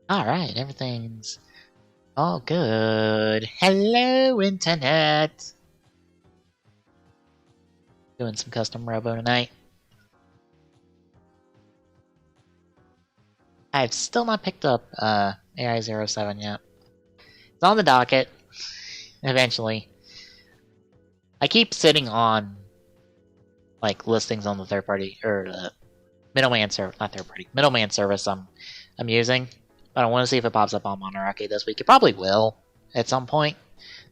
Alright, everything's all good. Hello, Internet! Doing some custom Robo tonight. I've still not picked up AI07 yet. It's on the docket. Eventually. I keep sitting on like listings on the third party or the middleman service, not third party, middleman service I'm using. But I want to see if it pops up on Monarchy this week. It probably will at some point.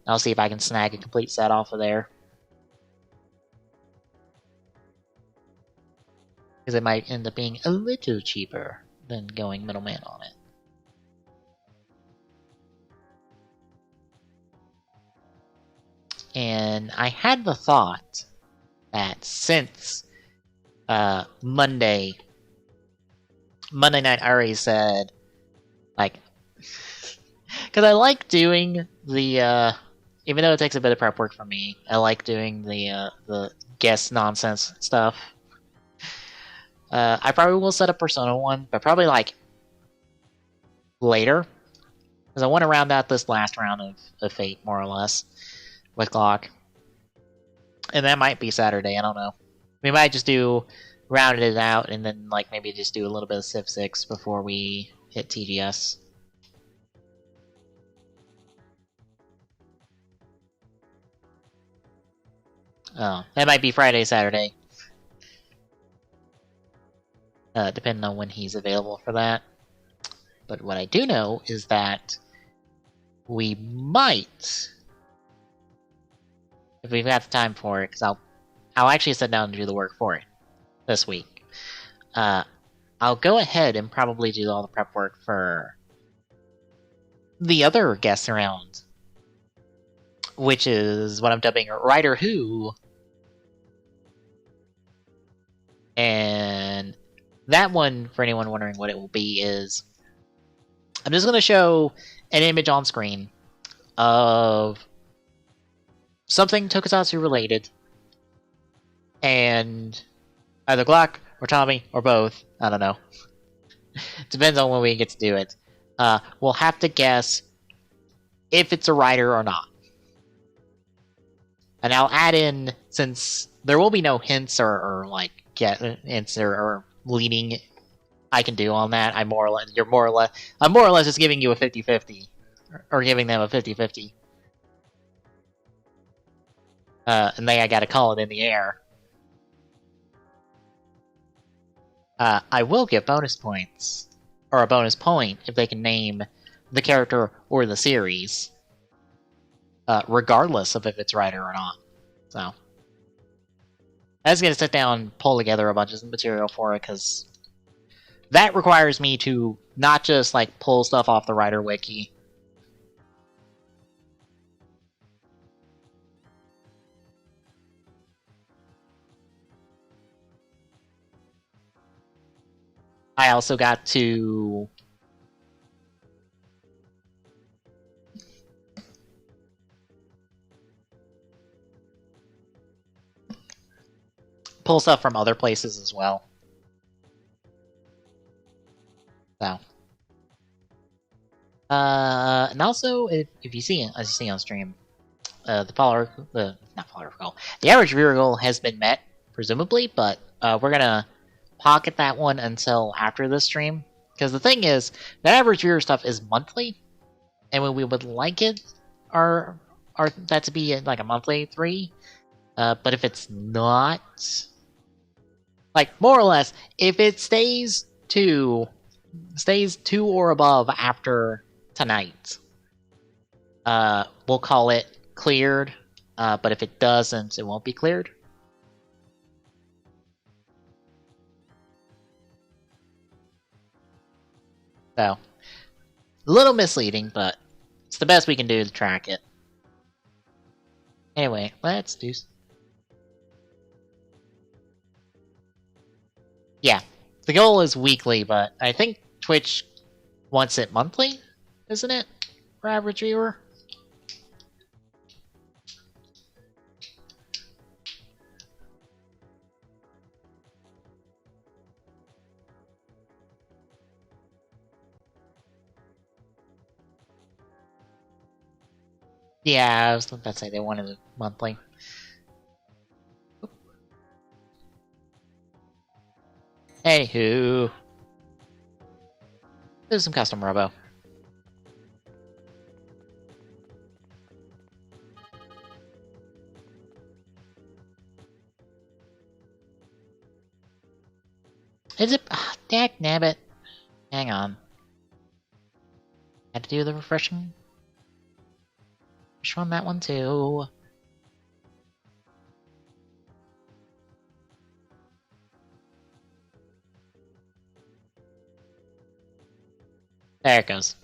I'll see if I can snag a complete set off of there. Because it might end up being a little cheaper than going middleman on it. And I had the thought that since Monday night I already said, like, because I like doing the, even though it takes a bit of prep work for me, I like doing the guest nonsense stuff. I probably will set up Persona 1, but probably like later, because I want to round out this last round of Fate, more or less, with Clock. And that might be Saturday, I don't know. We might just round it out, and then like maybe just do a little bit of Civ 6 before we hit TGS. Oh, that might be Friday, Saturday. Depending on when he's available for that. But what I do know is that we might, if we've got the time for it, because I'll actually sit down and do the work for it this week. I'll go ahead and probably do all the prep work for the other guests around, which is what I'm dubbing Rider Who. And that one, for anyone wondering what it will be, is I'm just going to show an image on screen of something Tokusatsu related, and either Glock or Tommy or both, I don't know. Depends on when we get to do it. We'll have to guess if it's a rider or not. And I'll add in, since there will be no hints or like hints or leading I can do on that, I'm more or less just giving you a 50-50. Or giving them a 50-50. And then I gotta call it in the air. I will give bonus points, or a bonus point, if they can name the character or the series, regardless of if it's right or not. So, I was gonna sit down and pull together a bunch of material for it, because that requires me to not just like pull stuff off the writer wiki. I also got to pull stuff from other places as well. So, and also if you see, as you see on stream, the average viewer goal has been met, presumably, but we're gonna pocket that one until after this stream, because the thing is, the average viewer stuff is monthly, and we would like it that to be like a monthly 3, but if it's not, like more or less, if it stays 2 or above after tonight, we'll call it cleared, but if it doesn't, it won't be cleared. So, a little misleading, but it's the best we can do to track it. Anyway, let's do... Yeah, the goal is weekly, but I think Twitch wants it monthly, isn't it, for average viewer? Yeah, I was about to say they wanted it monthly. Anywho. Do some custom Robo. Is it? Dag nabbit. Hang on. Had to do the refreshing. Refresh on that one too. There it goes.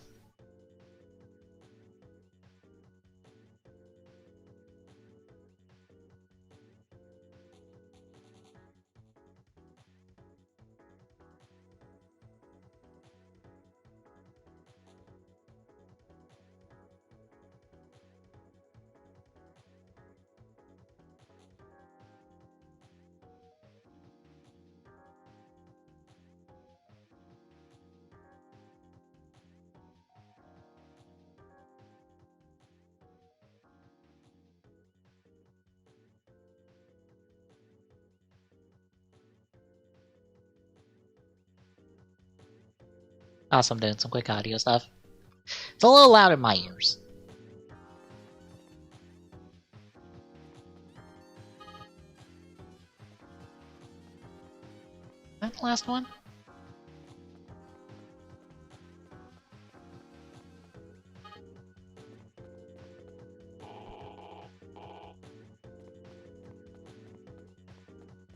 Also, I'm doing some quick audio stuff. It's a little loud in my ears. Is that the last one?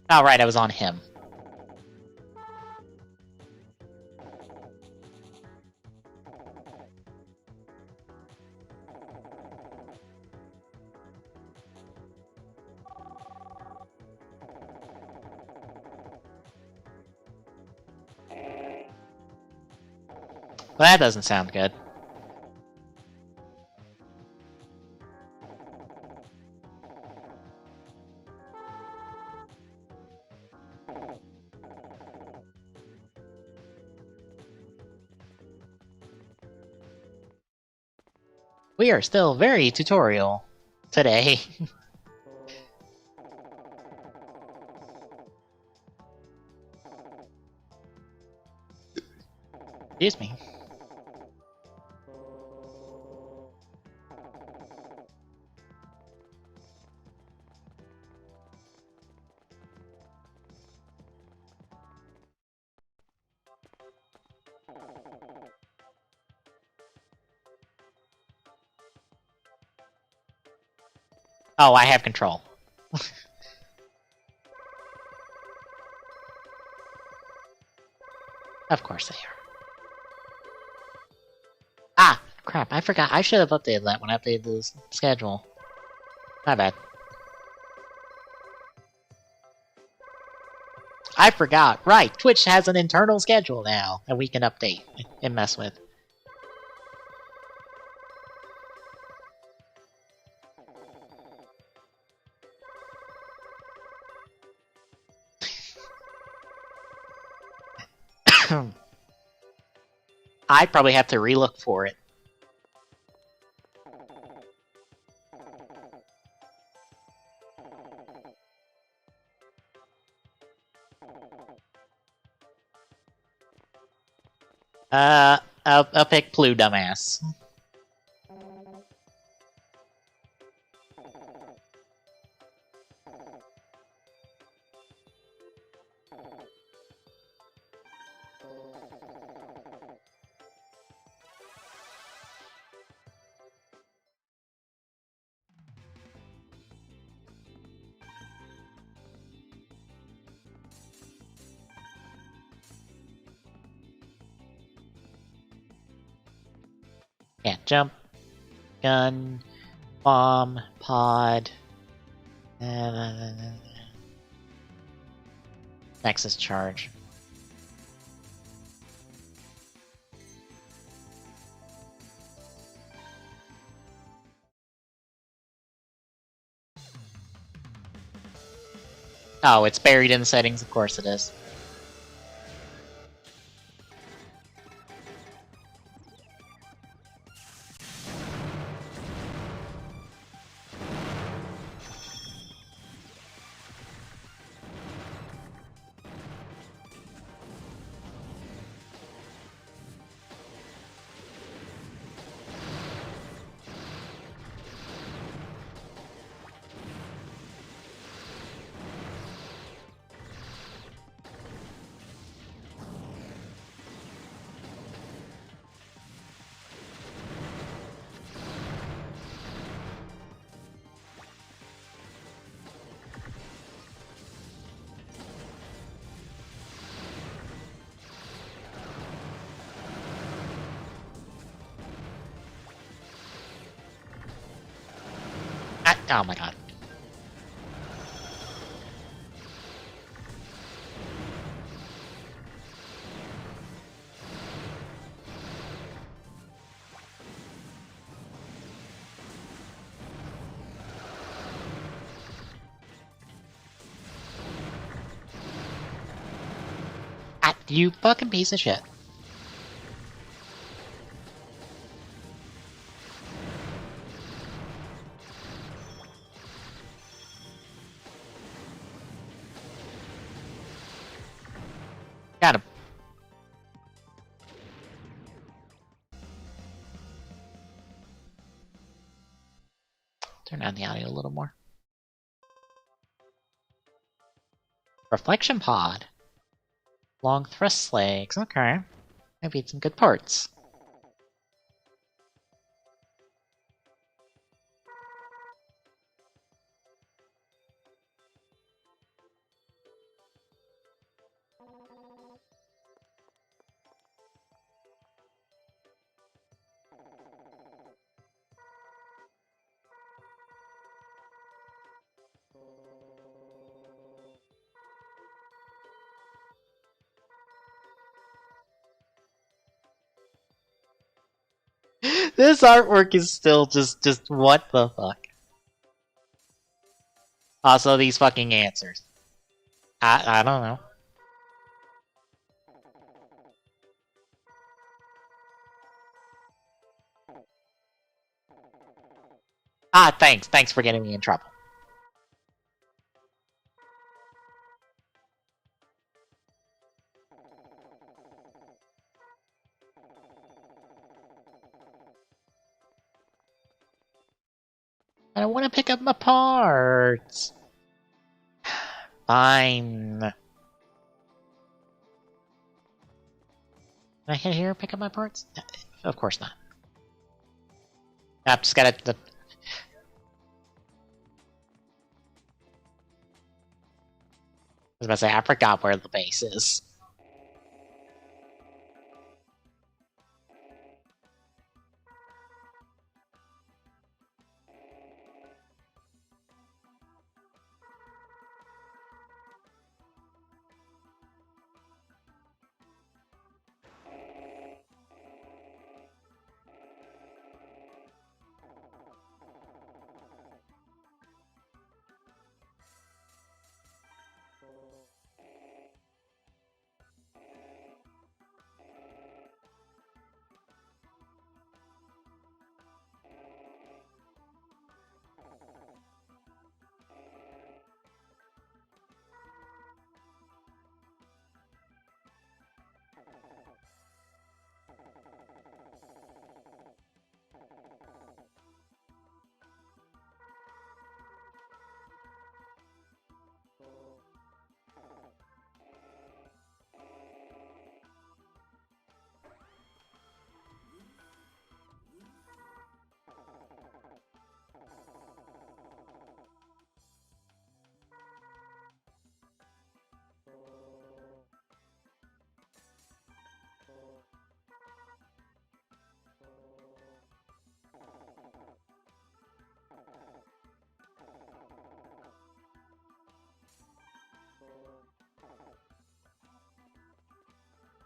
Oh, right, I was on him. Well, that doesn't sound good. We are still very tutorial today. Excuse me. Oh, I have control. Of course they are. Ah, crap, I forgot. I should have updated that when I updated the schedule. My bad. I forgot. Right, Twitch has an internal schedule now that we can update and mess with. I'd probably have to relook for it. I'll pick Plu, dumbass. Yeah, jump, gun, bomb, pod, Nexus charge. Oh, it's buried in the settings, of course it is. Oh my god. Ah, you fucking piece of shit. Got him. Turn down the audio a little more. Reflection pod. Long thrust legs. Okay. Maybe it's some good parts. This artwork is still just what the fuck? Also, these fucking answers. I don't know. Ah, thanks. Thanks for getting me in trouble. I want to pick up my parts. Fine. Can I hit here and pick up my parts? Of course not. I've just gotta... I was about to say, I forgot where the base is.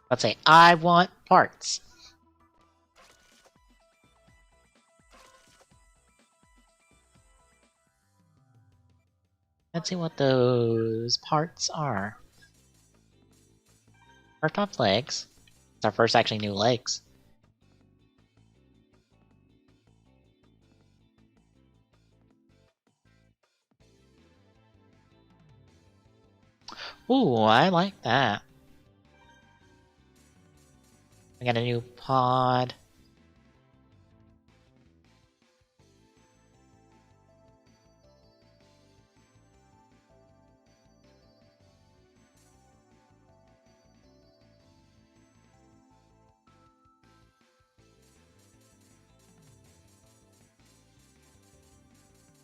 Let's say, I want parts. Let's see what those parts are. First off, legs. It's our first actually new legs. Ooh, I like that. I got a new pod.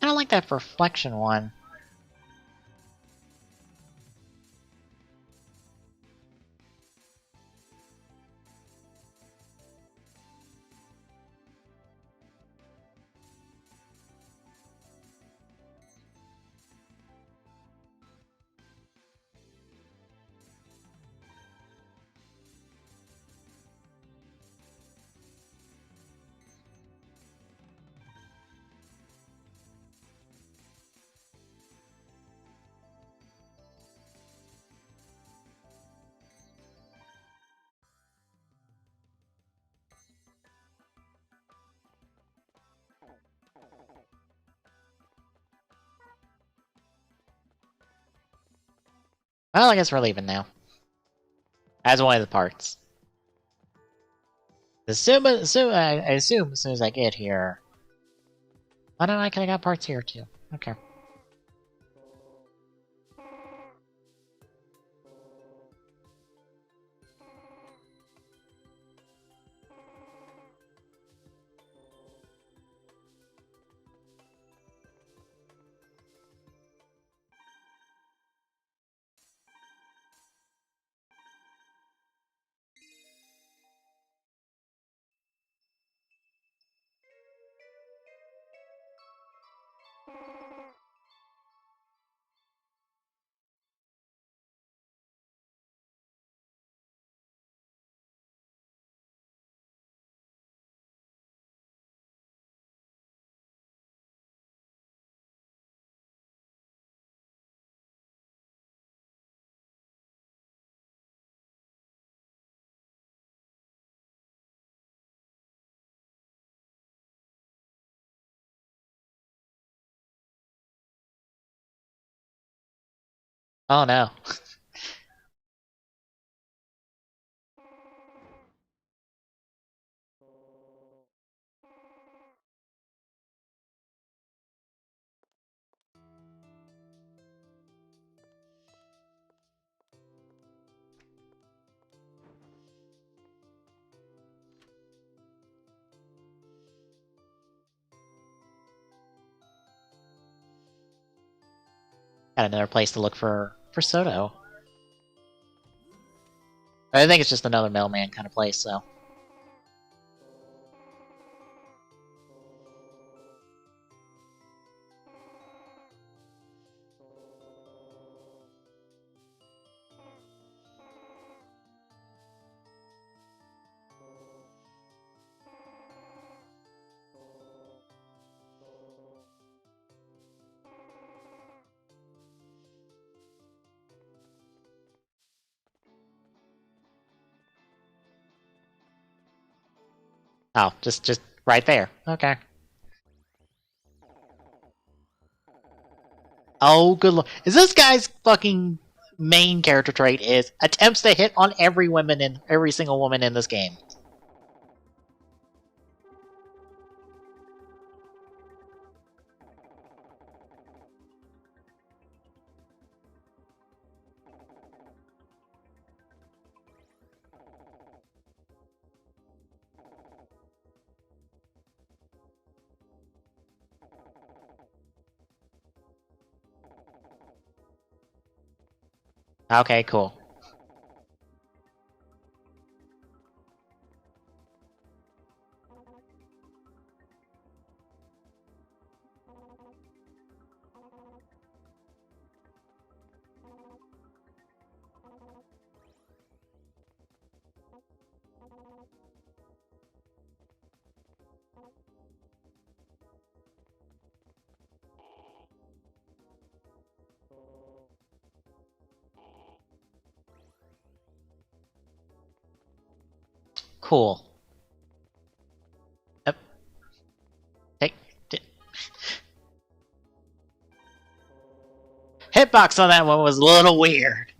I don't like that reflection one. Well, I guess we're leaving now. As one of the parts. I assume as soon as I get here. Oh no, I could have got parts here too. Okay. Oh no. Got another place to look for Soto. I think it's just another mailman kind of place, so. Oh, just right there. Okay. Oh, good lord. Is this guy's fucking main character trait is attempts to hit on every single woman in this game. Okay, cool. Cool. Yep. Take, hitbox on that one was a little weird.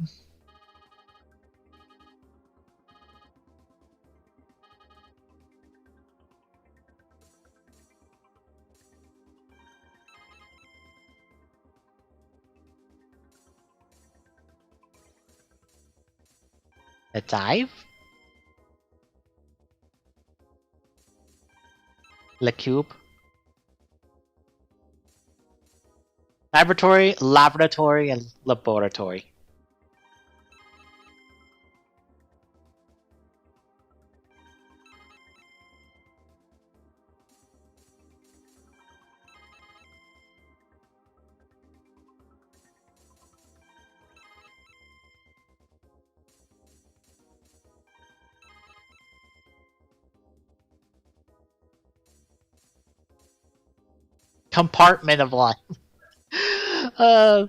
A dive? Le Cube? Laboratory, and laboratory. Compartment of life. uh.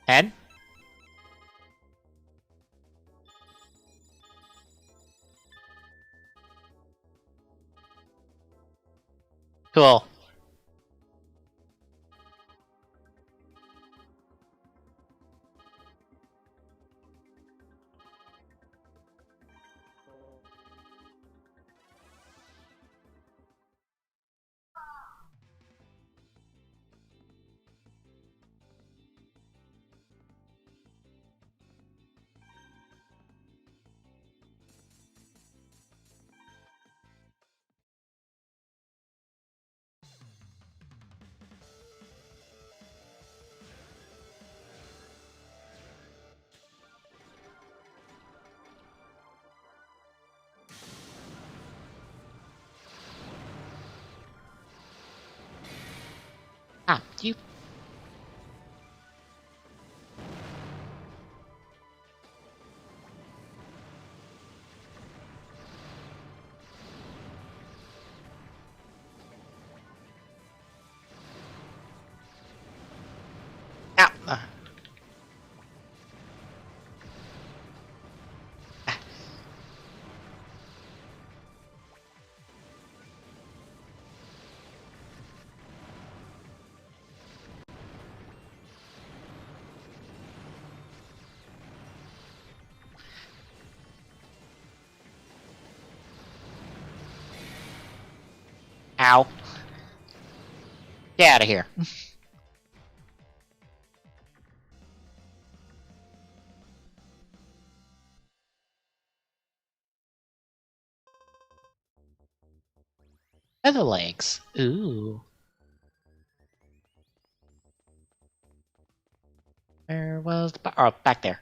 And? Cool. You. Ow. Ow. Get out of here. Feather legs. Ooh. Where was the... Oh, back there.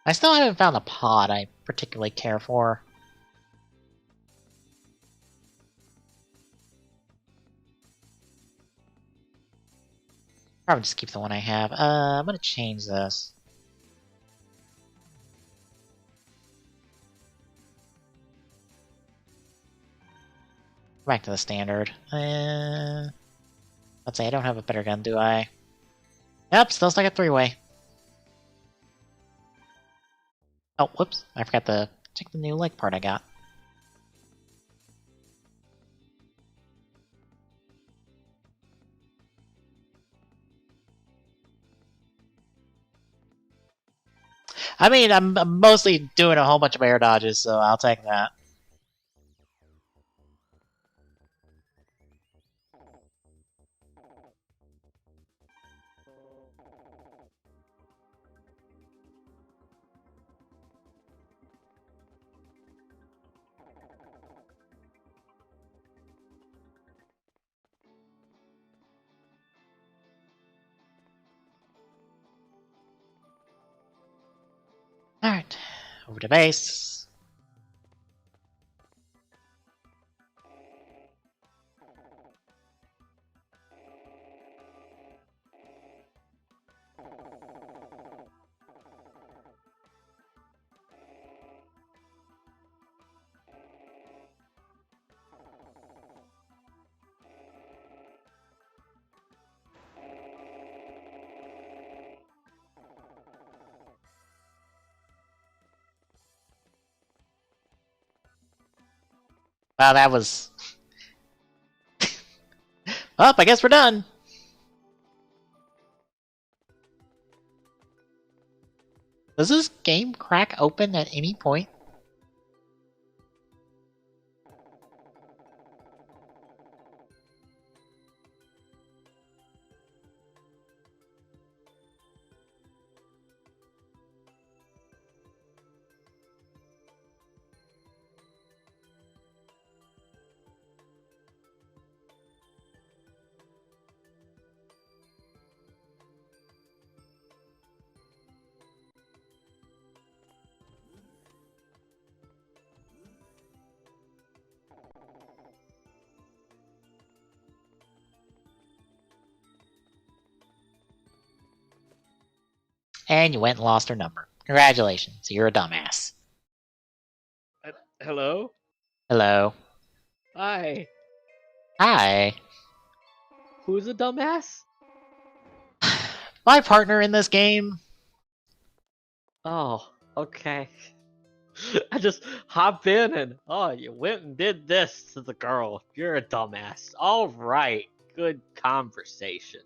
I still haven't found a pod I particularly care for. Probably just keep the one I have. I'm gonna change this. Back to the standard. Let's say I don't have a better gun, do I? Yep, still stuck at 3-way. Oh, whoops. I forgot to check the new leg part I got. I mean, I'm mostly doing a whole bunch of air dodges, so I'll take that. Alright, over to base. Wow, that was... Well, I guess we're done. Does this game crack open at any point? And you went and lost her number. Congratulations, you're a dumbass. Hello? Hello. Hi. Hi. Who's a dumbass? My partner in this game. Oh, okay. I just hopped in and, oh, you went and did this to the girl. You're a dumbass. Alright, good conversation.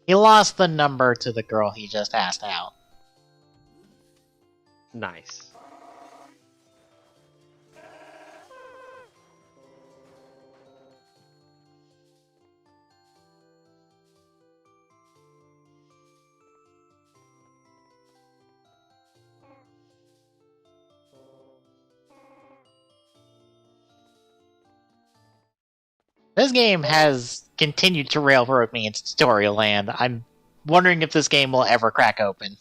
He lost the number to the girl he just asked out. Nice. This game has continued to railroad me into tutorial land. I'm wondering if this game will ever crack open.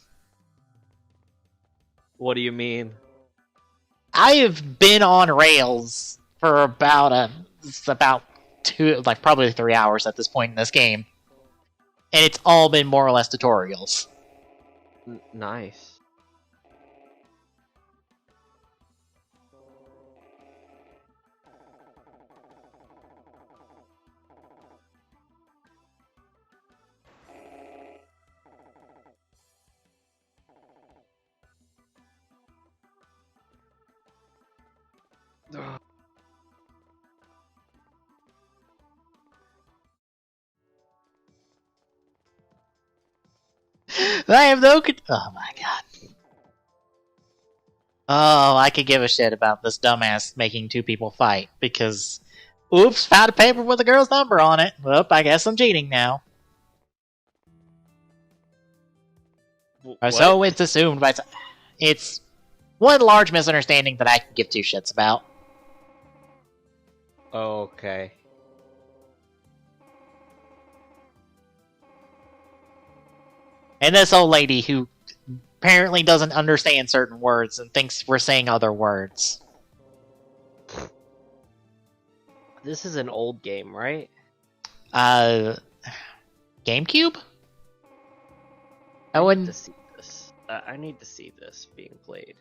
What do you mean? I have been on rails for about probably 3 hours at this point in this game, and it's all been more or less tutorials. Nice. I have no. Oh my god. Oh, I could give a shit about this dumbass making two people fight because, oops, found a paper with a girl's number on it. Well, I guess I'm cheating now. What? So it's assumed by. It's one large misunderstanding that I can give two shits about. Okay. And this old lady who apparently doesn't understand certain words and thinks we're saying other words. This is an old game, right? GameCube? I need to see this. I need to see this being played.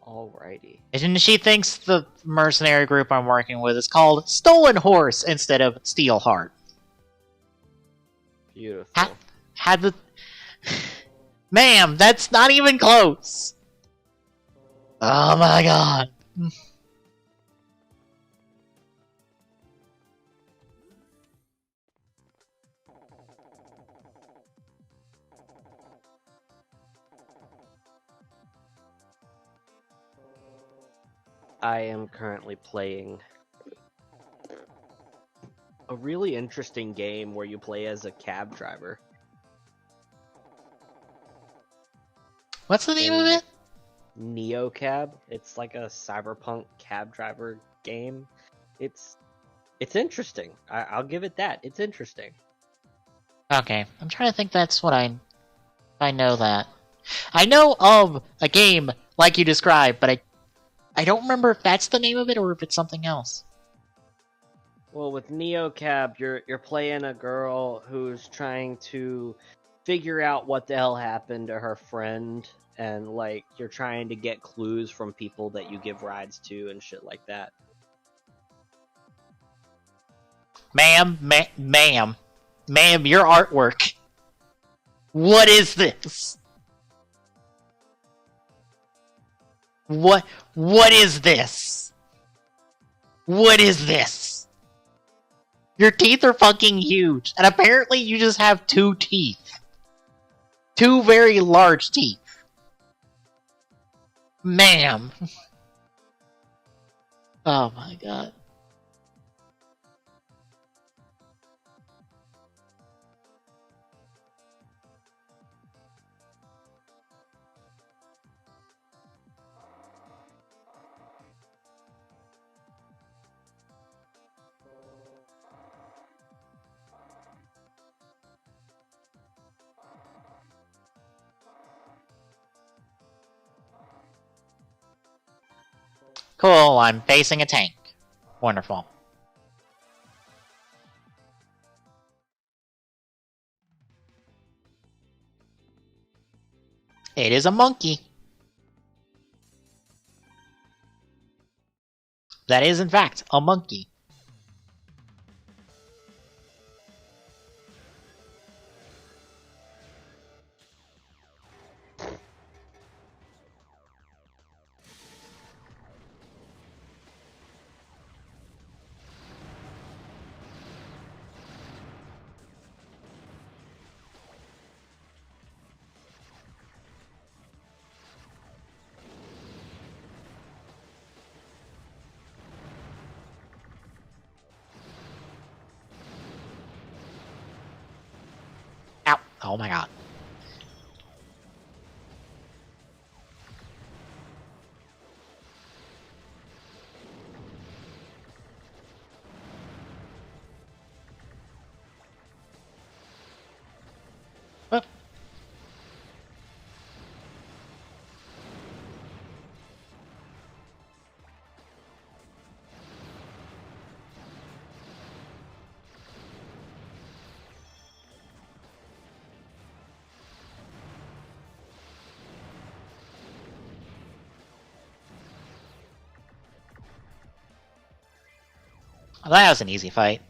Alrighty. And she thinks the mercenary group I'm working with is called Stolen Horse instead of Steelheart. Beautiful. Had the... Ma'am, that's not even close! Oh my god. I am currently playing a really interesting game where you play as a cab driver. What's the name of it? NeoCab. It's like a cyberpunk cab driver game. It's interesting. I'll give it that. It's interesting. Okay, I'm trying to think that's what I know that. I know of a game like you described, but I don't remember if that's the name of it or if it's something else. Well, with NeoCab, you're playing a girl who's trying to figure out what the hell happened to her friend, and like you're trying to get clues from people that you give rides to and shit like that. Ma'am, your artwork. What is this? What is this? What is this? Your teeth are fucking huge, and apparently you just have two teeth. Two very large teeth. Ma'am. Oh my god. Cool, I'm facing a tank. Wonderful. It is a monkey. That is, in fact, a monkey. Oh my god. Oh. Well, that was an easy fight.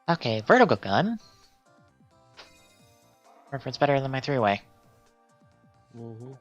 Okay, vertical gun. Reference better than my three-way. Mm-hmm.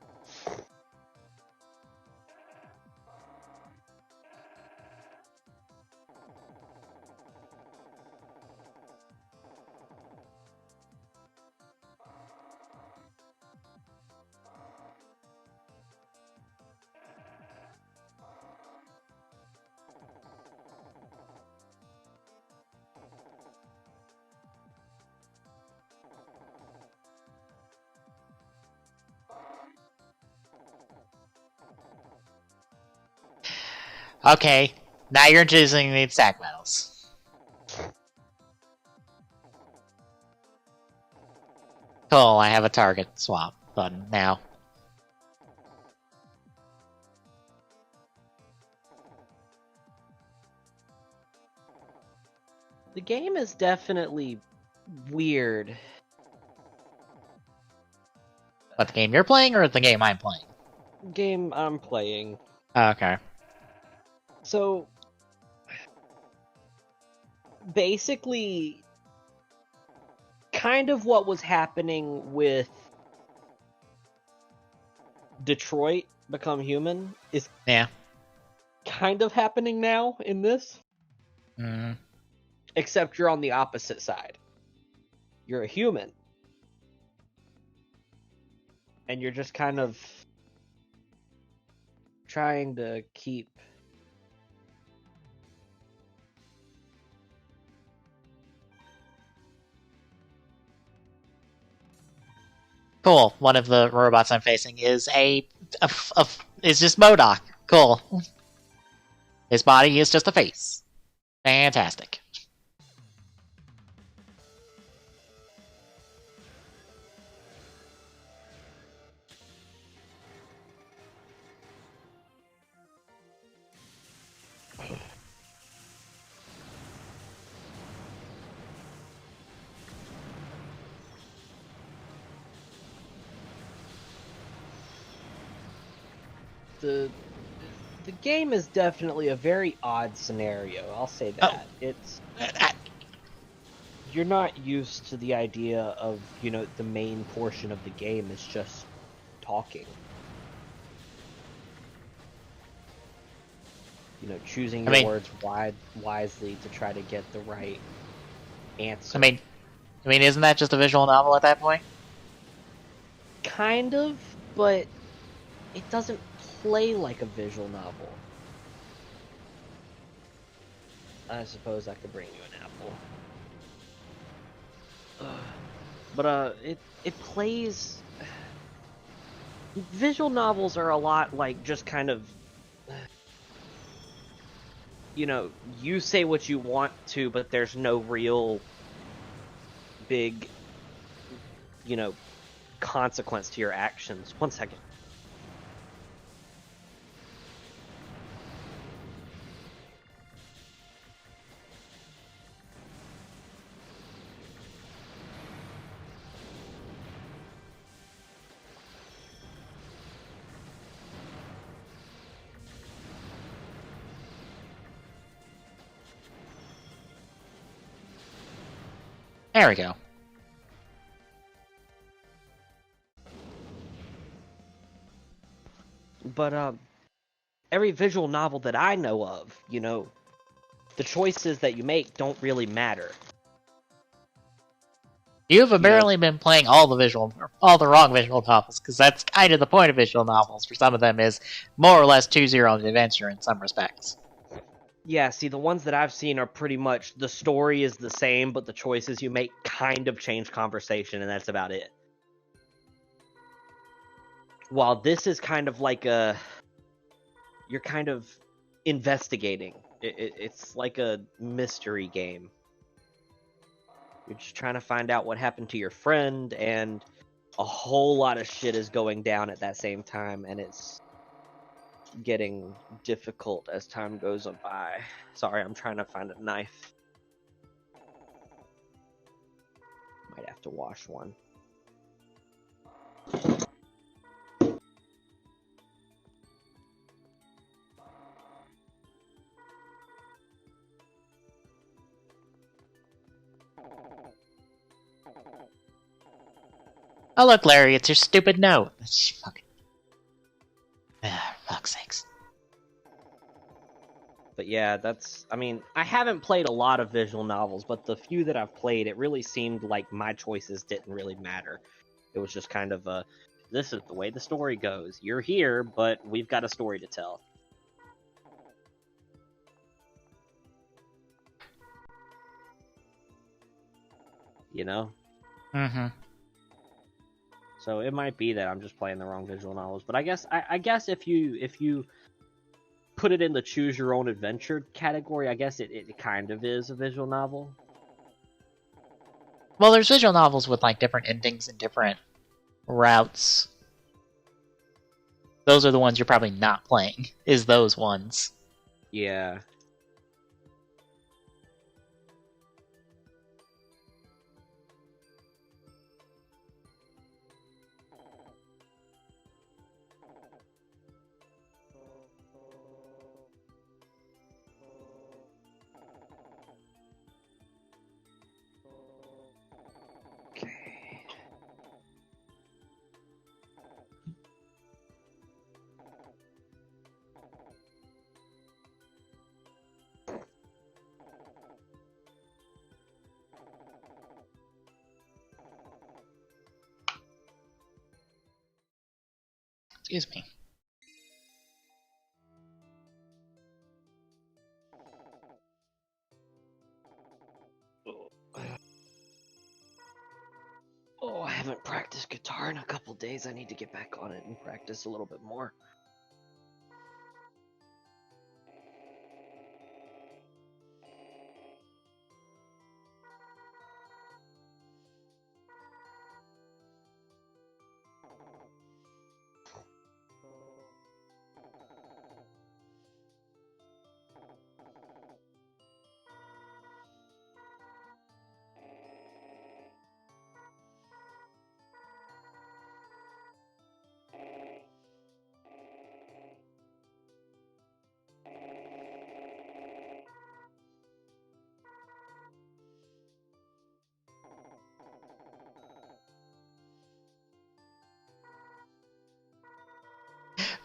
Okay, now you're choosing the stack battles. Cool, I have a target swap button now. The game is definitely weird. What, the game you're playing or the game I'm playing? Game I'm playing. Okay. So basically, kind of what was happening with Detroit Become Human is Yeah. kind of happening now in this. Mm. Except you're on the opposite side. You're a human. And you're just kind of trying to keep... Cool. One of the robots I'm facing is is just MODOK. Cool. His body is just a face. Fantastic. The game is definitely a very odd scenario. I'll say that. It's... You're not used to the idea of, the main portion of the game is just talking. Choosing your words wisely to try to get the right answer. I mean, isn't that just a visual novel at that point? Kind of, but it doesn't play like a visual novel. I suppose I could bring you an apple. But it plays... Visual novels are a lot like just kind of... you say what you want to, but there's no real big, consequence to your actions. 1 second. There we go. But every visual novel that I know of, the choices that you make don't really matter. You have apparently been playing all the wrong visual novels, because that's kind of the point of visual novels. For some of them, is more or less choose your own adventure in some respects. Yeah, see, the ones that I've seen are pretty much the story is the same, but the choices you make kind of change conversation, and that's about it. While this is kind of like you're kind of investigating. It's like a mystery game. You're just trying to find out what happened to your friend, and a whole lot of shit is going down at that same time, and it's getting difficult as time goes on by. Sorry, I'm trying to find a knife. Might have to wash one. Oh look, Larry, it's your stupid note. Fucking... fuck's sakes. But yeah, I haven't played a lot of visual novels, but the few that I've played, it really seemed like my choices didn't really matter. It was just kind of this is the way the story goes. You're here, but we've got a story to tell. Mm-hmm. So it might be that I'm just playing the wrong visual novels, but I guess if you put it in the choose your own adventure category, I guess it kind of is a visual novel. Well, there's visual novels with like different endings and different routes. Those are the ones you're probably not playing, is those ones. Yeah. Excuse me. Oh, I haven't practiced guitar in a couple days. I need to get back on it and practice a little bit more.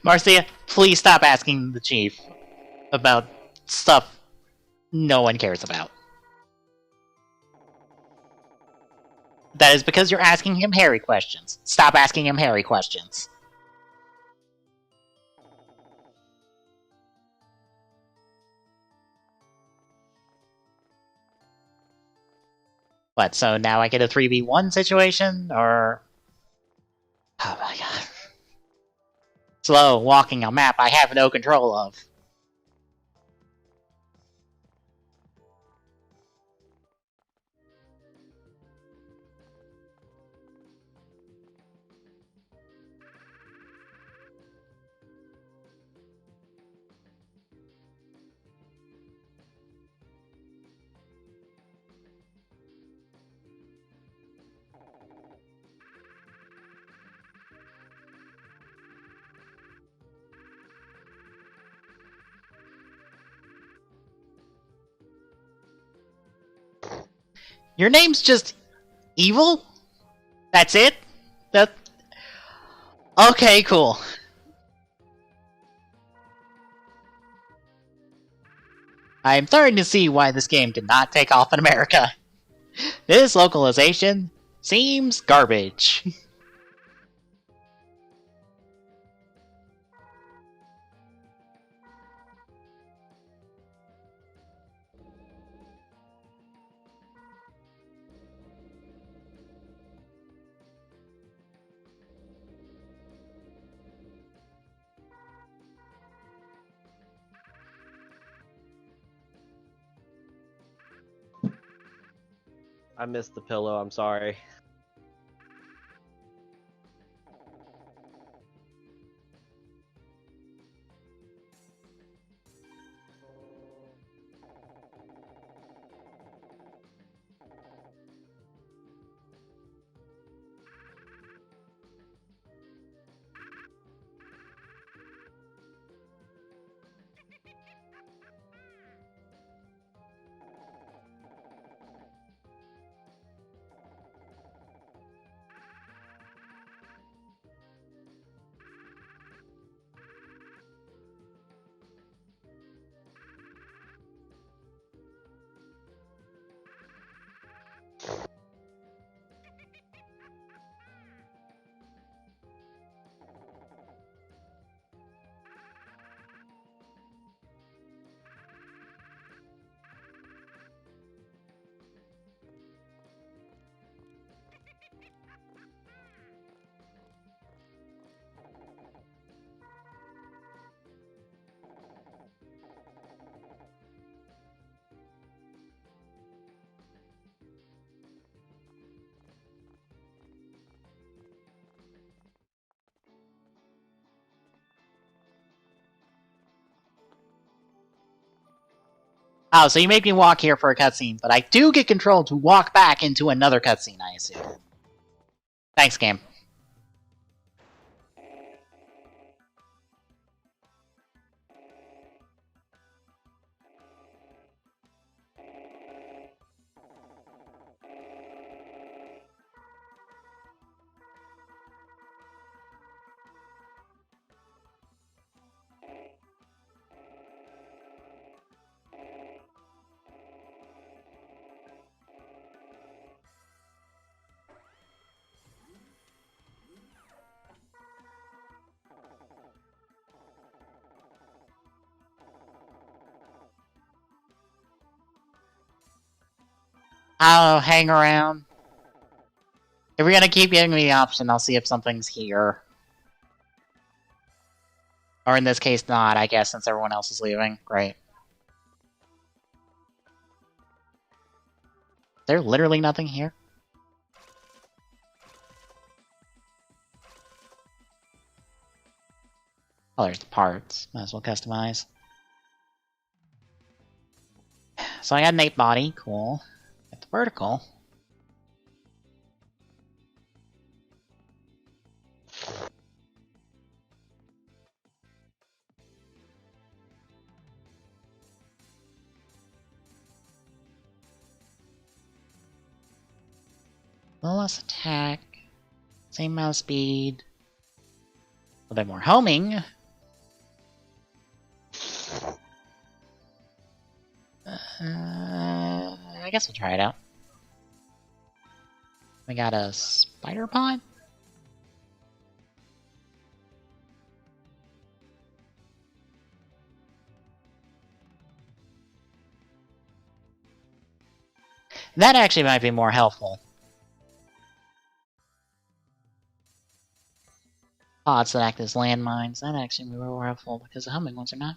Marcia, please stop asking the chief about stuff no one cares about. That is because you're asking him Harry questions. Stop asking him Harry questions. What, so now I get a 3v1 situation, or... Oh my god. Slow walking a map I have no control of. Your name's just Evil? That's it? That... Okay, cool. I'm starting to see why this game did not take off in America. This localization seems garbage. I missed the pillow, I'm sorry. Oh, so you make me walk here for a cutscene, but I do get control to walk back into another cutscene, I assume. Thanks, game. I'll hang around. If you're gonna keep giving me the option, I'll see if something's here. Or in this case, not, I guess, since everyone else is leaving. Great. There's literally nothing here? Oh, there's the parts. Might as well customize. So I got an 8 body. Cool. Got the vertical. A little less attack. Same amount of speed. A little bit more homing. I guess we'll try it out. We got a spider pod? That actually might be more helpful. Pods that act as landmines. That actually would be more helpful because the homing ones are not.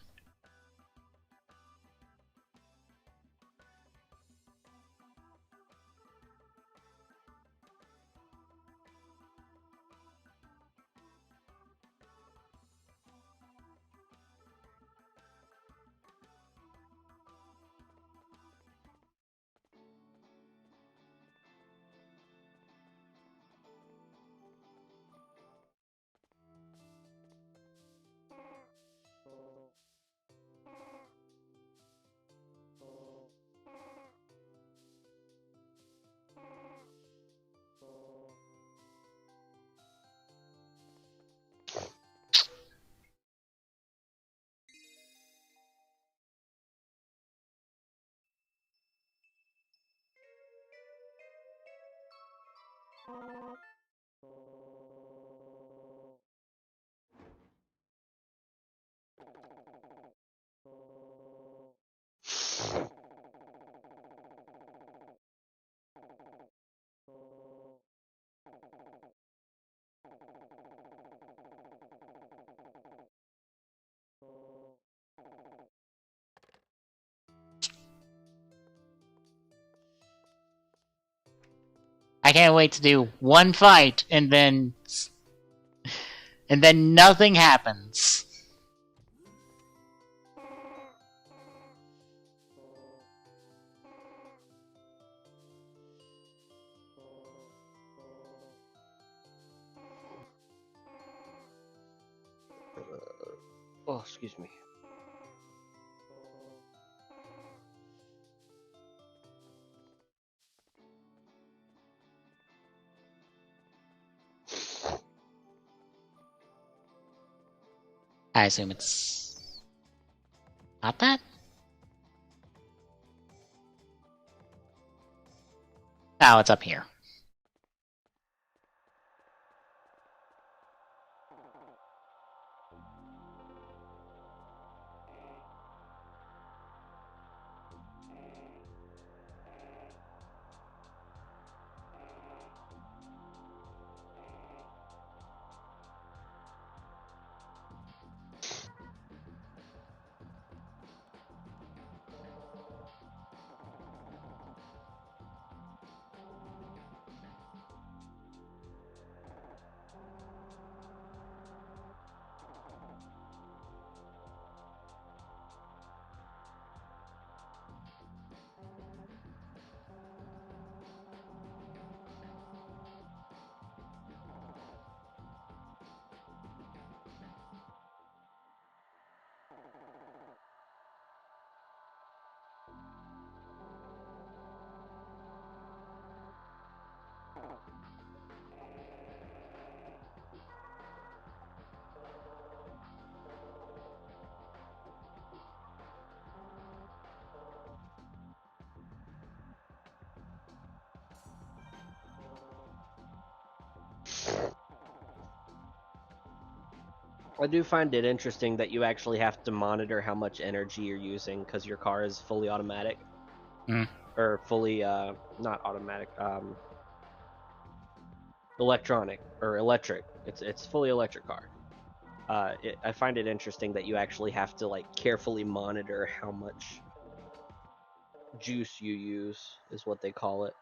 I can't wait to do one fight and then nothing happens. Oh, excuse me. I assume it's not that? Oh, it's up here. I do find it interesting that you actually have to monitor how much energy you're using because your car is fully automatic. Mm. Or fully, not automatic, electronic, or electric. It's fully electric car. I find it interesting that you actually have to, like, carefully monitor how much juice you use, is what they call it.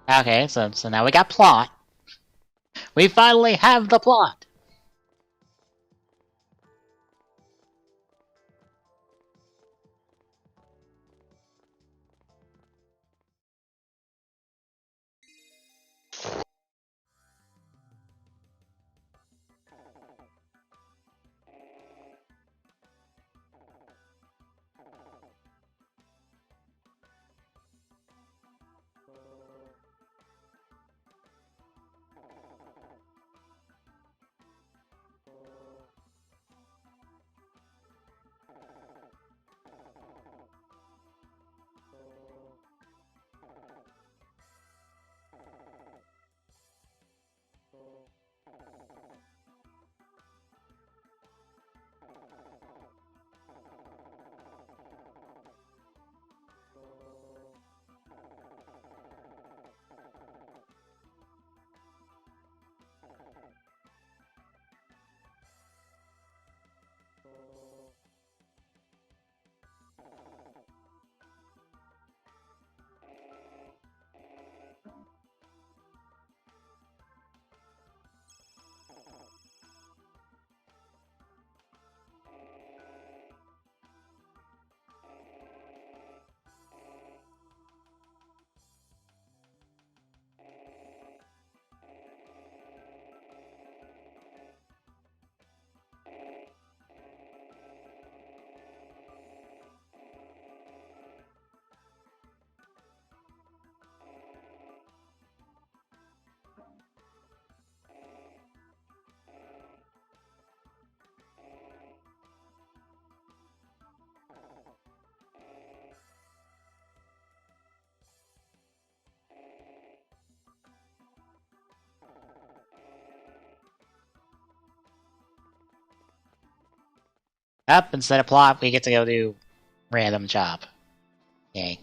Okay, so now we got plot. We finally have the plot. Up, instead of plot, we get to go do random job. Yay.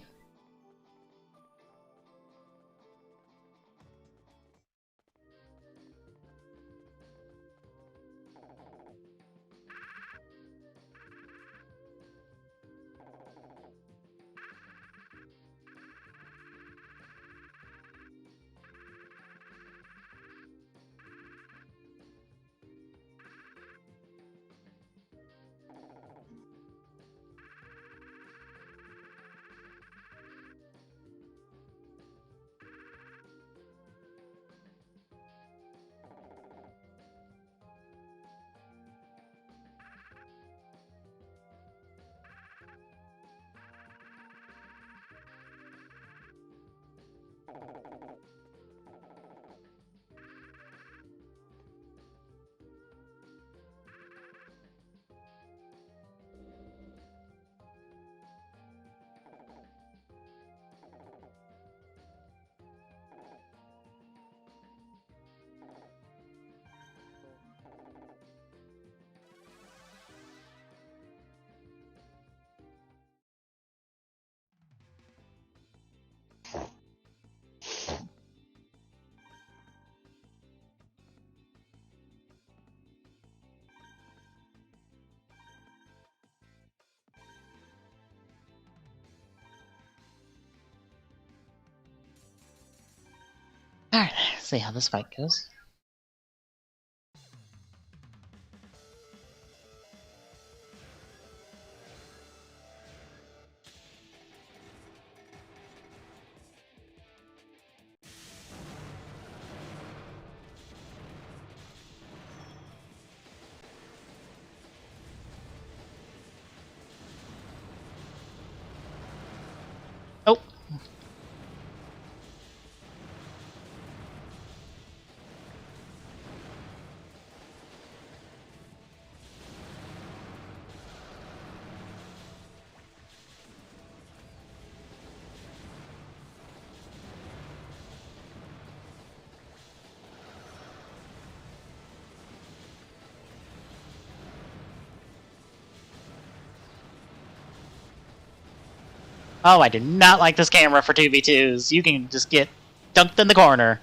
Alright, let's see how this fight goes. Oh! Oh, I do not like this camera for 2v2s. You can just get dunked in the corner.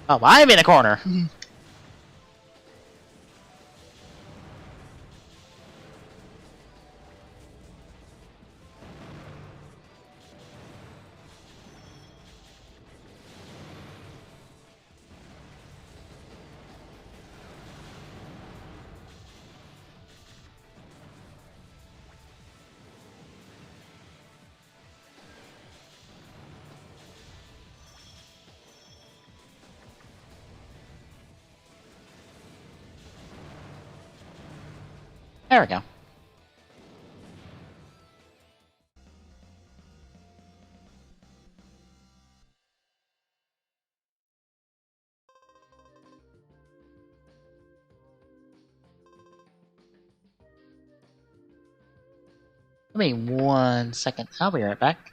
Oh, I'm in a corner. There we go. Give me 1 second. I'll be right back.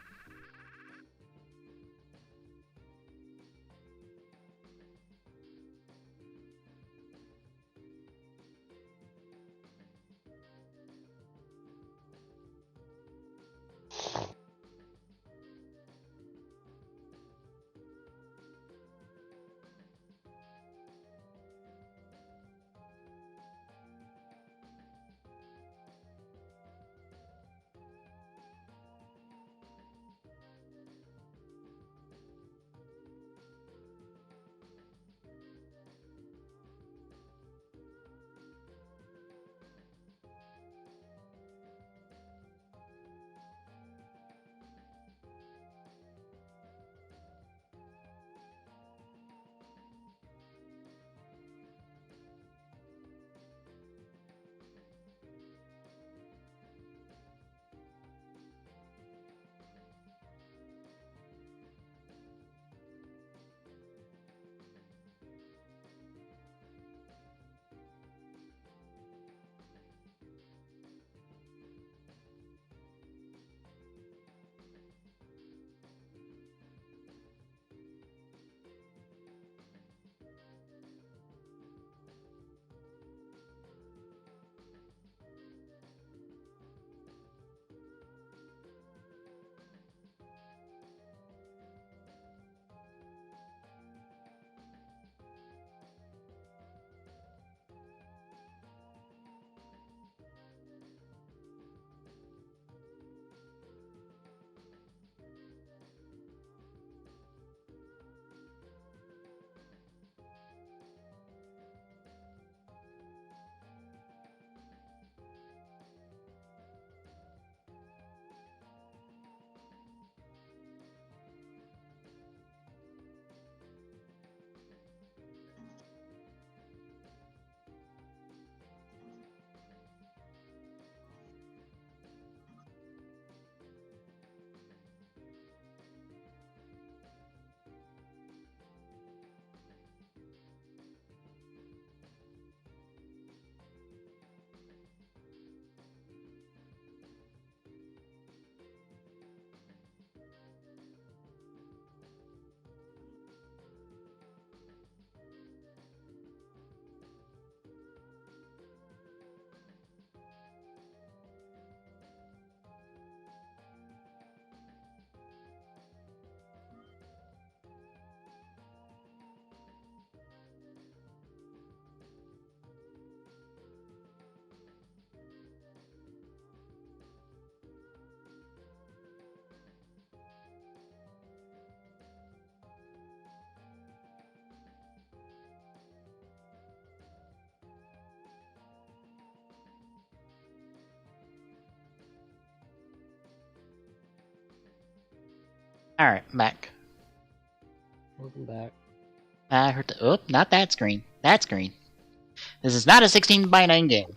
Alright, back. Welcome back. I heard the. Oh, not that screen. That screen. This is not a 16:9 game.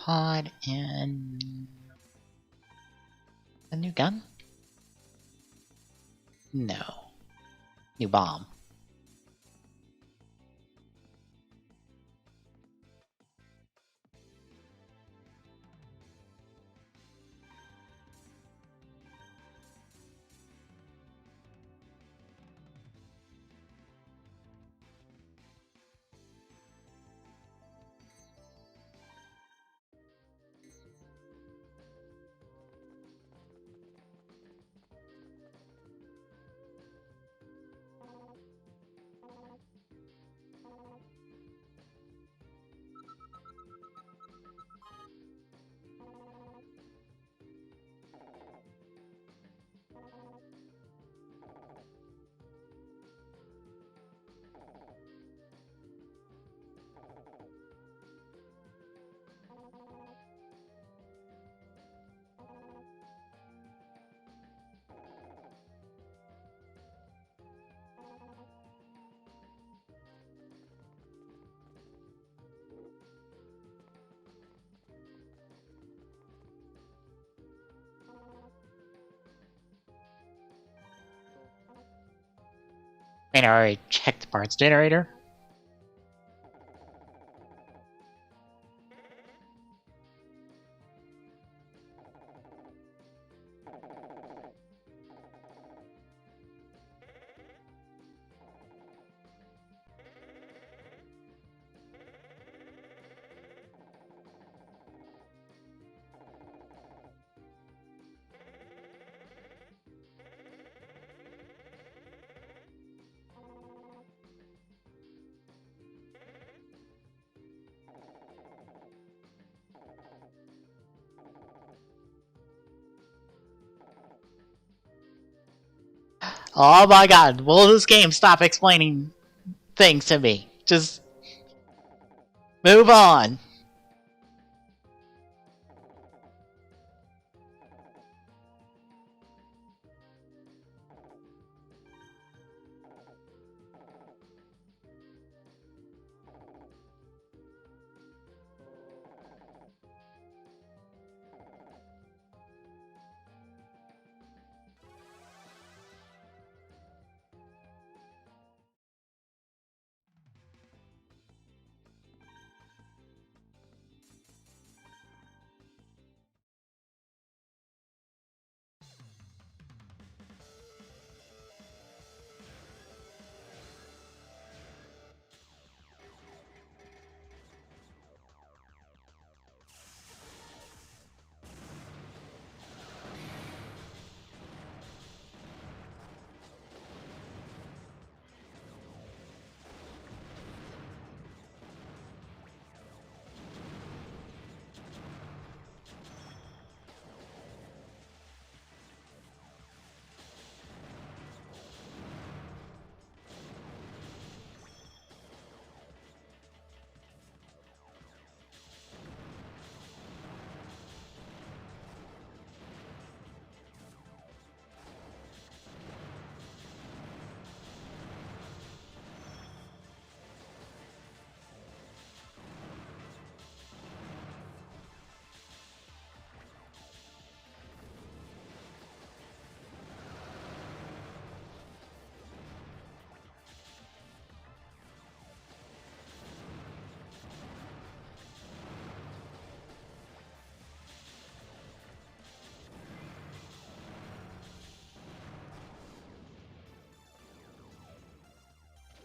pod and a new gun? No. New bomb. I already checked the parts generator. Oh my god, will this game stop explaining things to me? Just move on.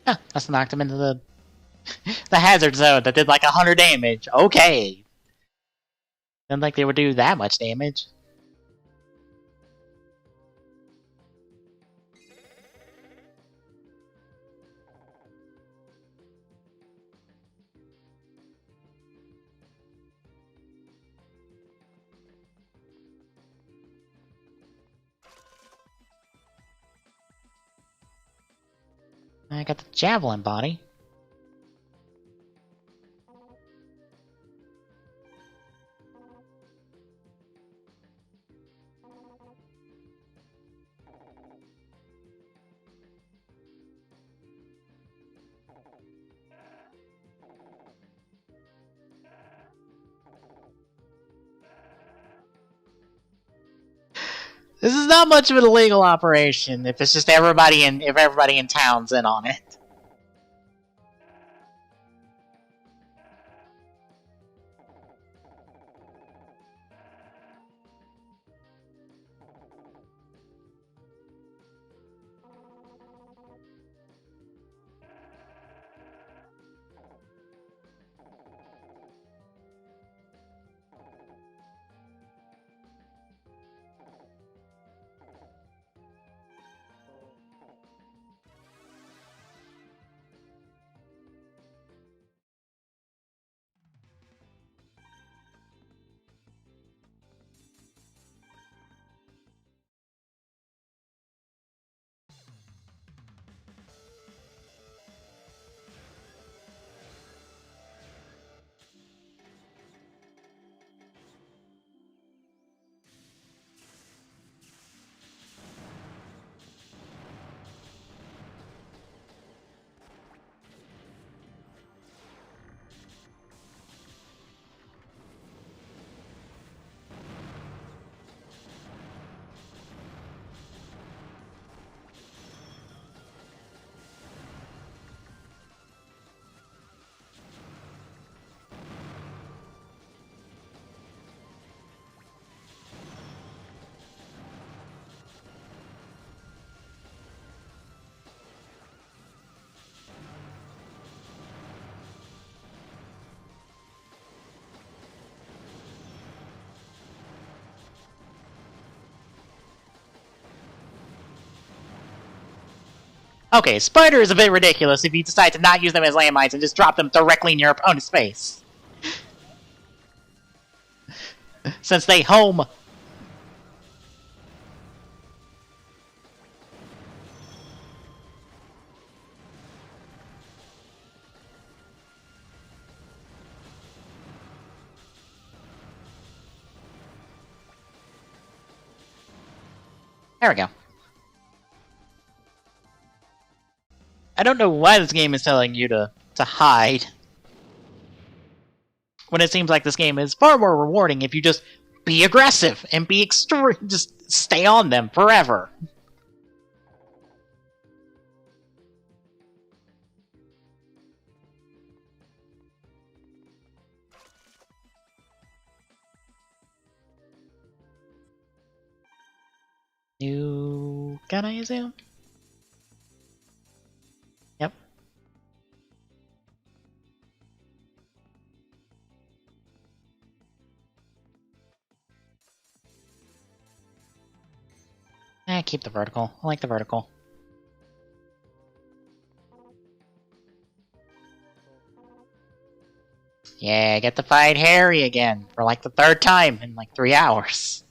Huh, that's knocked him into the hazard zone that did like 100 damage. Okay. Didn't think they would do that much damage. I got the javelin body. This is not much of an illegal operation if it's just everybody in town's in on it. Okay, Spider is a bit ridiculous if you decide to not use them as landmines and just drop them directly in your opponent's face. Since they home. There we go. I don't know why this game is telling you to hide. When it seems like this game is far more rewarding if you just be aggressive and be extreme. Just stay on them forever. New gun, I assume? Yep. Keep the vertical. I like the vertical. Yeah, get to fight Harry again for like the third time in like 3 hours.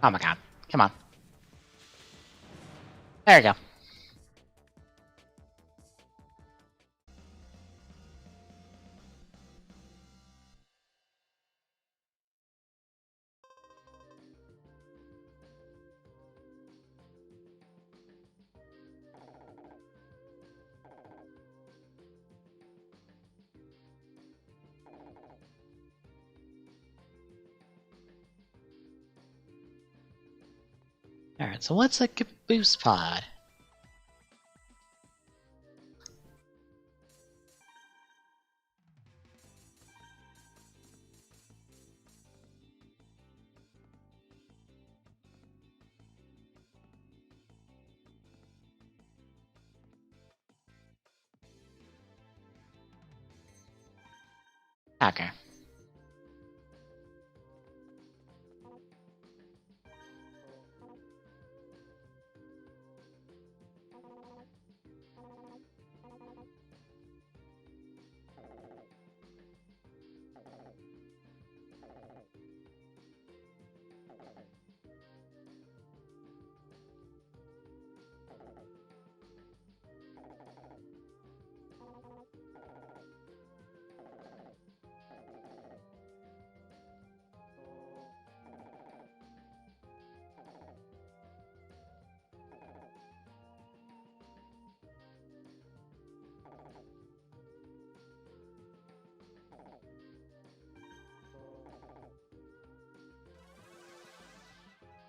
Oh my god. Come on. There we go. Alright, so what's a caboose pod? Okay.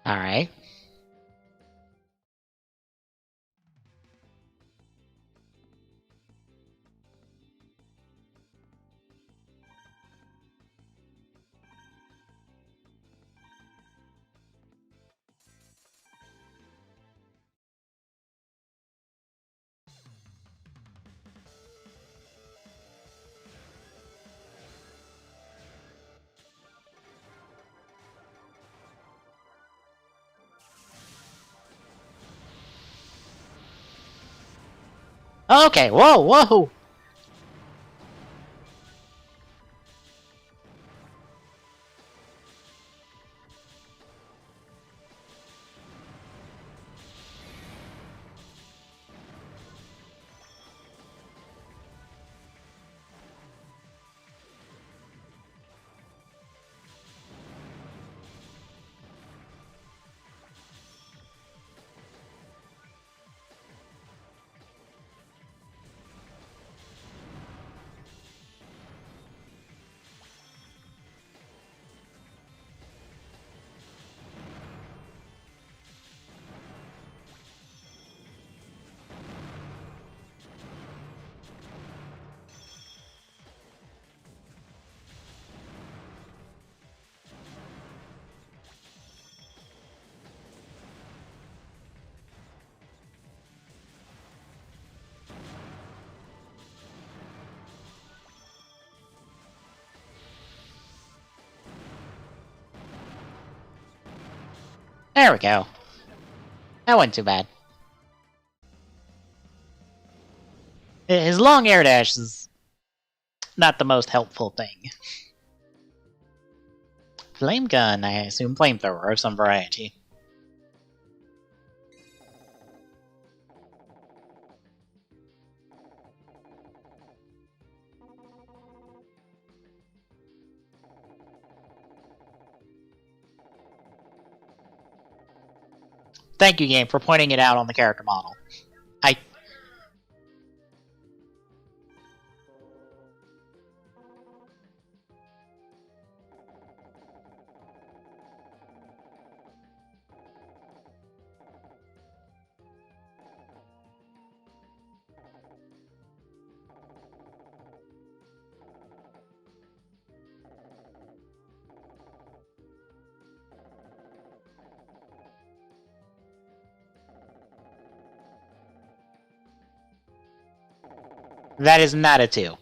Alright. Okay, whoa, whoa! There we go. That wasn't too bad. His long air dash is not the most helpful thing. Flame gun, I assume flamethrower of some variety. Thank you, game, for pointing it out on the character model. That is not a 2.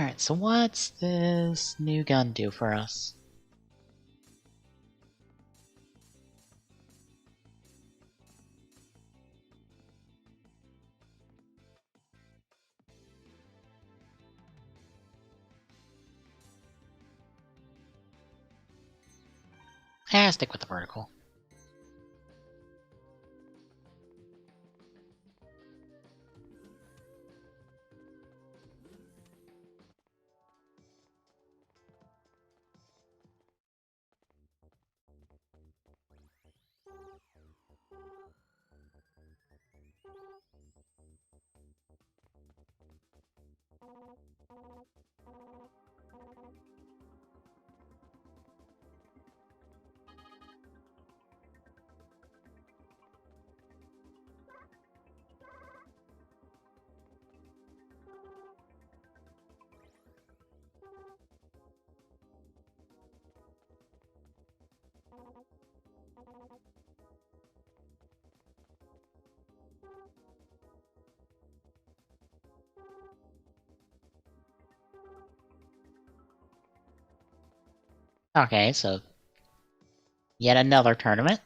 Alright, so what's this new gun do for us? Stick with the vertical. Okay, so yet another tournament.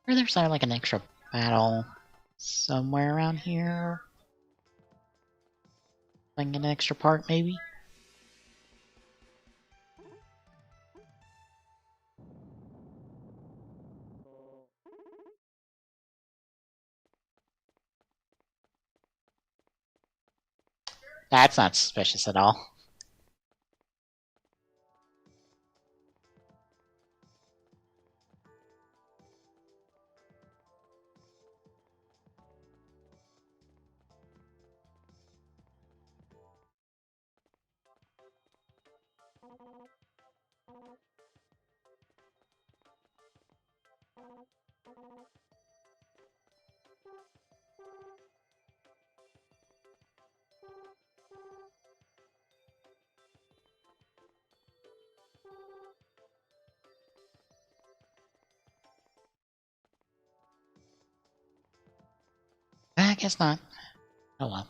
Or there's like an extra battle somewhere around here. Like an extra part, maybe? That's not suspicious at all. I guess not. Oh well.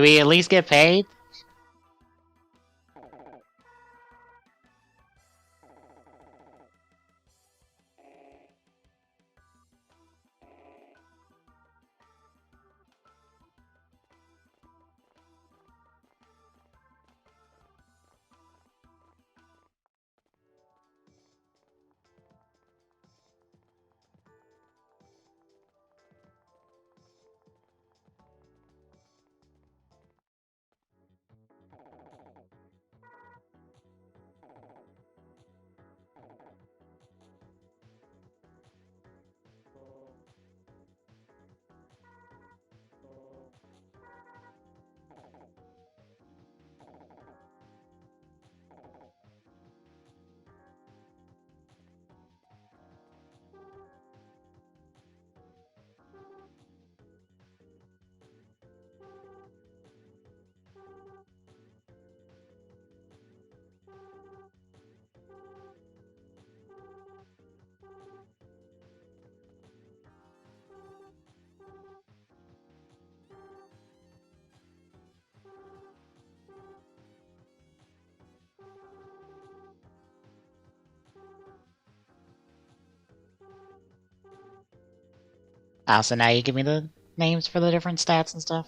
Do we at least get paid? Oh, so now you give me the names for the different stats and stuff?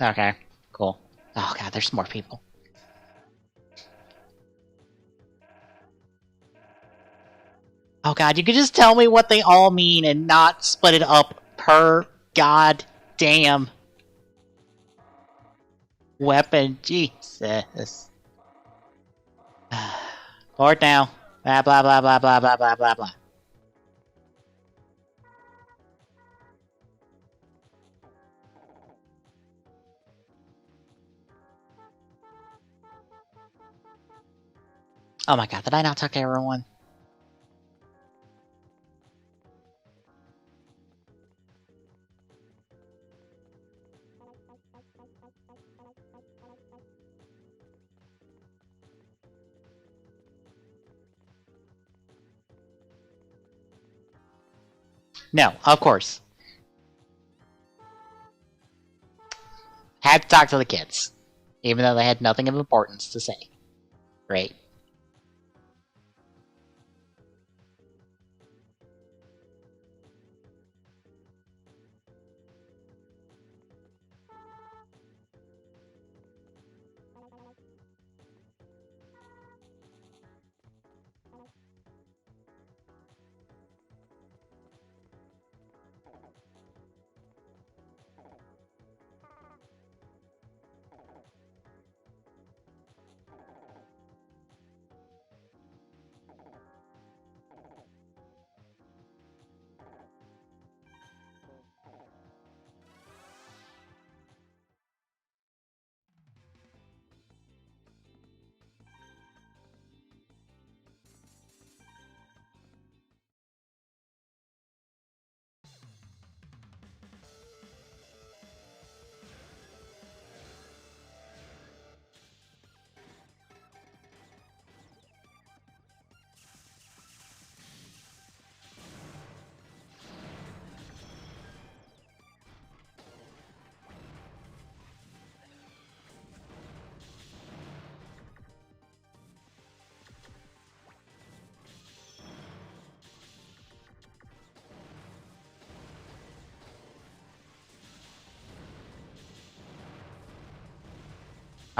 Okay, cool. Oh god, there's more people. Oh god, you could just tell me what they all mean and not split it up per goddamn weapon. Jesus. Board now. Blah blah blah blah blah blah blah blah blah. Oh my god, did I not talk to everyone? No, of course. Had to talk to the kids. Even though they had nothing of importance to say. Great.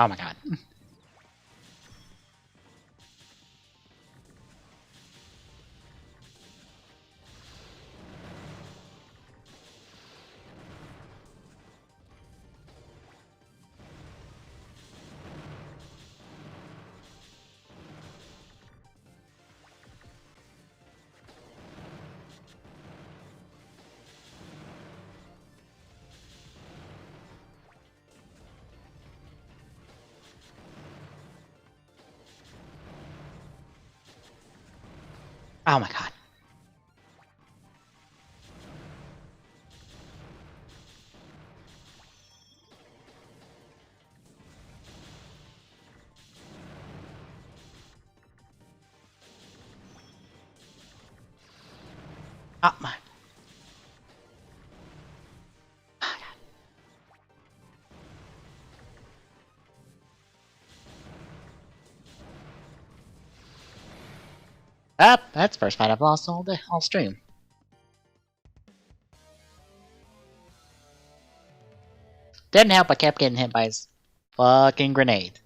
Oh my god. Oh my god. Oh my. Oh, god. Ah, that's the first fight I've lost all day, all stream. Didn't help, I kept getting hit by his fucking grenade.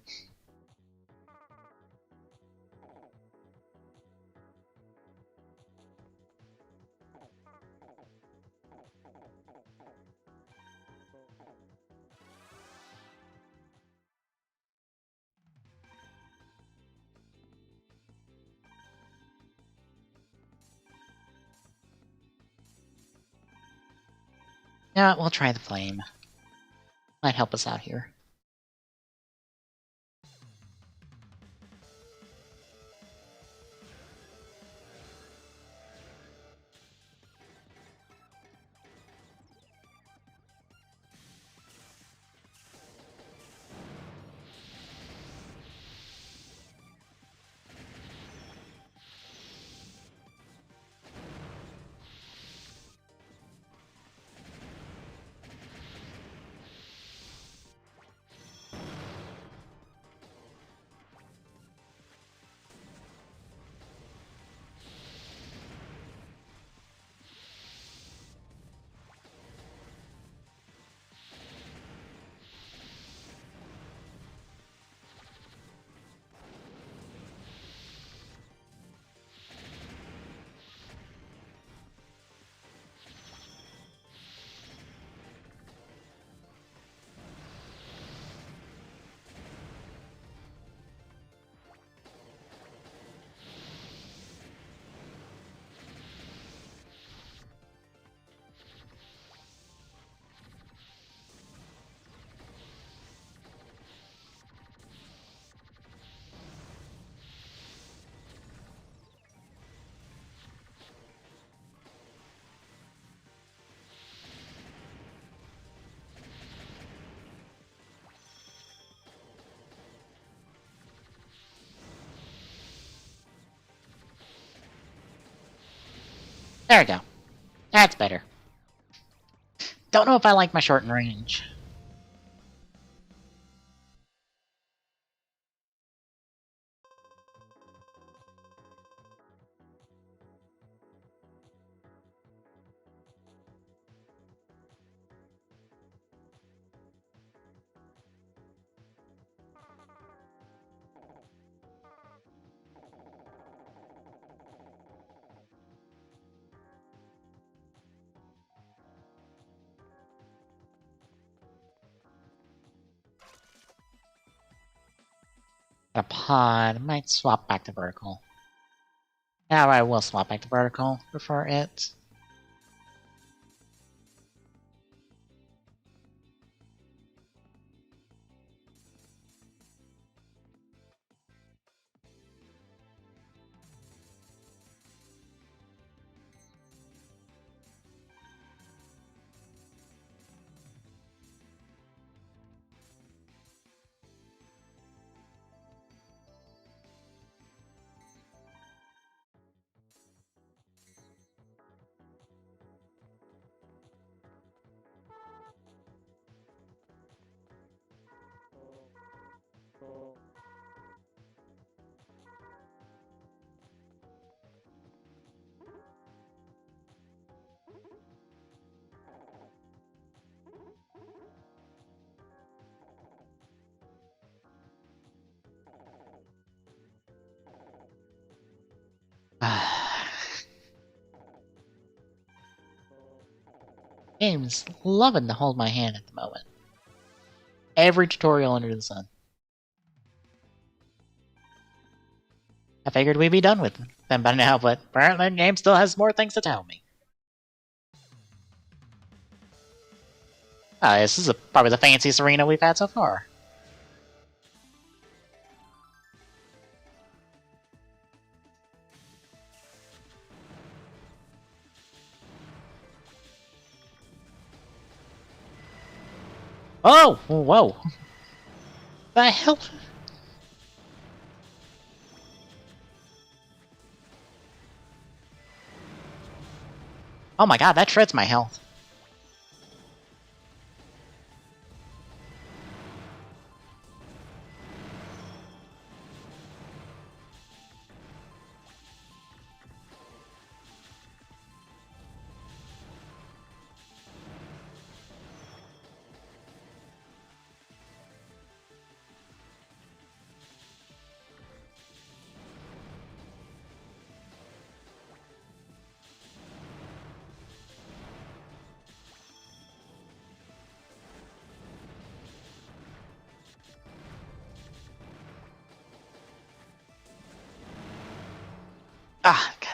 Yeah, we'll try the flame. Might help us out here. There we go. That's better. Don't know if I like my shortened range. A pod. Might swap back to vertical. Yeah, I will swap back to vertical before it. Game's loving to hold my hand at the moment. Every tutorial under the sun. I figured we'd be done with them by now, but apparently the game still has more things to tell me. This is probably the fanciest arena we've had so far. Oh, whoa. The hell? Oh my god, that shreds my health. Ah, god.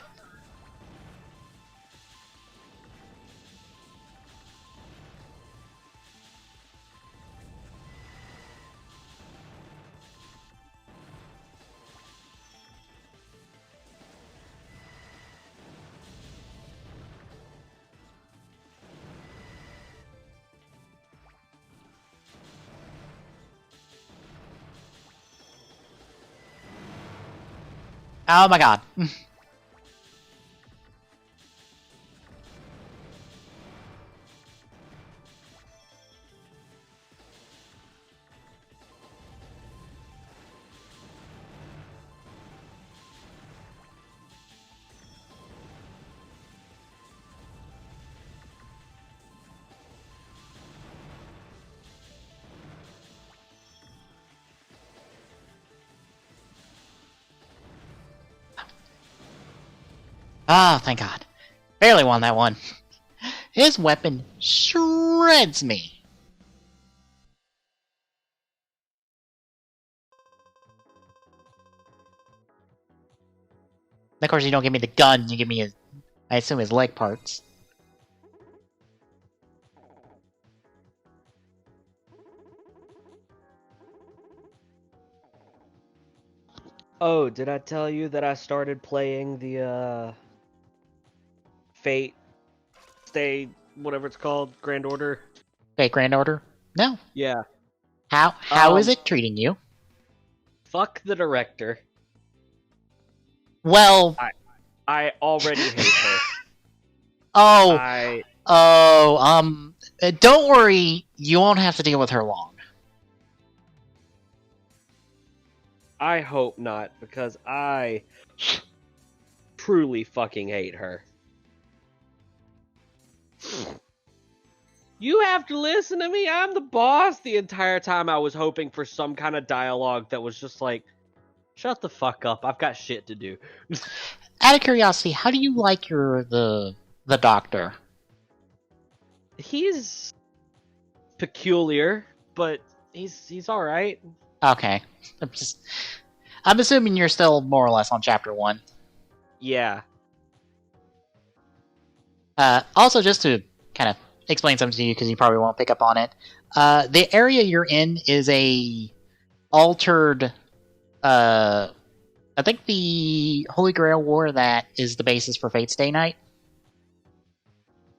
Oh my god. Ah, thank god. Barely won that one. His weapon shreds me. Of course, you don't give me the gun, you give me his, I assume his leg parts. Oh, did I tell you that I started playing the Fate Stay, whatever it's called, Grand Order? Fake Grand Order? No. Yeah. How is it treating you? Fuck the director. Well... I already hate her. Oh... don't worry, you won't have to deal with her long. I hope not, because I truly fucking hate her. You have to listen to me. I'm the boss. The entire time I was hoping for some kind of dialogue that was just like, shut the fuck up. I've got shit to do. Out of curiosity, how do you like the doctor? He's peculiar, but he's all right. Okay. I'm assuming you're still more or less on chapter 1. Yeah. Also, just to kind of explain something to you, because you probably won't pick up on it, the area you're in is a altered, I think the Holy Grail War that is the basis for Fate's Day Night,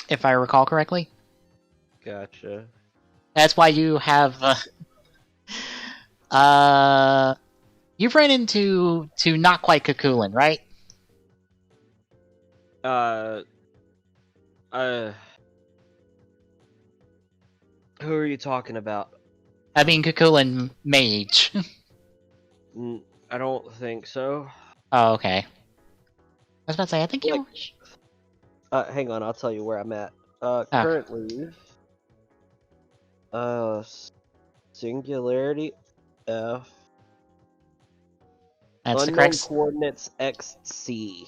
if I recall correctly. Gotcha. That's why you have, you've run into not quite Kakulin, right? Who are you talking about? I mean, Kakulin Mage. I don't think so. Oh, okay. I was about to say, I think you... Hang on, I'll tell you where I'm at. Currently... Singularity F... That's the Unknown correct... coordinates XC.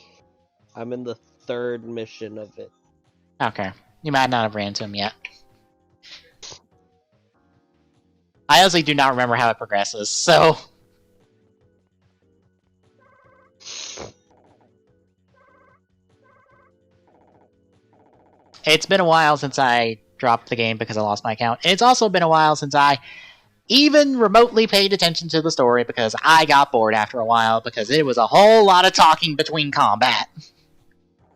I'm in the 3rd mission of it. Okay. You might not have ran into him yet. I honestly do not remember how it progresses, so... It's been a while since I dropped the game because I lost my account. And it's also been a while since I even remotely paid attention to the story because I got bored after a while because it was a whole lot of talking between combat.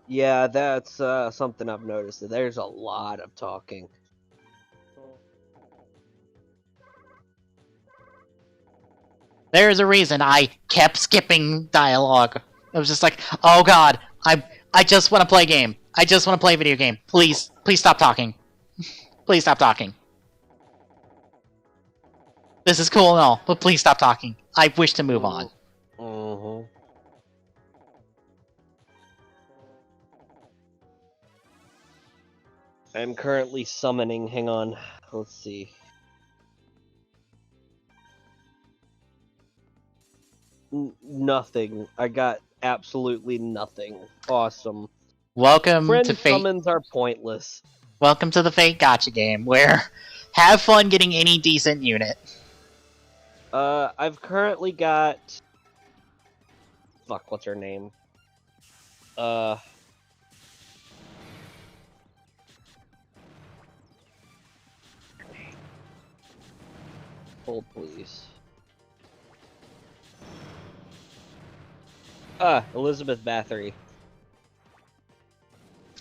Yeah, that's something I've noticed. There's a lot of talking. There's a reason I kept skipping dialogue. I was just like, oh god, I just want to play a game. I just want to play a video game. Please stop talking. Please stop talking. This is cool and all, but please stop talking. I wish to move on. Mm-hmm. I'm currently summoning. Hang on. Let's see. Nothing. I got absolutely nothing. Awesome. Welcome Friend to Fate. summons are pointless. Welcome to the Fate Gotcha game, where have fun getting any decent unit. I've currently got... Fuck, what's her name? Hold, please. Elizabeth Bathory.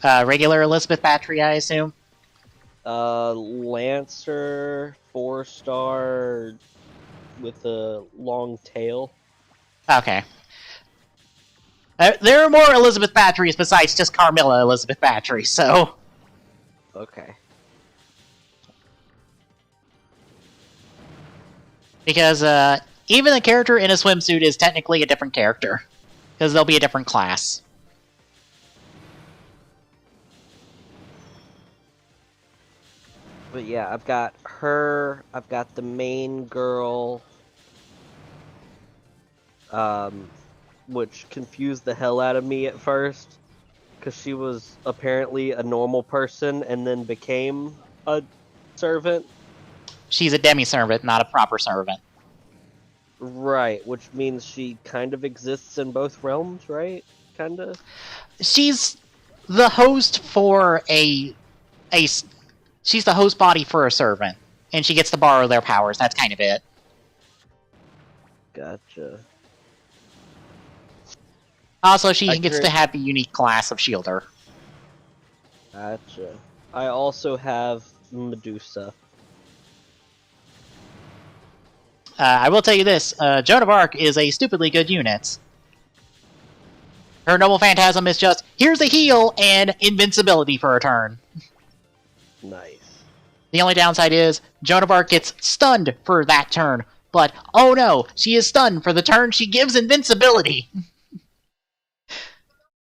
Regular Elizabeth Battery, I assume? Lancer, 4-star, with a long tail. Okay. There are more Elizabeth Batteries besides just Carmilla Elizabeth Battery, so... Okay. Because, even a character in a swimsuit is technically a different character. Because they'll be a different class. But yeah, I've got her, I've got the main girl, which confused the hell out of me at first, because she was apparently a normal person and then became a servant. She's a demi-servant, not a proper servant. Right, which means she kind of exists in both realms, right? Kinda? She's the host for she's the host body for a servant, and she gets to borrow their powers. That's kind of it. Gotcha. Also, she gets to have a unique class of shielder. Gotcha. I also have Medusa. I will tell you this, Joan of Arc is a stupidly good unit. Her Noble Phantasm is just, here's a heal and invincibility for a turn. Nice. The only downside is, Joan of Arc gets stunned for that turn, but oh no, she is stunned for the turn she gives invincibility.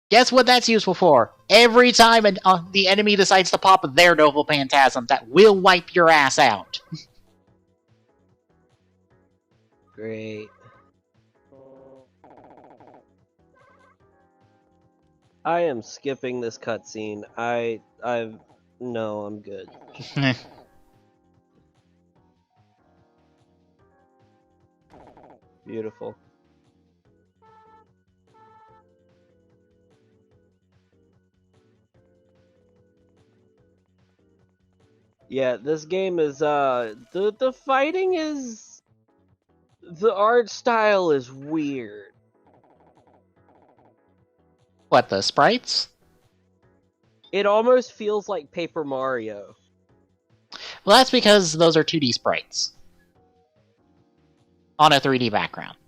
Guess what that's useful for? Every time the enemy decides to pop their Noble Phantasm, that will wipe your ass out. Great. I am skipping this cutscene. No, I'm good. Beautiful. Yeah, this game is, the fighting is... The art style is weird. What, the sprites? It almost feels like Paper Mario. Well, that's because those are 2D sprites. On a 3D background.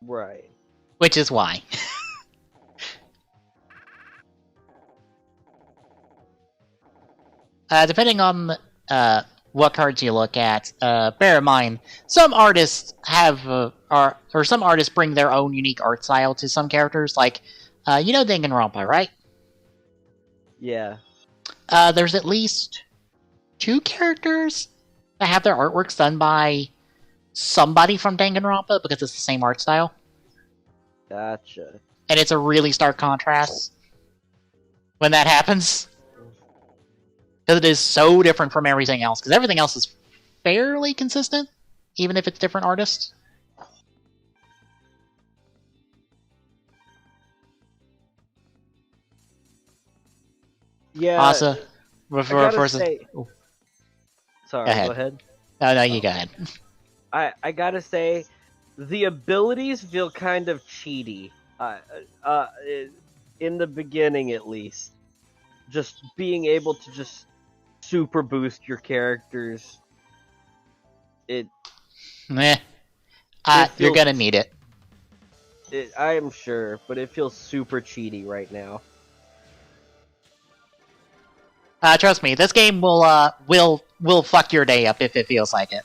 Right. Which is why. Depending on what cards you look at, bear in mind, some artists have, or some artists bring their own unique art style to some characters, like, you know Danganronpa, right? Yeah. There's at least 2 characters that have their artworks done by somebody from Danganronpa, because it's the same art style. Gotcha. And it's a really stark contrast when that happens. Because it is so different from everything else. Because everything else is fairly consistent, even if it's different artists. Yeah. Also, Sorry, Go ahead. go ahead. No, you go ahead. I gotta say, the abilities feel kind of cheaty. In the beginning, at least. Just being able to just super boost your characters. Meh. You're gonna need it. I am sure, but it feels super cheaty right now. Trust me, this game will fuck your day up if it feels like it.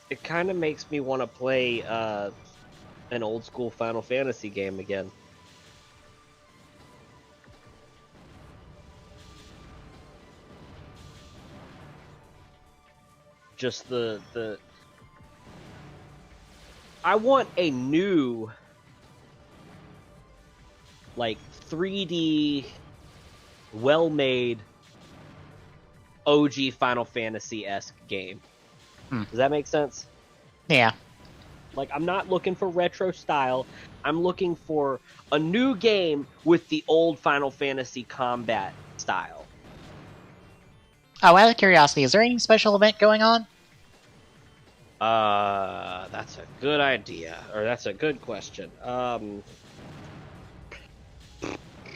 It kind of makes me want to play an old school Final Fantasy game again. Just the I want a new like 3D well-made OG Final Fantasy-esque game. Does that make sense? Yeah. Like, I'm not looking for retro style. I'm looking for a new game with the old Final Fantasy combat style. Oh, out of curiosity, is there any special event going on? That's a good idea. Or that's a good question.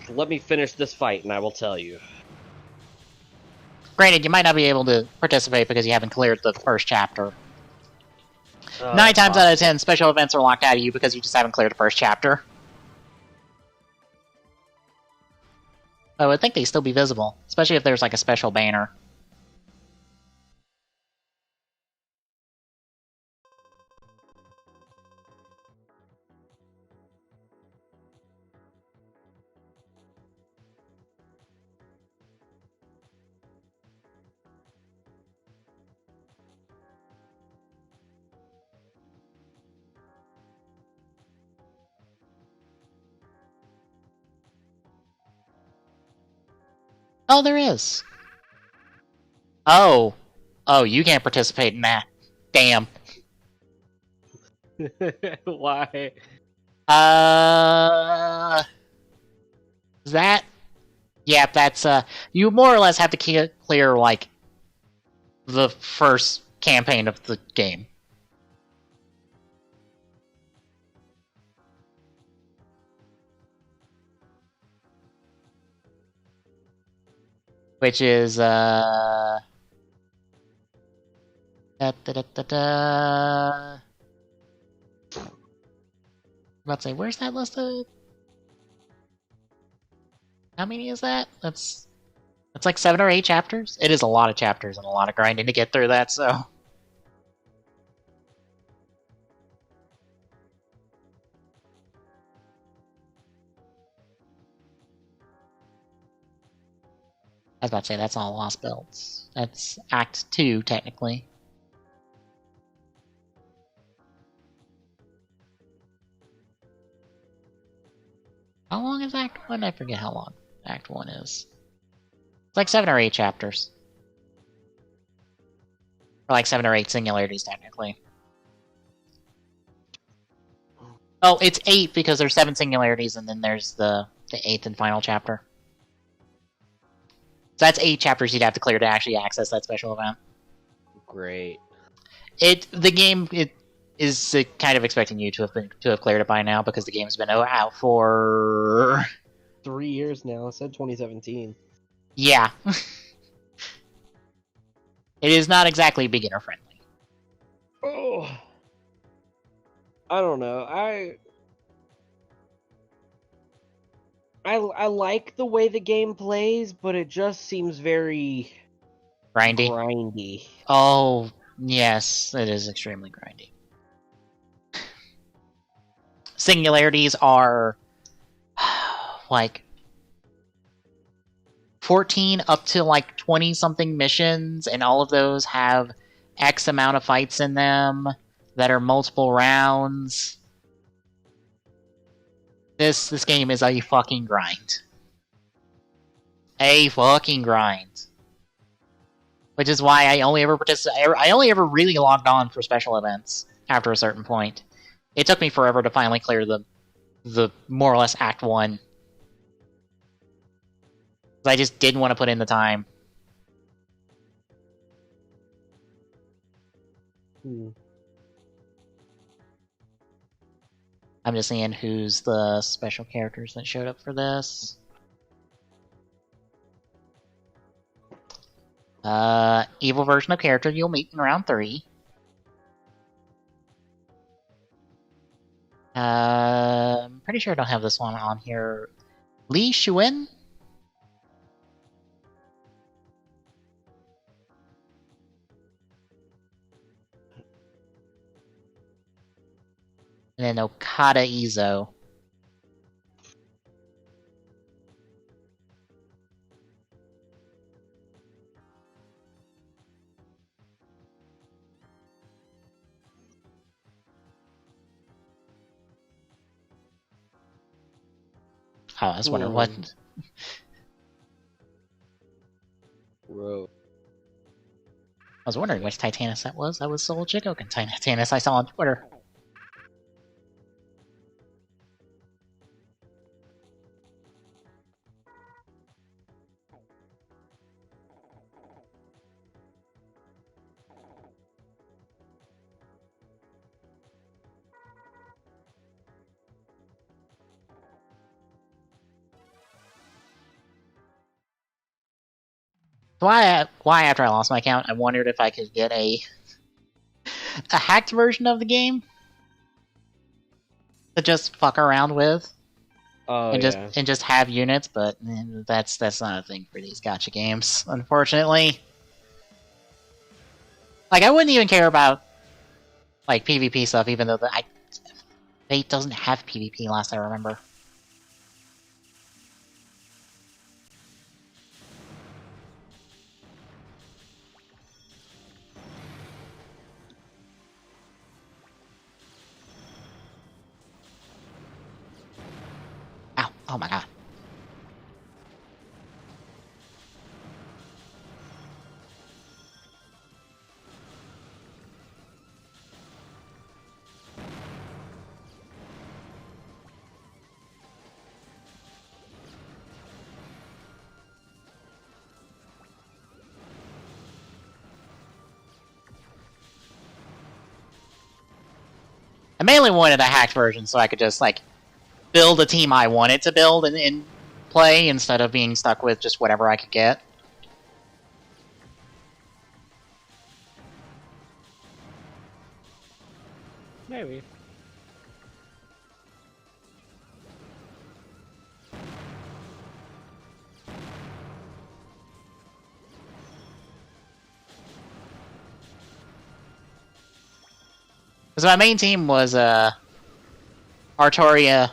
Let me finish this fight and I will tell you. Granted, you might not be able to participate because you haven't cleared the first chapter. 9 times out of 10, special events are locked out of you because you just haven't cleared the first chapter. I would think they'd still be visible, especially if there's like a special banner. Oh, there is. Oh. Oh, you can't participate in that. Damn. Why? Is that? Yeah, that's, you more or less have to clear, like, the first campaign of the game. Which is, Da, da, da, da, da. I'm about to say, where's that listed? How many is that? That's like 7 or 8 chapters. It is a lot of chapters and a lot of grinding to get through that, so. I was about to say, that's all Lost Belts. That's Act 2, technically. How long is Act 1? I forget how long Act 1 is. It's like 7 or 8 chapters. Or like 7 or 8 singularities, technically. Oh, it's 8 because there's 7 singularities and then there's the 8th and final chapter. So that's 8 chapters you'd have to clear to actually access that special event. Great. The game is kind of expecting you to have cleared it by now because the game's been out for 3 years now. I said 2017. Yeah. It is not exactly beginner friendly. Oh, I don't know. I like the way the game plays, but it just seems very Grindy. Oh, yes, it is extremely grindy. Singularities are like 14 up to like 20 something missions, and all of those have X amount of fights in them that are multiple rounds. This game is a fucking grind. A fucking grind. Which is why I only ever really logged on for special events after a certain point. It took me forever to finally clear the more or less Act 1. I just didn't want to put in the time. I'm just seeing who's the special characters that showed up for this. Evil version of character you'll meet in round 3. I'm pretty sure I don't have this one on here. Li Shuin? And then Okada Izo. Oh, I was wondering what. Robo. I was wondering which Titanus that was. That was Soul Chigoken Titanus I saw on Twitter. Why after I lost my account, I wondered if I could get a hacked version of the game to just fuck around with. Oh, and yeah. just have units, but that's not a thing for these gacha games, unfortunately. Like, I wouldn't even care about like PvP stuff, even though Fate doesn't have PvP last I remember. Ow! Oh my god. I mainly wanted a hacked version so I could just like build a team I wanted to build and play instead of being stuck with just whatever I could get. Maybe. Because my main team was Artoria,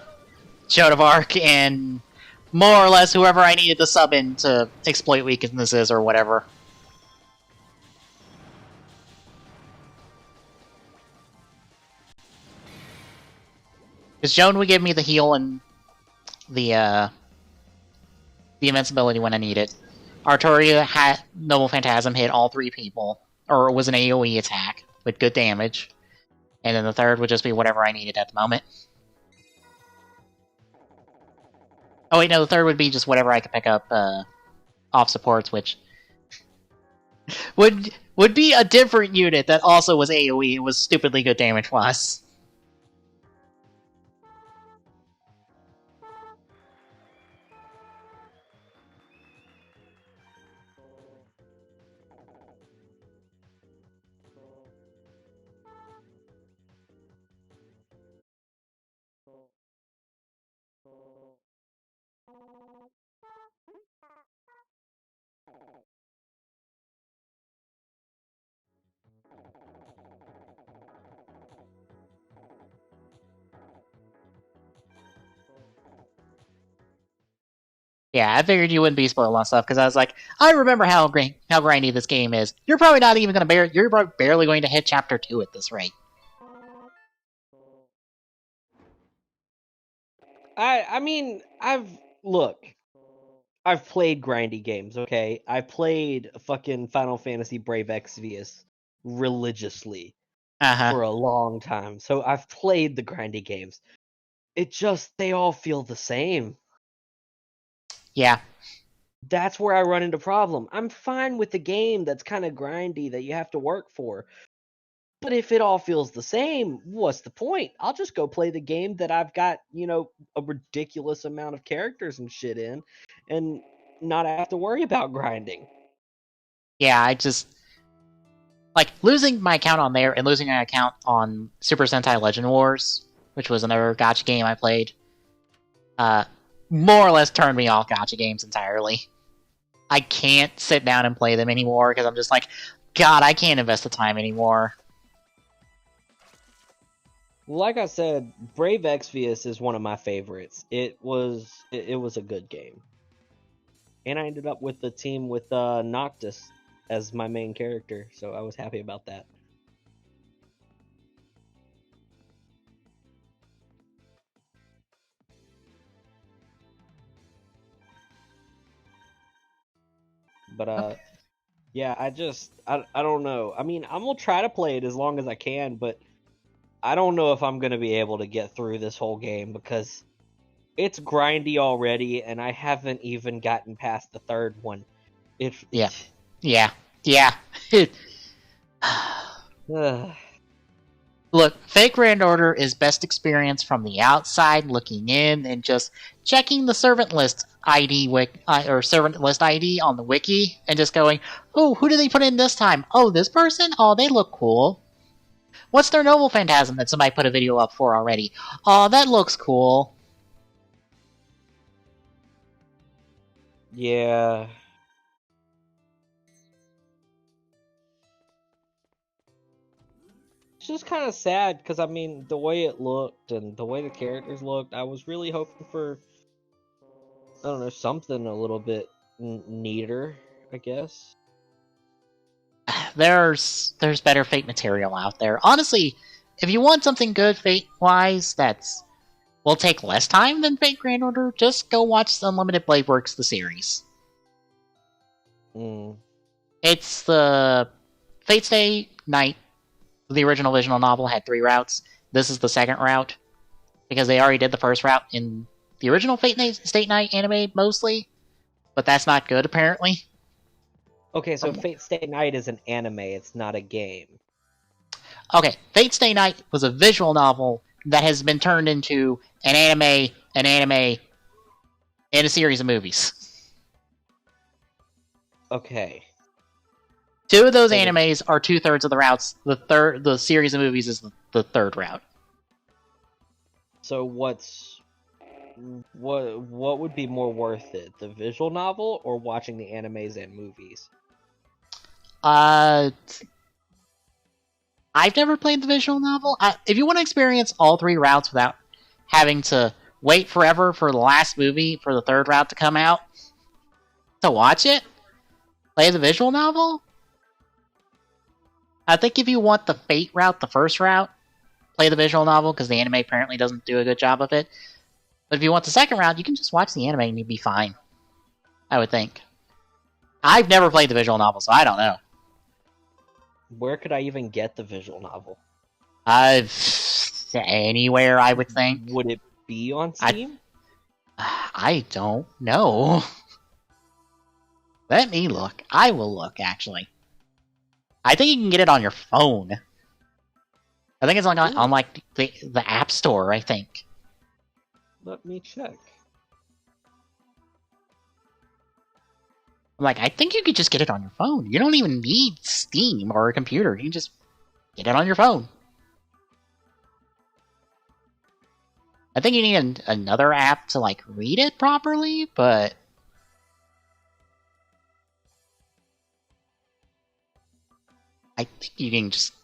Joan of Arc, and more or less whoever I needed to sub in to exploit weaknesses or whatever. Because Joan would give me the heal and the invincibility when I need it. Artoria had Noble Phantasm hit all 3 people, or it was an AoE attack with good damage. And then the third would just be whatever I needed at the moment. Oh wait, no, the third would be just whatever I could pick up off supports, which would be a different unit that also was AoE and was stupidly good damage-wise. Yeah, I figured you wouldn't be spoiled on stuff because I was like, I remember how grindy this game is. You're probably not even going to you're barely going to hit chapter 2 at this rate. I mean, I've played grindy games, okay? I've played fucking Final Fantasy Brave Exvius religiously Uh-huh. for a long time. So I've played the grindy games. They all feel the same. Yeah. That's where I run into problem. I'm fine with the game that's kind of grindy that you have to work for. But if it all feels the same, what's the point? I'll just go play the game that I've got, a ridiculous amount of characters and shit in and not have to worry about grinding. yeah, I just like losing my account on there and losing my account on Super Sentai Legend Wars, which was another gacha game I played. More or less turned me off gacha games entirely. I can't sit down and play them anymore because I'm just like, God, I can't invest the time anymore. Like I said, Brave Exvius is one of my favorites. It was a good game, and I ended up with the team with Noctis as my main character, so I was happy about that. But yeah, I don't know. I mean, I'm gonna try to play it as long as I can, but I don't know if I'm gonna be able to get through this whole game because it's grindy already, and I haven't even gotten past the third one. Yeah. Look, Fake Grand Order is best experience from the outside, looking in, and just checking the servant list ID or servant list ID on the wiki, and just going, "Oh, who did they put in this time? Oh, this person? Oh, they look cool. What's their noble phantasm that somebody put a video up for already? Oh, that looks cool." Yeah. It's just kind of sad because I mean the way it looked and the way the characters looked, I was really hoping for I don't know something a little bit neater, I guess. There's better Fate material out there. Honestly, if you want something good Fate wise, that's will take less time than Fate Grand Order, just go watch Unlimited Blade Works the series. Mm. It's the Fate Stay Night. The original visual novel had 3 routes. This is the second route because they already did the first route in the original Fate Stay Night anime mostly, but that's not good apparently. Okay, so Fate Stay Night is an anime, it's not a game. Okay, Fate Stay Night was a visual novel that has been turned into an anime, and a series of movies. Okay. 2 of those animes are 2/3 of the routes. The series of movies is the third route. So what would be more worth it, the visual novel or watching the animes and movies? I've never played the visual novel. If you want to experience all 3 routes without having to wait forever for the last movie for the third route to come out to watch it, play the visual novel. I think if you want the Fate route, the first route, play the visual novel because the anime apparently doesn't do a good job of it. But if you want the second route, you can just watch the anime and you'd be fine. I would think. I've never played the visual novel, so I don't know. Where could I even get the visual novel? Anywhere, I would think. Would it be on Steam? I don't know. Let me look. I will look, actually. I think you can get it on your phone. I think it's on like the App Store, I think. Let me check. I'm like, I think you could just get it on your phone. You don't even need Steam or a computer. You can just get it on your phone. I think you need another app to like read it properly, but I think you can just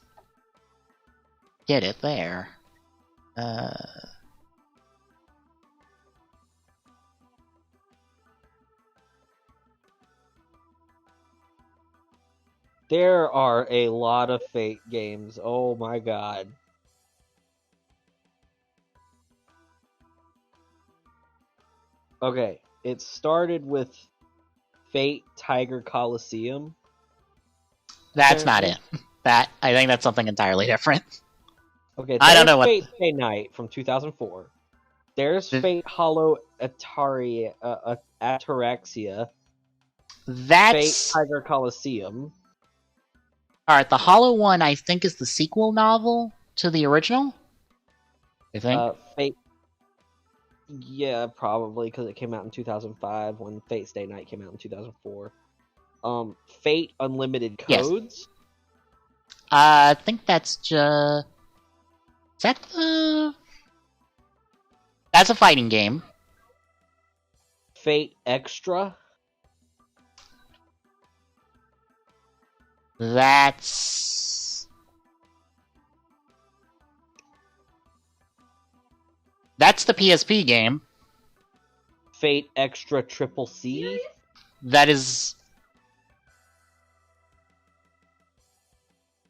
get it there. There are a lot of Fate games. Oh my god. Okay, it started with Fate Tiger Coliseum. That's not it. I think that's something entirely different. Okay, I don't know Fate Stay Night from 2004. There's Fate Hollow Ataraxia. That's Fate Tiger Coliseum. Alright, the Hollow one I think is the sequel novel to the original. I think. Fate. Yeah, probably because it came out in 2005 when Fate Stay Night came out in 2004. Fate Unlimited Yes. Codes. I think that's just... Is that the... That's a fighting game. Fate Extra. That's the PSP game. Fate Extra Triple C. That is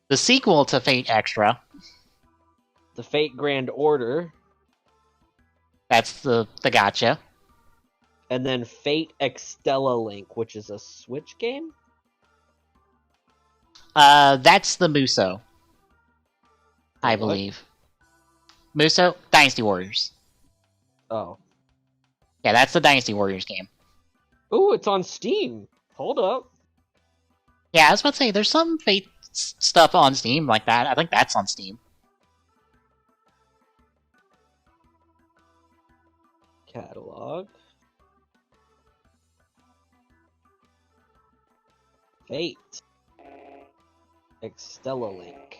the sequel to Fate Extra. The Fate Grand Order. That's the gacha. And then Fate Extella Link, which is a Switch game? That's the Muso. I What? believe. Muso? Dynasty Warriors. Oh. Yeah, that's the Dynasty Warriors game. Ooh, it's on Steam. Hold up. Yeah, I was about to say, there's some Fate stuff on Steam like that. I think that's on Steam. Catalog. Fate. Extella Link.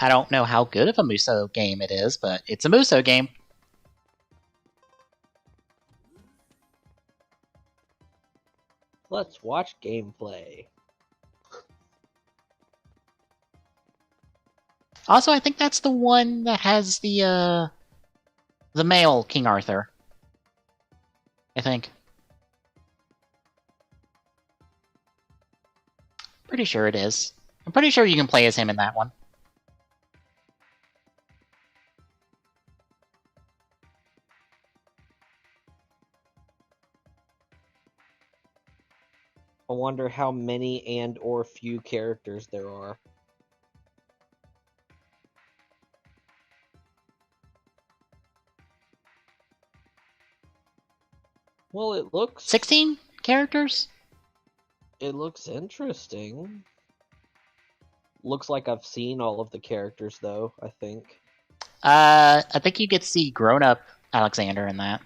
I don't know how good of a Muso game it is, but it's a Muso game. Let's watch gameplay. Also, I think that's the one that has the male King Arthur. I think. Pretty sure it is. I'm pretty sure you can play as him in that one. I wonder how many and or few characters there are. Well, it looks 16 characters? It looks interesting. Looks like I've seen all of the characters though, I think. I think you get to see grown-up Alexander in that.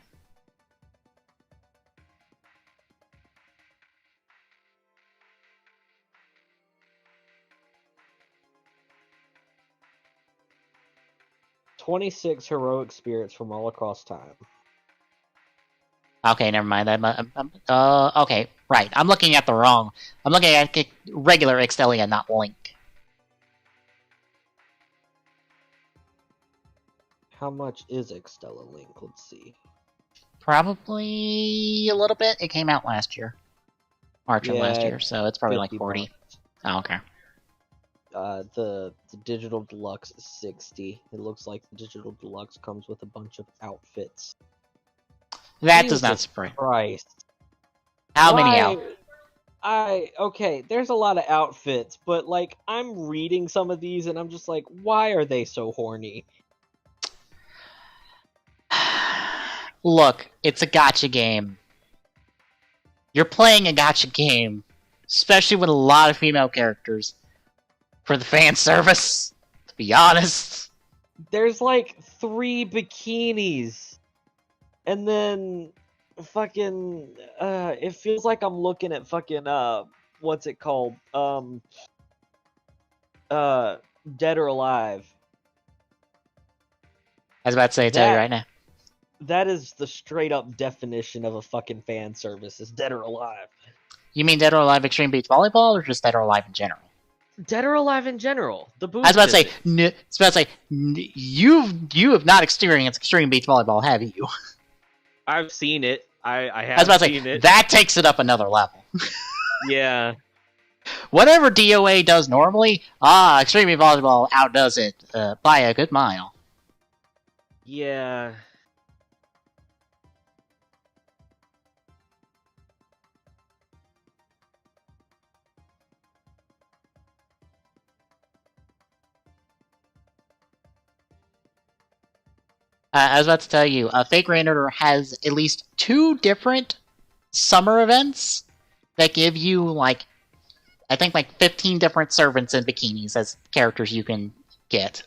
"26 heroic spirits from all across time." Okay, never mind. Okay, right. I'm looking at the wrong. I'm looking at regular Extelia, not Link. How much is Extella Link? Let's see. Probably a little bit. It came out last year. March of last Yeah, year, so it's probably like 50 40. bucks. Oh, okay. The digital deluxe is 60. It looks like the digital deluxe comes with a bunch of outfits. That does not Jesus surprise. Christ. How many out? Okay, there's a lot of outfits, but like I'm reading some of these and I'm just like, why are they so horny? Look, it's a gacha game. You're playing a gacha game, especially with a lot of female characters, for the fan service, to be honest. There's like 3 bikinis. And then fucking it feels like I'm looking at fucking what's it called? Dead or Alive. I was about to say, tell you right now. That is the straight up definition of a fucking fan service, is Dead or Alive. You mean Dead or Alive Extreme Beach Volleyball, or just Dead or Alive in general? Dead or Alive in general. The booth I was about to say, you have not experienced Extreme Beach Volleyball, have you? I've seen it. I have I was about to seen say, it. that takes it up another level. Yeah. Whatever DOA does normally, Extreme Beach Volleyball outdoes it by a good mile. Yeah. I was about to tell you, Fake Grand Order has at least 2 different summer events that give you, like, I think like 15 different servants in bikinis as characters you can get.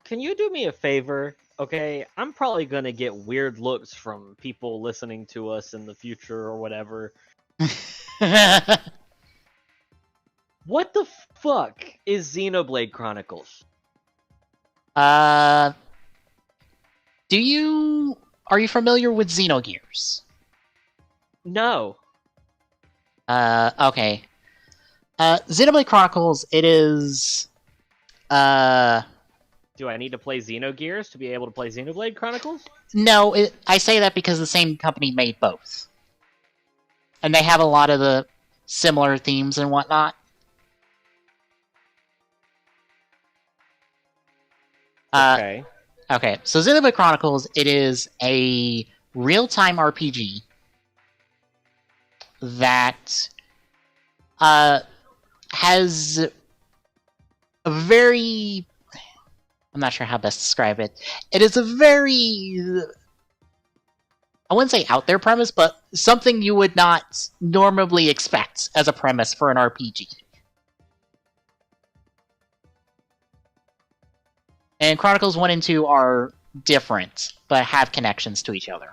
Can you do me a favor? Okay, I'm probably gonna get weird looks from people listening to us in the future or whatever. What the fuck is Xenoblade Chronicles? Are you familiar with Xenogears? No. Okay. Xenoblade Chronicles, it is Do I need to play Xenogears to be able to play Xenoblade Chronicles? no, I say that because the same company made both. And they have a lot of the similar themes and whatnot. Okay. Okay, so Xenoblade Chronicles, it is a real-time RPG that has a very... I'm not sure how best to describe it. It is a very... I wouldn't say out there premise, but something you would not normally expect as a premise for an RPG. And Chronicles 1 and 2 are different, but have connections to each other.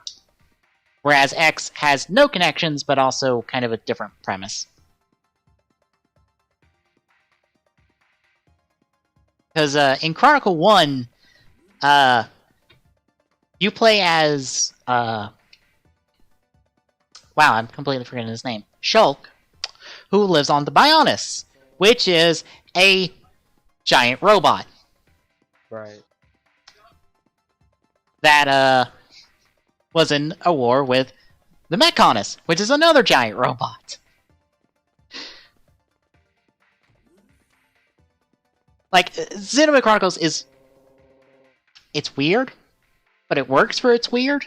Whereas X has no connections, but also kind of a different premise. Because in Chronicle 1, you play as... wow, I'm completely forgetting his name. Shulk, who lives on the Bionis, which is a giant robot. Right. That was in a war with the Mechonis, which is another giant robot. Like, Xenoblade Chronicles is... It's weird, but it works for it's weird.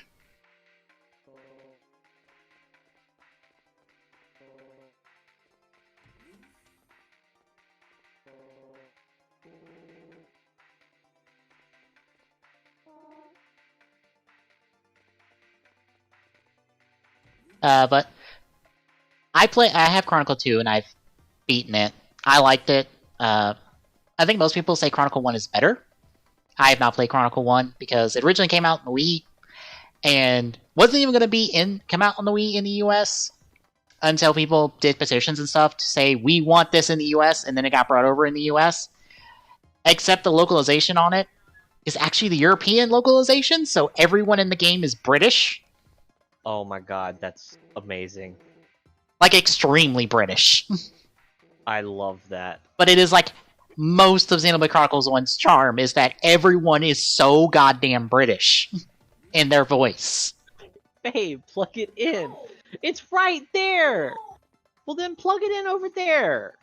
But I have Chronicle 2, and I've beaten it. I liked it. I think most people say Chronicle 1 is better. I have not played Chronicle 1 because it originally came out on the Wii, and wasn't even going to come out on the Wii in the US until people did petitions and stuff to say, we want this in the US, and then it got brought over in the US. Except the localization on it is actually the European localization, so everyone in the game is British. Oh my god, that's amazing. Like, extremely British. I love that. But it is like most of Xenoblade Chronicles 1's charm is that everyone is so goddamn British in their voice. Babe, plug it in. It's right there. Well, then plug it in over there.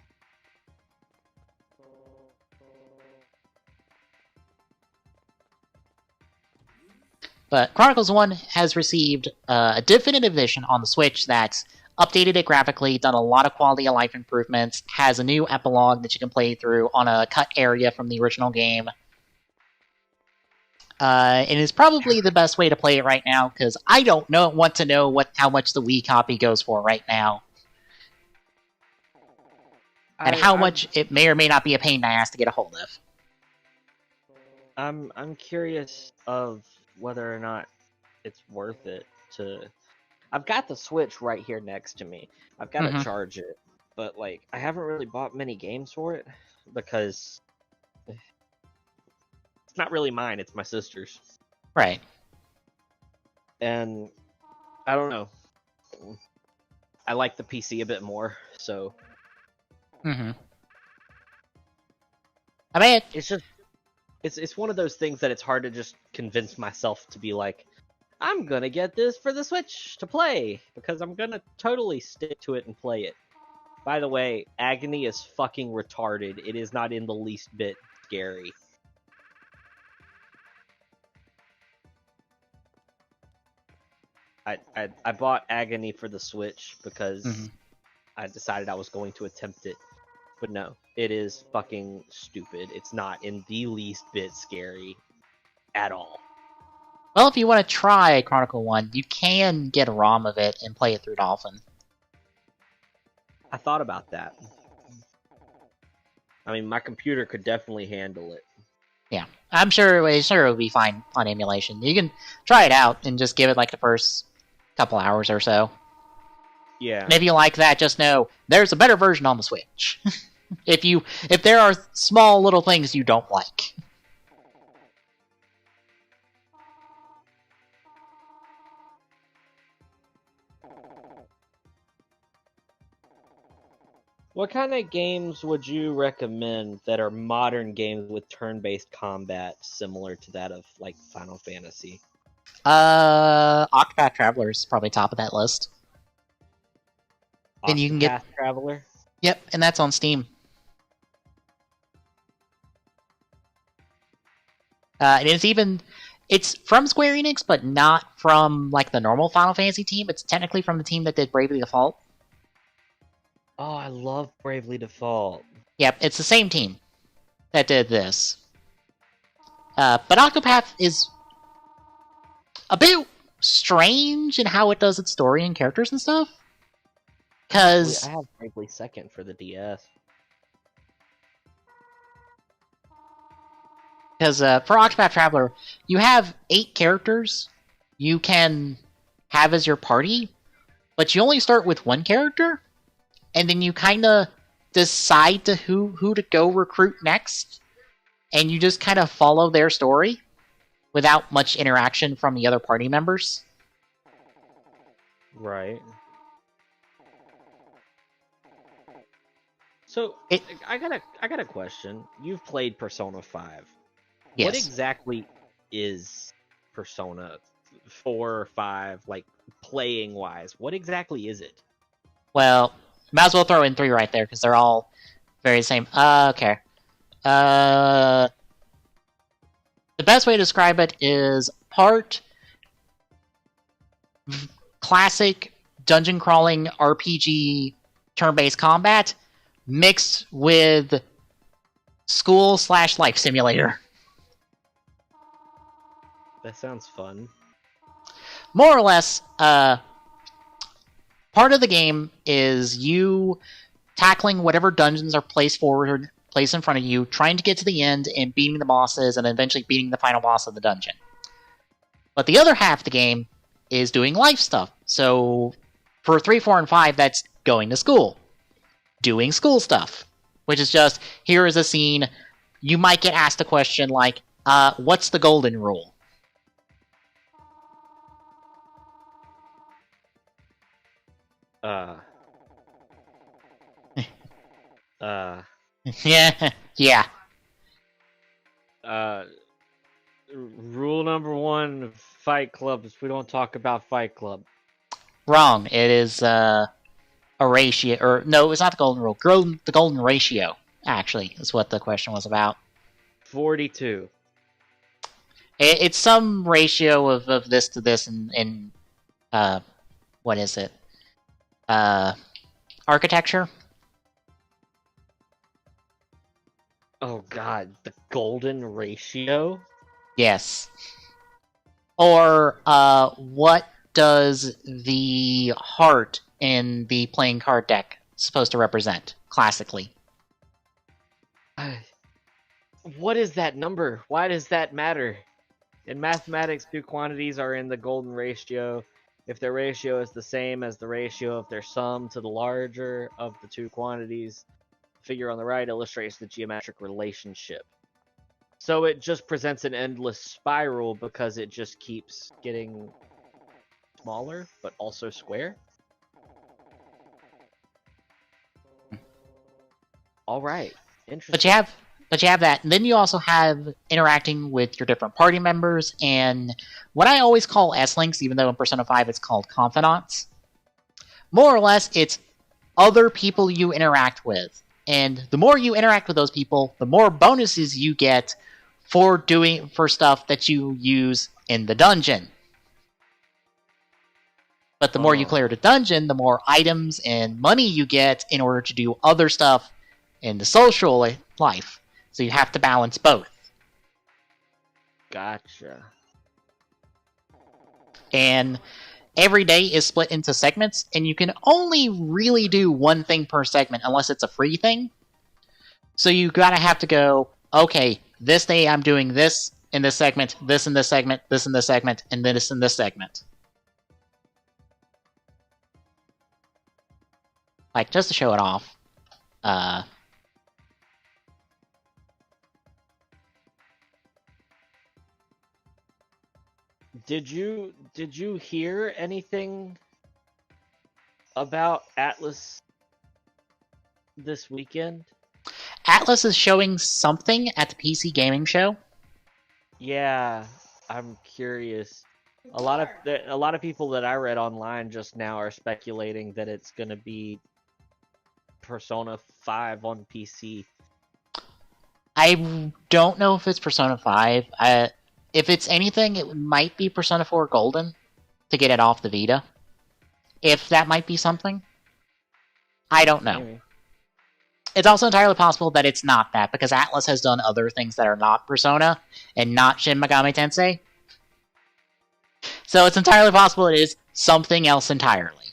But Chronicles 1 has received a definitive edition on the Switch that's updated it graphically, done a lot of quality of life improvements, has a new epilogue that you can play through on a cut area from the original game. It is probably the best way to play it right now, because I don't want to know how much the Wii copy goes for right now. And how much it may or may not be a pain in the ass to get a hold of. I'm curious of whether or not it's worth it to... I've got the Switch right here next to me. I've got to charge it. But, like, I haven't really bought many games for it because it's not really mine, it's my sister's. Right. And I don't know. I like the PC a bit more, so... I mean, it's just... It's one of those things that it's hard to just convince myself to be like, I'm gonna get this for the Switch to play, because I'm gonna totally stick to it and play it. By the way, Agony is fucking retarded. It is not in the least bit scary. I bought Agony for the Switch because I decided I was going to attempt it. But no, it is fucking stupid. It's not in the least bit scary at all. Well, if you want to try Chronicle 1, you can get a ROM of it and play it through Dolphin. I thought about that. I mean, my computer could definitely handle it. Yeah, I'm sure it would be fine on emulation. You can try it out and just give it like the first couple hours or so. Yeah. And if you like that, just know there's a better version on the Switch. if there are small little things you don't like. What kind of games would you recommend that are modern games with turn-based combat similar to that of like Final Fantasy? Octopath Traveler is probably top of that list. And you can get Traveler. Yep, and that's on Steam. And it's from Square Enix, but not from like the normal Final Fantasy team. It's technically from the team that did Bravely Default. Oh, I love Bravely Default. Yep, it's the same team that did this. But Octopath is a bit strange in how it does its story and characters and stuff. Because I have Bravely Second for the DS. Because for Octopath Traveler, you have 8 characters you can have as your party, but you only start with 1 character, and then you kind of decide to who to go recruit next, and you just kind of follow their story without much interaction from the other party members. Right. So I got a question. You've played Persona 5. Yes. What exactly is Persona 4 or 5, like, playing-wise? What exactly is it? Well, might as well throw in 3 right there, because they're all very the same. Okay. The best way to describe it is part classic dungeon crawling RPG turn-based combat mixed with school/life simulator. That sounds fun. More or less, part of the game is you tackling whatever dungeons are placed in front of you, trying to get to the end and beating the bosses, and eventually beating the final boss of the dungeon. But the other half of the game is doing life stuff. So for 3, 4, and 5, that's going to school. Doing school stuff. Which is just, here is a scene, you might get asked a question like, what's the golden rule? Yeah. Rule number 1 of Fight Club is we don't talk about Fight Club. Wrong. It is, a ratio, or no, it's not the golden rule. The golden ratio, actually, is what the question was about. 42. It's some ratio of this to this in what is it? Architecture? Oh god, the golden ratio? Yes. Or, what does the heart in the playing card deck supposed to represent, classically? What is that number? Why does that matter? In mathematics, 2 quantities are in the golden ratio. If their ratio is the same as the ratio of their sum to the larger of the 2 quantities, the figure on the right illustrates the geometric relationship. So it just presents an endless spiral because it just keeps getting smaller, but also square. All right, interesting. But you have that, and then you also have interacting with your different party members, and what I always call S-Links, even though in Persona 5 it's called Confidants. More or less, it's other people you interact with. And the more you interact with those people, the more bonuses you get for stuff that you use in the dungeon. But the more you clear the dungeon, the more items and money you get in order to do other stuff in the social life. So you have to balance both. Gotcha. And every day is split into segments, and you can only really do one thing per segment unless it's a free thing. So you gotta have to go, okay, this day I'm doing this in this segment, this in this segment, this in this segment, and this in this segment. Like, just to show it off. Did you hear anything about Atlas this weekend? Atlas is showing something at the PC Gaming Show. Yeah, I'm curious. A lot of people that I read online just now are speculating that it's going to be Persona 5 on PC. I don't know if it's Persona 5. If it's anything, it might be Persona 4 Golden to get it off the Vita. If that might be something. I don't know. Maybe. It's also entirely possible that it's not that, because Atlas has done other things that are not Persona and not Shin Megami Tensei. So it's entirely possible it is something else entirely.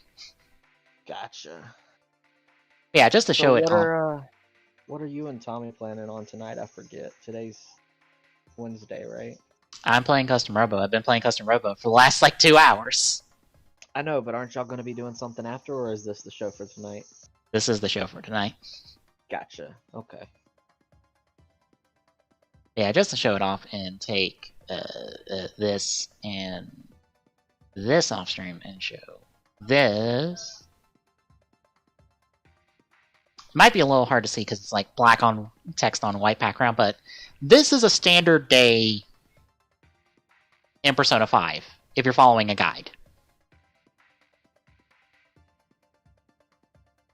Gotcha. Yeah, just to show it off. What are you and Tommy planning on tonight? I forget. Today's Wednesday, right? I'm playing Custom Robo. I've been playing Custom Robo for the last, 2 hours. I know, but aren't y'all going to be doing something after, or is this the show for tonight? This is the show for tonight. Gotcha. Okay. Yeah, just to show it off and take this and this off stream and show this. It might be a little hard to see because it's like black on text on white background, but this is a standard day in Persona 5 if you're following a guide.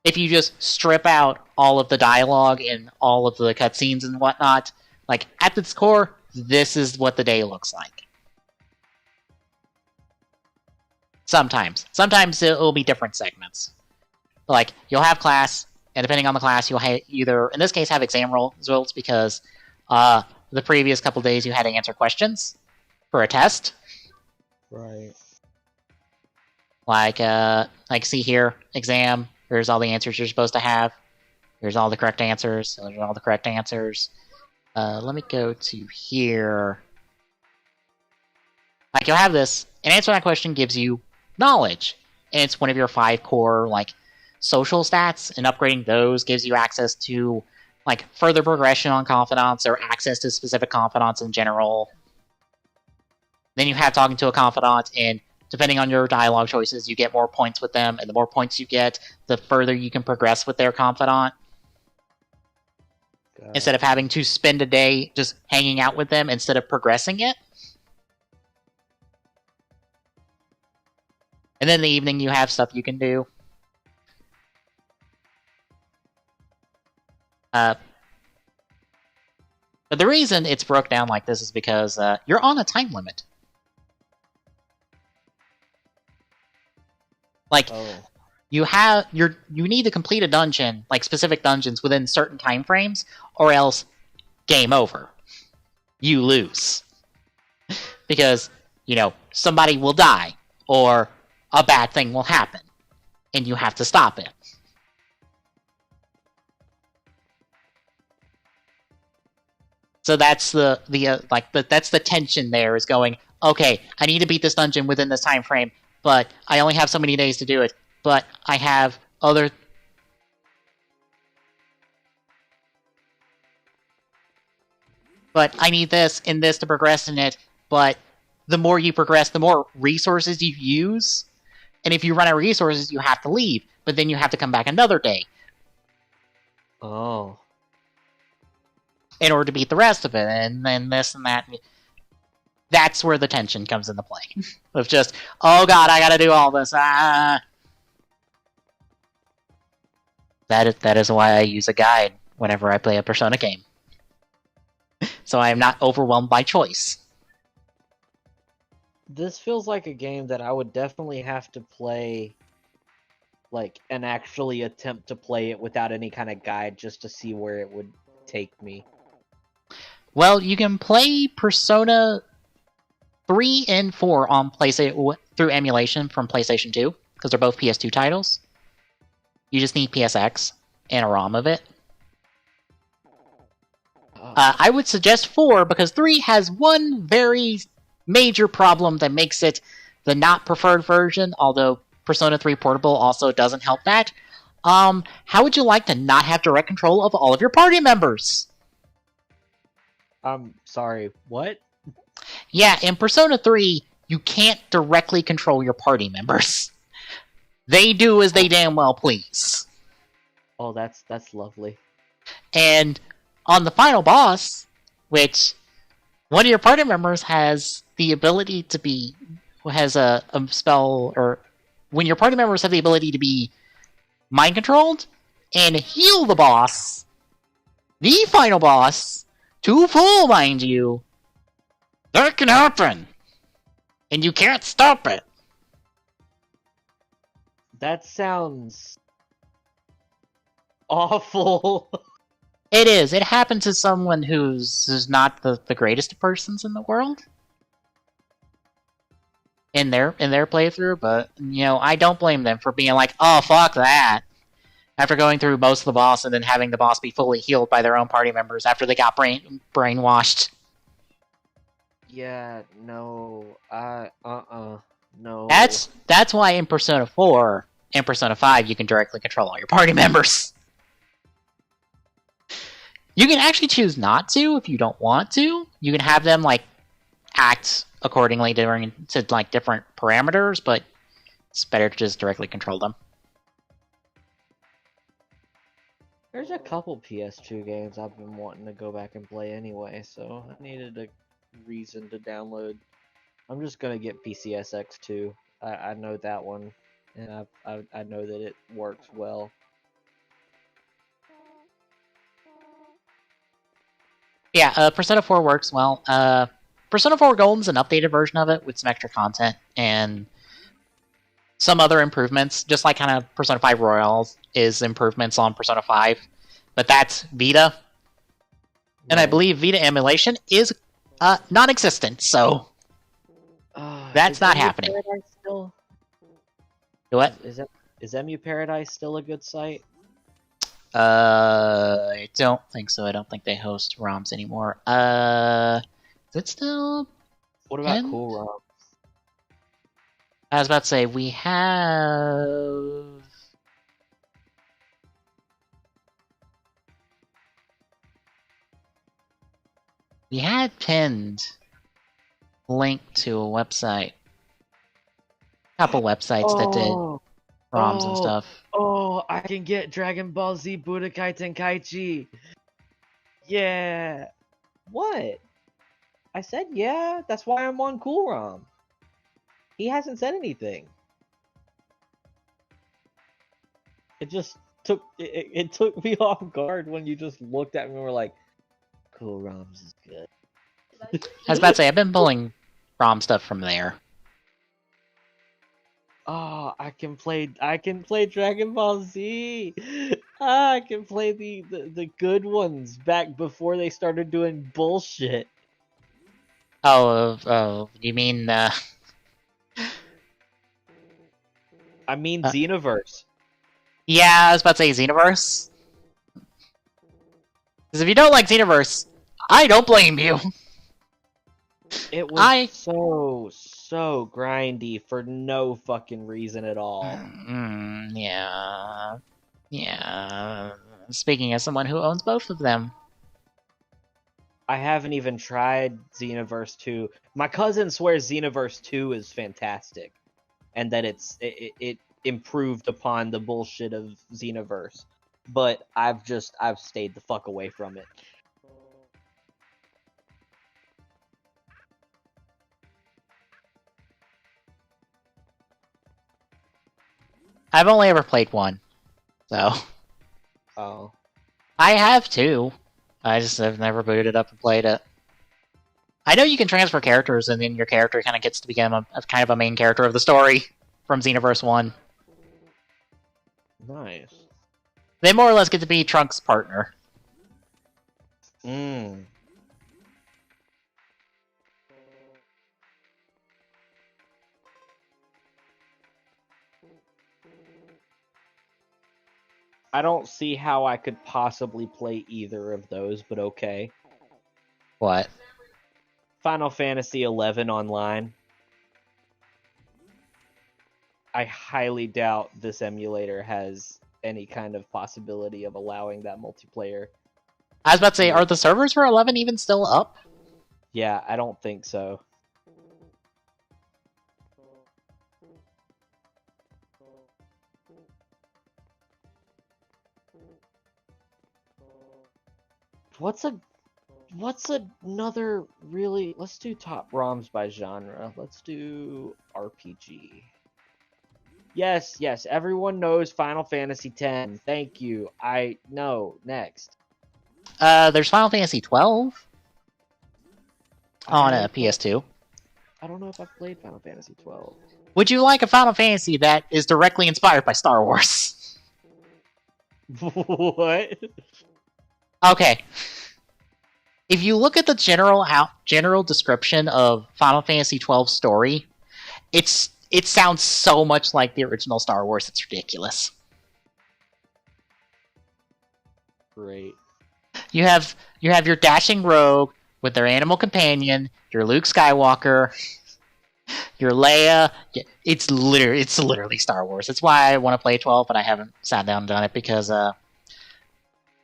If you just strip out all of the dialogue and all of the cutscenes and whatnot, like, at its core, this is what the day looks like. Sometimes. Sometimes it will be different segments. Like, you'll have class, and depending on the class, you'll either, in this case, have exam results because the previous couple days you had to answer questions for a test. Right. Like see here, exam. Here's all the answers you're supposed to have. Here's all the correct answers. Those are all the correct answers. Let me go to here. Like, you'll have this, and answering that question gives you knowledge. And it's one of your 5 core, social stats, and upgrading those gives you access to, further progression on confidants or access to specific confidants in general. Then you have talking to a confidant, and depending on your dialogue choices, you get more points with them, and the more points you get, the further you can progress with their confidant. Instead of having to spend a day just hanging out with them instead of progressing it. And then in the evening, you have stuff you can do. But the reason it's broke down like this is because you're on a time limit. You need to complete a dungeon, specific dungeons, within certain time frames, or else game over. You lose. Because, somebody will die, or a bad thing will happen, and you have to stop it. So that's that's the tension there, is going, okay, I need to beat this dungeon within this time frame, but I only have so many days to do it, but I have other... But I need this and this to progress in it, but the more you progress, the more resources you use. And if you run out of resources, you have to leave, but then you have to come back another day. Oh. In order to beat the rest of it, and then this and that. That's where the tension comes into play. Of just, oh god, I gotta do all this. That is why I use a guide whenever I play a Persona game. So I am not overwhelmed by choice. This feels like a game that I would definitely have to play, and actually attempt to play it without any kind of guide just to see where it would take me. Well, you can play Persona 3 and 4 on PlayStation through emulation from PlayStation 2, because they're both PS2 titles. You just need PSX and a ROM of it. I would suggest 4 because 3 has one very major problem that makes it the not preferred version, although Persona 3 Portable also doesn't help that. How would you like to not have direct control of all of your party members? I'm sorry, what? Yeah, in Persona 3, you can't directly control your party members. They do as they damn well please. Oh, that's lovely. And on the final boss, which one of your party members has the ability to be has a spell, or when your party members have the ability to be mind controlled and heal the boss, the final boss, to full, mind you, that can happen, and you can't stop it. That sounds awful. It is. It happened to someone who's not the greatest of persons in the world in their playthrough, but I don't blame them for being like, oh fuck that. After going through most of the boss and then having the boss be fully healed by their own party members after they got brainwashed. Yeah, no, no. That's why in Persona 4 and Persona 5 you can directly control all your party members. You can actually choose not to if you don't want to. You can have them act accordingly to different parameters, but it's better to just directly control them. There's a couple PS2 games I've been wanting to go back and play anyway, so I needed a reason to download. I'm just gonna get PCSX2. I know that one, and I know that it works well. Yeah, Persona 4 works well. Persona 4 Golden's an updated version of it with some extra content and some other improvements, just like kind of Persona 5 Royals is improvements on Persona 5, but that's Vita. And I believe Vita emulation is non-existent, so that's not happening. Still? What? Is Emu Paradise still a good site? I don't think so. I don't think they host ROMs anymore. Is it still? What about Cool ROMs? I was about to say we have. We had pinned link to a website. A couple websites that did ROMs and stuff. Oh, I can get Dragon Ball Z Budokai Tenkaichi. Yeah. What? I said yeah. That's why I'm on Cool ROM. He hasn't said anything. It just took it took me off guard when you just looked at me and were like, Cool ROMs is good. I was about to say, I've been pulling ROM stuff from there. Oh, I can play Dragon Ball Z. I can play the good ones back before they started doing bullshit. Oh, you mean I mean Xenoverse. Yeah, I was about to say Xenoverse. Because if you don't like Xenoverse, I don't blame you. It was so grindy for no fucking reason at all. Yeah. Speaking as someone who owns both of them. I haven't even tried Xenoverse 2. My cousin swears Xenoverse 2 is fantastic, and that it improved upon the bullshit of Xenoverse. But I've stayed the fuck away from it. I've only ever played one, so. Oh. I have two. I just have never booted up and played it. I know you can transfer characters, and then your character kind of gets to become a kind of a main character of the story from Xenoverse 1. Nice. They more or less get to be Trunks' partner. I don't see how I could possibly play either of those, but okay. What? Final Fantasy 11 online. I highly doubt this emulator has any kind of possibility of allowing that multiplayer. I was about to say, are the servers for 11 even still up? Yeah, I don't think so. What's another really... Let's do top ROMs by genre. Let's do RPG. Yes, everyone knows Final Fantasy X. Thank you. I know. Next. There's Final Fantasy 12 on a PS2. I don't know if I've played Final Fantasy 12. Would you like a Final Fantasy that is directly inspired by Star Wars? What? Okay. If you look at the general description of Final Fantasy 12 story, it sounds so much like the original Star Wars, it's ridiculous. Great. You have your dashing rogue with their animal companion, your Luke Skywalker, your Leia. It's literally Star Wars. That's why I want to play 12, but I haven't sat down and done it because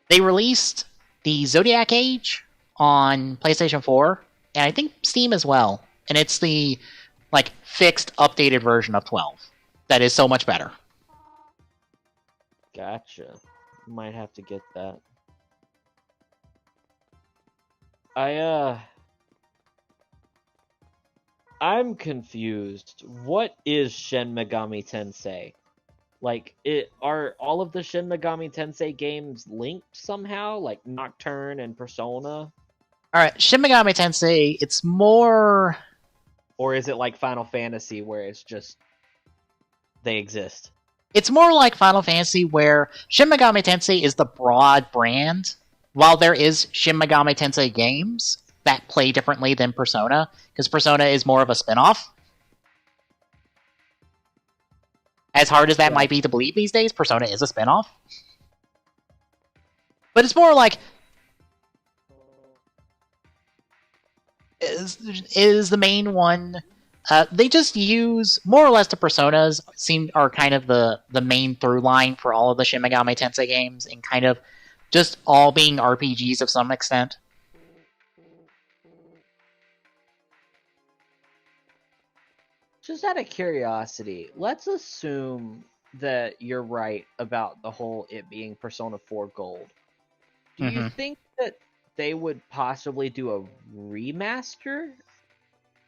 they released the Zodiac Age on PlayStation 4, and I think Steam as well. And it's the fixed, updated version of 12 that is so much better. Gotcha. Might have to get that. I'm confused. What is Shin Megami Tensei? Are all of the Shin Megami Tensei games linked somehow? Like Nocturne and Persona? Alright, Shin Megami Tensei, it's more... Or is it like Final Fantasy where it's just... they exist? It's more like Final Fantasy where Shin Megami Tensei is the broad brand, while there is Shin Megami Tensei games that play differently than Persona, because Persona is more of a spin-off. As hard as that might be to believe these days, Persona is a spin-off. But it's more like... is the main one... they just use, more or less, the Personas are kind of the main through line for all of the Shin Megami Tensei games, and kind of just all being RPGs of some extent. Just out of curiosity, let's assume that you're right about the whole it being Persona 4 Gold. Do you think that they would possibly do a remaster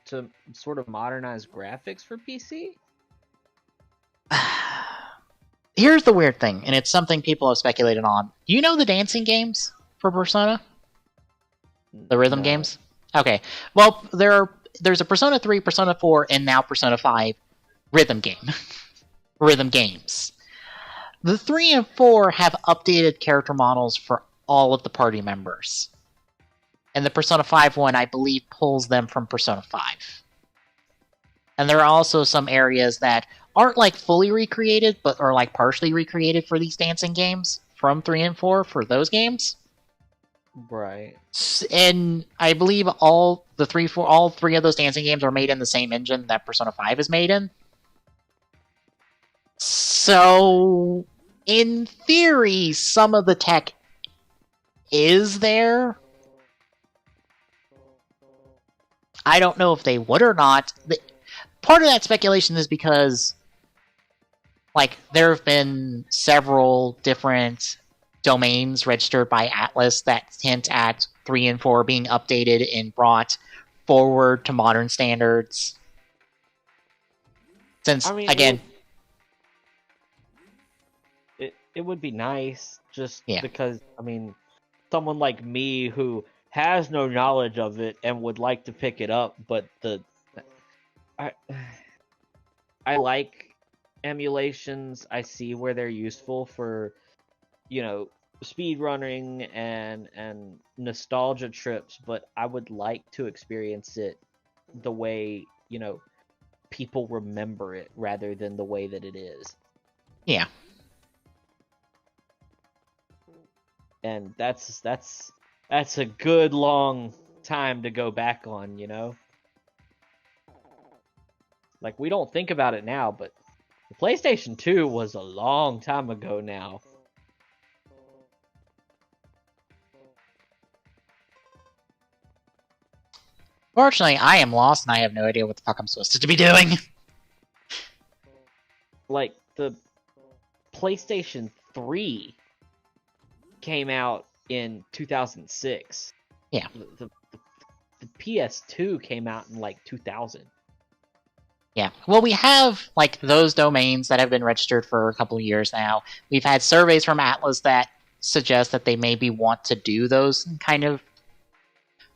to sort of modernize graphics for PC? Here's the weird thing, and it's something people have speculated on. Do you know the dancing games for Persona? The rhythm games? Okay. Well, there's a Persona 3, Persona 4, and now Persona 5 rhythm game. Rhythm games. The 3 and 4 have updated character models for all of the party members. And the Persona 5 one, I believe, pulls them from Persona 5. And there are also some areas that aren't fully recreated, but are partially recreated for these dancing games from 3 and 4 for those games. Right. And I believe all three of those dancing games are made in the same engine that Persona 5 is made in. So, in theory, some of the tech is there. I don't know if they would or not. Part of that speculation is because, there have been several different domains registered by Atlas that hint at 3 and 4 being updated and brought forward to modern standards. Since, again... It would be nice, just because, someone like me who has no knowledge of it and would like to pick it up, but I like emulations. I see where they're useful for, speed running and nostalgia trips, but I would like to experience it the way, people remember it rather than the way that it is. Yeah. And that's a good long time to go back on, you know? Like, we don't think about it now, but the PlayStation 2 was a long time ago now. Fortunately, I am lost and I have no idea what the fuck I'm supposed to be doing. Like, the PlayStation 3 came out in 2006. Yeah. The PS2 came out in, like, 2000. Yeah. Well, we have, like, those domains that have been registered for a couple of years now. We've had surveys from Atlas that suggest that they maybe want to do those kind of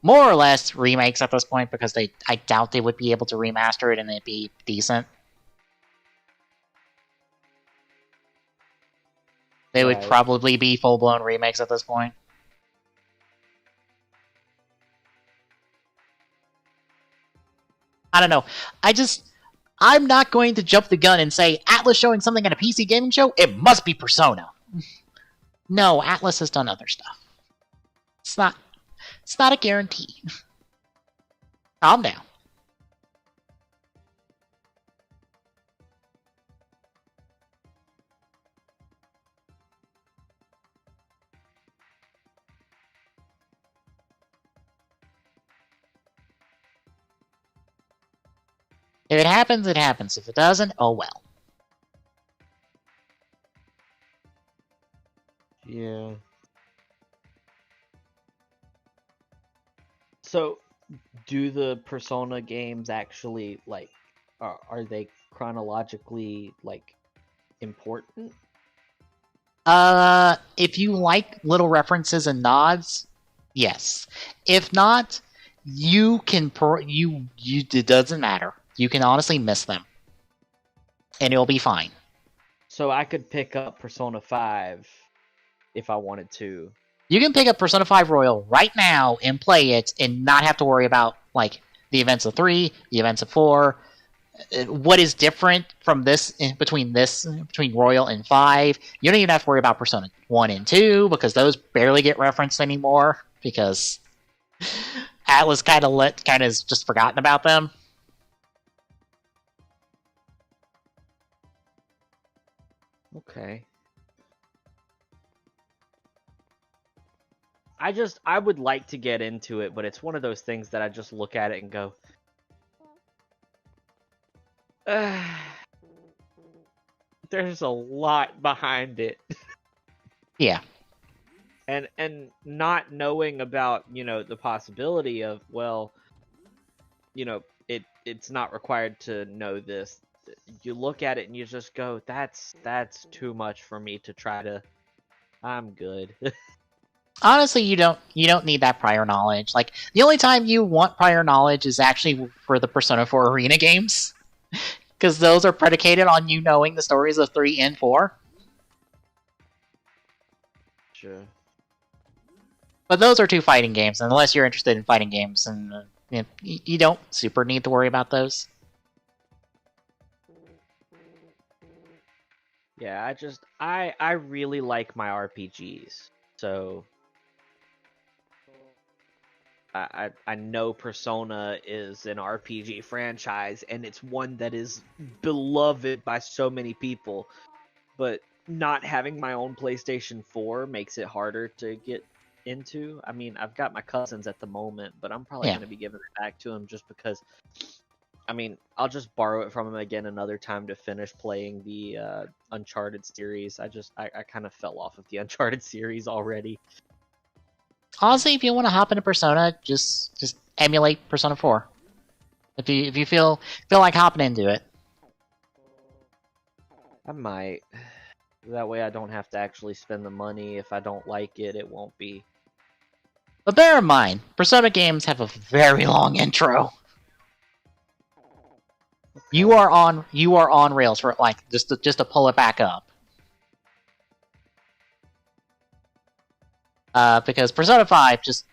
more or less remakes at this point, because I doubt they would be able to remaster it and it'd be decent. They would probably be full-blown remakes at this point. I don't know. I'm not going to jump the gun and say, Atlas showing something at a PC gaming show? It must be Persona. No, Atlas has done other stuff. It's not a guarantee. Calm down. If it happens, it happens. If it doesn't, oh well. Yeah. So, do the Persona games actually, like, are they chronologically, like, important? If you like little references and nods, yes. If not, you can it doesn't matter. You can honestly miss them, and it'll be fine. So I could pick up Persona 5 if I wanted to. You can pick up Persona 5 Royal right now and play it and not have to worry about, like, the events of 3, the events of 4. What is different from between Royal and 5? You don't even have to worry about Persona 1 and 2, because those barely get referenced anymore, because Atlas kind of just forgotten about them. Okay. I would like to get into it, but it's one of those things that I just look at it and go, there's a lot behind it. Yeah. And not knowing about, you know, the possibility of, well, you know, it's not required to know this. You look at it and you just go, that's too much for me to try to. I'm good. Honestly, you don't need that prior knowledge. Like, the only time you want prior knowledge is actually for the Persona 4 Arena games, because those are predicated on you knowing the stories of 3 and 4. Sure. But those are 2 fighting games, and unless you're interested in fighting games, and you don't super need to worry about those. Yeah, I really like my RPGs, so I know Persona is an RPG franchise, and it's one that is beloved by so many people, but not having my own PlayStation 4 makes it harder to get into. I mean, I've got my cousins at the moment, but I'm probably going to be giving it back to them just because, I mean, I'll just borrow it from them again another time to finish playing the Uncharted series. I kind of fell off of the Uncharted series already. Honestly, if you want to hop into Persona, just emulate Persona 4. If you feel like hopping into it. I might. That way I don't have to actually spend the money. If I don't like it, it won't be. But bear in mind, Persona games have a very long intro. Okay. You are on rails for, like, just to pull it back up. Because Persona 5, just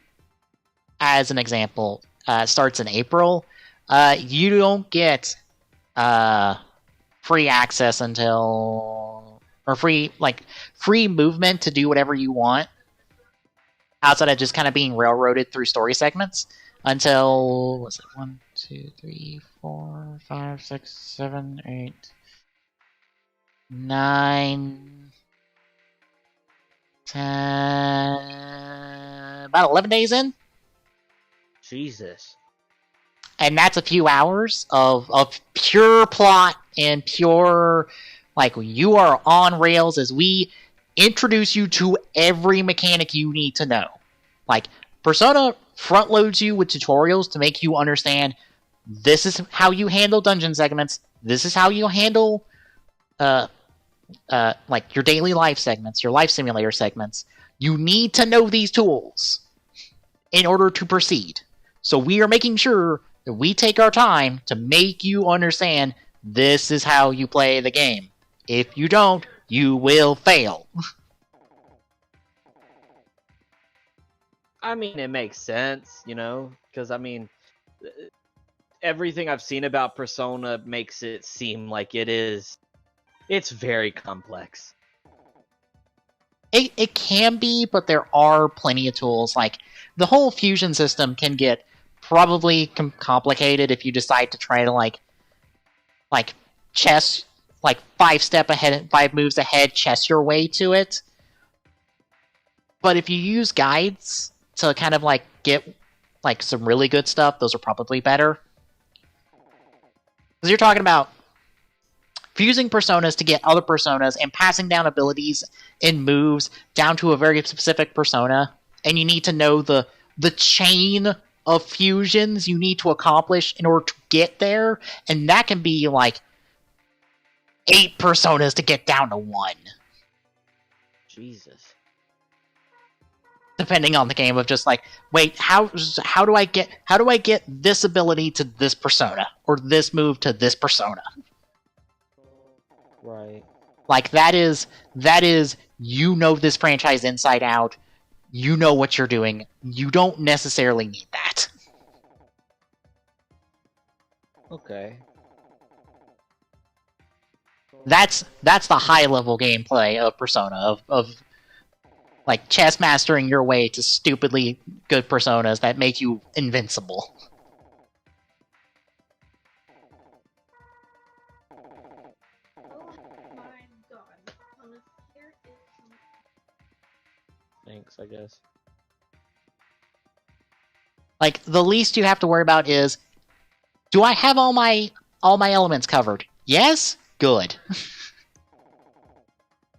as an example, starts in April. You don't get free access until, or free movement to do whatever you want outside of just kind of being railroaded through story segments until what's it 1, 2, 3, 4, 5, 6, 7, 8, 9, 10, about 11 days in. Jesus. And that's a few hours of pure plot and pure, like, you are on rails as we introduce you to every mechanic you need to know. Like, Persona front loads you with tutorials to make you understand this is how you handle dungeon segments, this is how you handle like your daily life segments, your life simulator segments. You need to know these tools in order to proceed. So we are making sure that we take our time to make you understand this is how you play the game. If you don't, you will fail. I mean, it makes sense, you know, because I mean, everything I've seen about Persona makes it seem like it's very complex. It can be, but there are plenty of tools. Like, the whole fusion system can get probably complicated if you decide to try to like chess, like 5 moves ahead, chess your way to it. But if you use guides to kind of like get like some really good stuff, those are probably better. Because you're talking about fusing personas to get other personas and passing down abilities and moves down to a very specific persona, and you need to know the chain of fusions you need to accomplish in order to get there, and that can be like 8 personas to get down to 1. Jesus. Depending on the game, of just like, wait, how do I get this ability to this persona, or this move to this persona? Right. Like, that is, you know this franchise inside out. You know what you're doing. You don't necessarily need that. Okay. That's the high level gameplay of Persona, of like chess mastering your way to stupidly good personas that make you invincible. Thanks, I guess. Like, the least you have to worry about is, do I have all my elements covered? Yes? Good.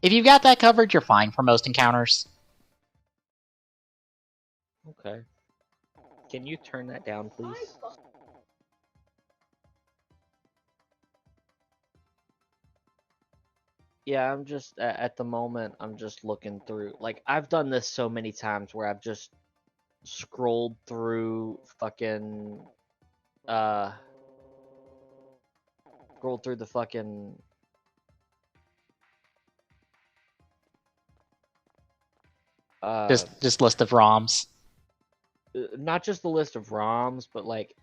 If you've got that covered, you're fine for most encounters. Okay. Can you turn that down, please? Yeah, I'm just at the moment I'm just looking through. Like, I've done this so many times where I've just scrolled through fucking scrolled through the fucking Just list of ROMs. not just the list of ROMs, but like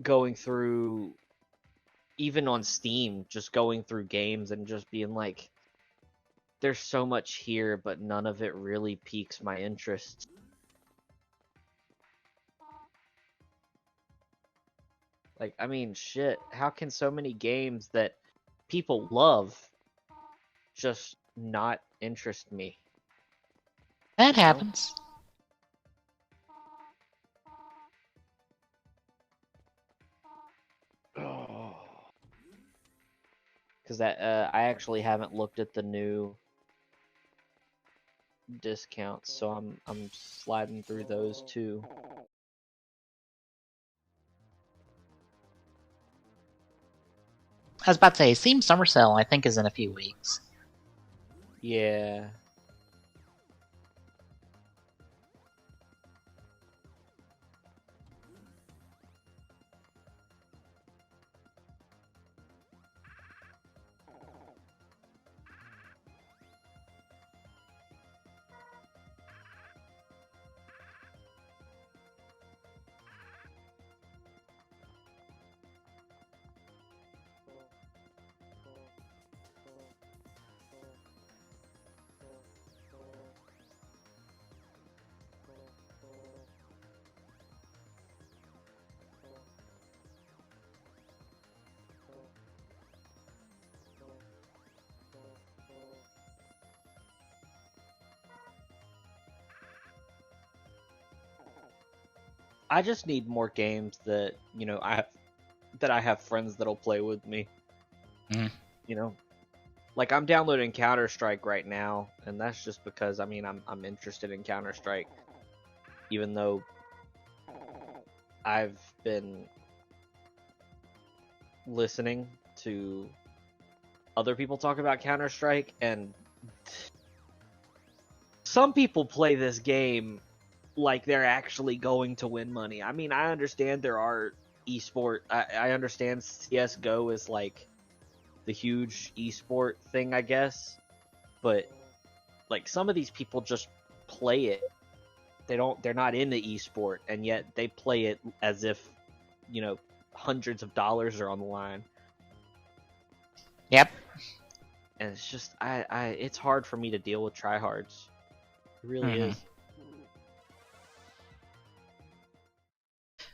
going through, even on Steam, just going through games and just being like, there's so much here, but none of it really piques my interest. Like, I mean, shit, how can so many games that people love just not interest me? That happens. Because that I actually haven't looked at the new discounts, so I'm sliding through those too. I was about to say, Steam Summer Sale, I think, is in a few weeks. Yeah. I just need more games that I have friends that'll play with me. Mhm. You know, like I'm downloading Counter-Strike right now, and that's just because I'm interested in Counter-Strike, even though I've been listening to other people talk about Counter-Strike, and some people play this game like they're actually going to win money. I mean, I understand there are esport. I understand CS:GO is like the huge esport thing, I guess, but like some of these people just play it. They're not in the esport, and yet they play it as if, hundreds of dollars are on the line. Yep. And it's just it's hard for me to deal with tryhards. It really Mhm. is.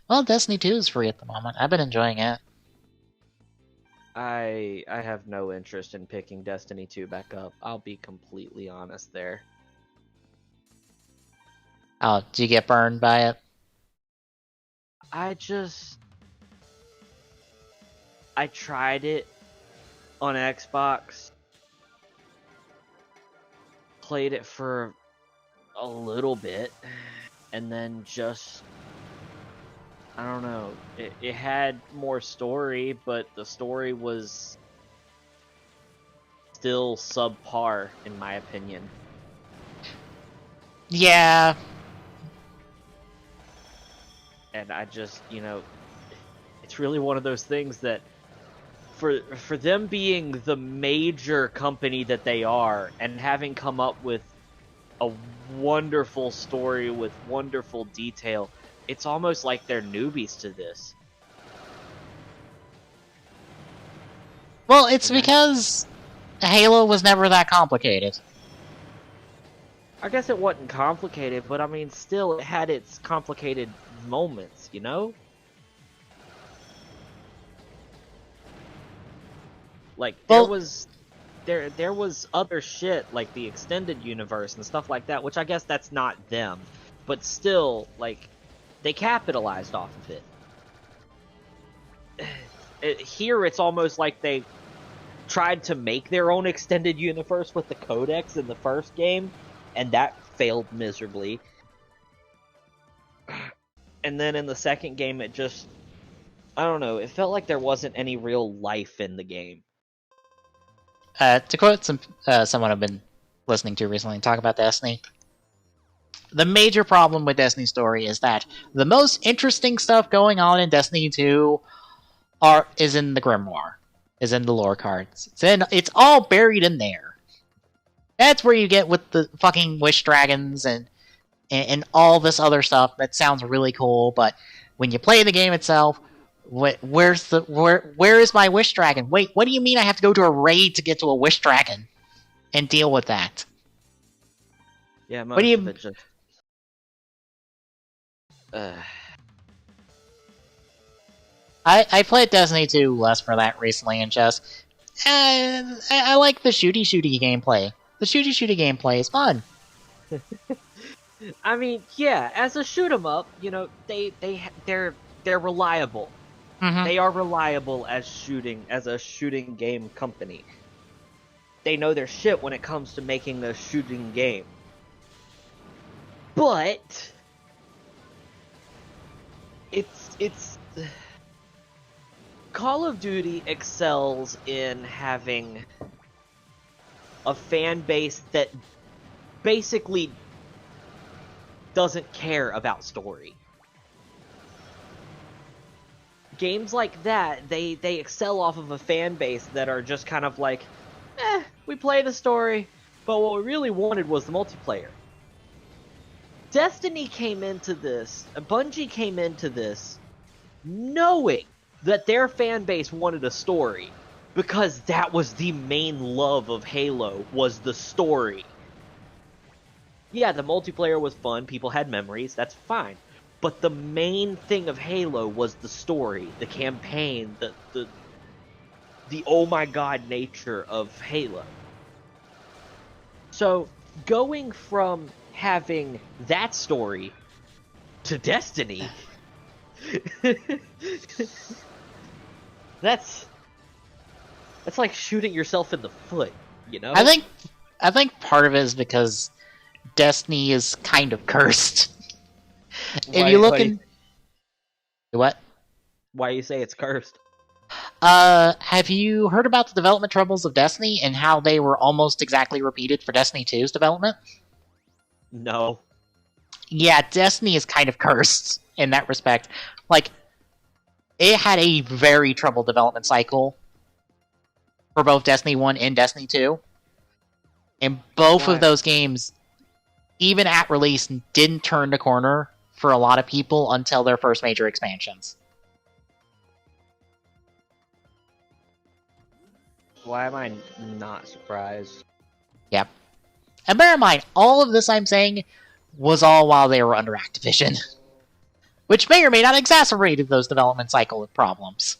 Well, Destiny 2 is free at the moment. I've been enjoying it. I have no interest in picking Destiny 2 back up. I'll be completely honest there. Oh, do you get burned by it? I tried it on Xbox, played it for a little bit, and then just, I don't know. It had more story, but the story was still subpar, in my opinion. Yeah. And I just, it's really one of those things that for them being the major company that they are and having come up with a wonderful story with wonderful detail, it's almost like they're newbies to this. Well, it's because Halo was never that complicated. I guess it wasn't complicated, but I mean, still, it had its complicated moments, Like, Well, there was other shit, like the extended universe and stuff like that, which I guess that's not them. But still, like, they capitalized off of it. Here, it's almost like they tried to make their own extended universe with the codex in the first game, and that failed miserably. And then in the second game, it just, I don't know, it felt like there wasn't any real life in the game. to quote someone I've been listening to recently talk about Destiny, the major problem with Destiny's story is that the most interesting stuff going on in Destiny 2 is in the Grimoire, is in the lore cards. It's all buried in there. That's where you get with the fucking wish dragons and all this other stuff that sounds really cool, but when you play the game itself, where is my wish dragon? Wait, what do you mean I have to go to a raid to get to a wish dragon and deal with that? Yeah, What do you? of it just. I played Destiny 2 less for that recently, and just I like the shooty gameplay. The shooty gameplay is fun. I mean, yeah, as a shoot 'em up, they're reliable. Mm-hmm. They are reliable as a shooting game company. They know their shit when it comes to making a shooting game. But it's Call of Duty excels in having a fan base that basically doesn't care about story. Games like that, they excel off of a fan base that are just kind of like, we play the story, but what we really wanted was the multiplayer. Destiny came into this, Bungie came into this knowing that their fan base wanted a story, because that was the main love of Halo, was the story. Yeah, the multiplayer was fun, people had memories, that's fine. But the main thing of Halo was the story, the campaign, the oh my god nature of Halo. So, going from having that story to Destiny, That's like shooting yourself in the foot, you know? I think part of it is because Destiny is kind of cursed. If you look in what? Why you say it's cursed? Have you heard about the development troubles of Destiny and how they were almost exactly repeated for Destiny 2's development? No. Yeah, Destiny is kind of cursed in that respect. Like, it had a very troubled development cycle for both Destiny 1 and Destiny 2. And both of those games, even at release, didn't turn the corner for a lot of people until their first major expansions. Why am I not surprised? Yep. And bear in mind, all of this I'm saying was all while they were under Activision. Which may or may not exacerbated those development cycle problems.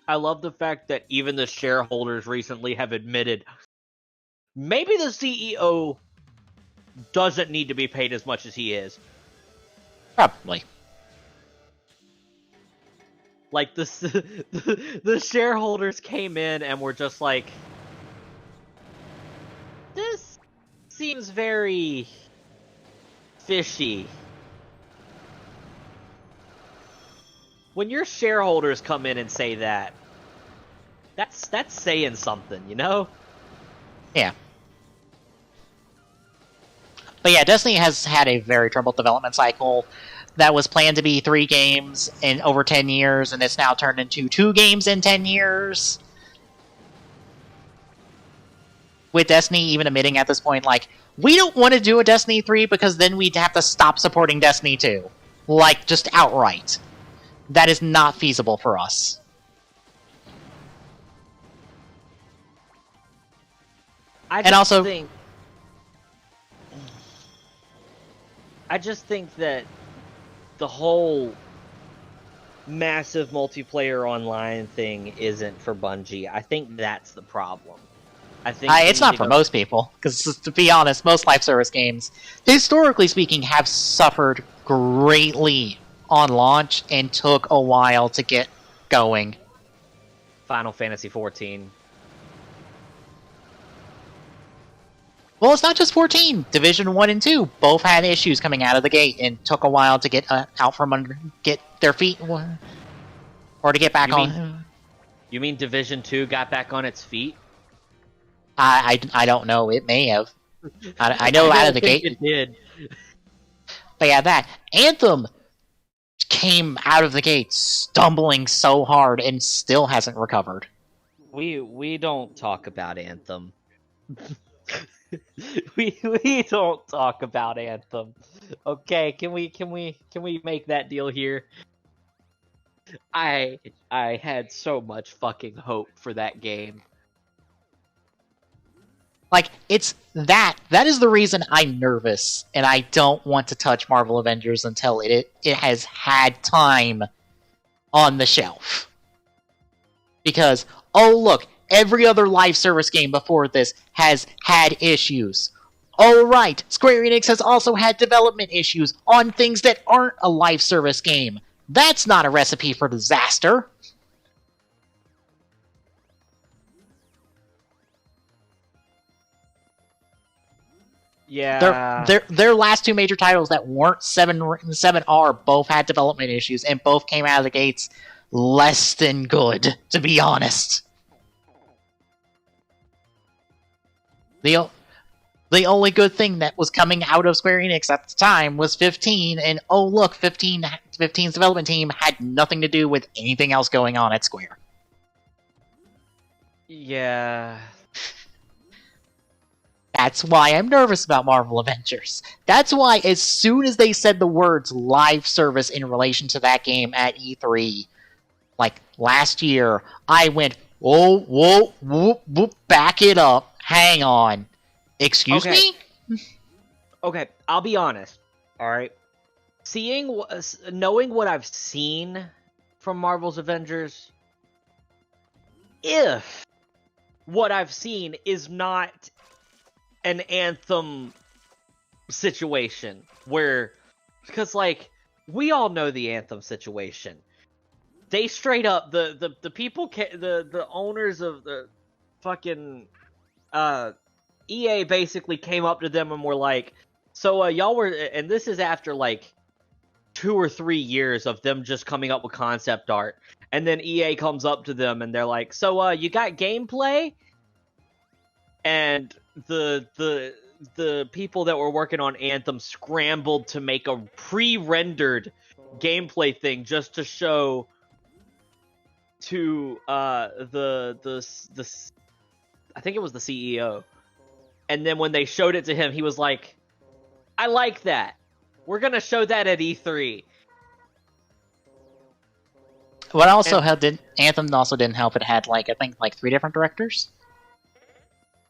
I love the fact that even the shareholders recently have admitted maybe the CEO doesn't need to be paid as much as he is. Probably. Like, the shareholders came in and were just like, this seems very fishy. When your shareholders come in and say that, that's saying something, you know? Yeah. But yeah, Destiny has had a very troubled development cycle that was planned to be 3 games in over 10 years, and it's now turned into 2 games in 10 years. With Destiny even admitting at this point, like, we don't want to do a Destiny 3 because then we'd have to stop supporting Destiny 2. Like, just outright. That is not feasible for us. I just think that the whole massive multiplayer online thing isn't for Bungie. I think that's the problem. I think it's not for most people, because to be honest, most live service games, historically speaking, have suffered greatly on launch and took a while to get going. Final Fantasy XIV. Well, it's not just 14. Division 1 and 2 both had issues coming out of the gate and took a while to get out from under, get their feet, or to get back on. You mean Division 2 got back on its feet? I don't know. It may have. I know out of the gate it did. But yeah, that Anthem came out of the gate stumbling so hard and still hasn't recovered. We don't talk about Anthem. we don't talk about Anthem. Okay, can we make that deal here? I had so much fucking hope for that game. Like, it's that is the reason I'm nervous and I don't want to touch Marvel Avengers until it has had time on the shelf. Because, oh look, every other live service game before this has had issues. Oh right, Square Enix has also had development issues on things that aren't a live service game. That's not a recipe for disaster. Yeah. Their last 2 major titles that weren't 7R both had development issues and both came out of the gates less than good, to be honest. The only good thing that was coming out of Square Enix at the time was 15, and oh look, 15's development team had nothing to do with anything else going on at Square. Yeah. That's why I'm nervous about Marvel Avengers. That's why as soon as they said the words live service in relation to that game at E3, like last year, I went, oh, whoa, whoop, whoop, back it up. Hang on. Excuse me? Okay, I'll be honest. Alright. Knowing what I've seen from Marvel's Avengers, if what I've seen is not an Anthem situation where, because like we all know the Anthem situation. They straight up the people the owners of the fucking EA basically came up to them and were like, so y'all were, and this is after like 2 or 3 years of them just coming up with concept art, and then EA comes up to them and they're like, so you got gameplay? And the people that were working on Anthem scrambled to make a pre-rendered gameplay thing just to show to the I think it was the CEO. And then when they showed it to him, he was like, I like that. We're going to show that at E3. What also Anthem also didn't help. It had like I think like 3 different directors.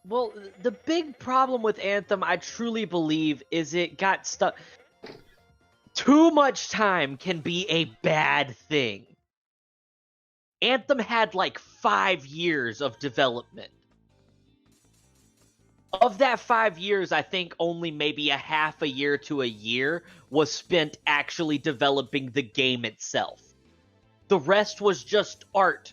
Well, the big problem with Anthem, I truly believe, is it got stuck. Too much time can be a bad thing. Anthem had like 5 years of development. Of that 5 years, I think only maybe a half a year to a year was spent actually developing the game itself. The rest was just art.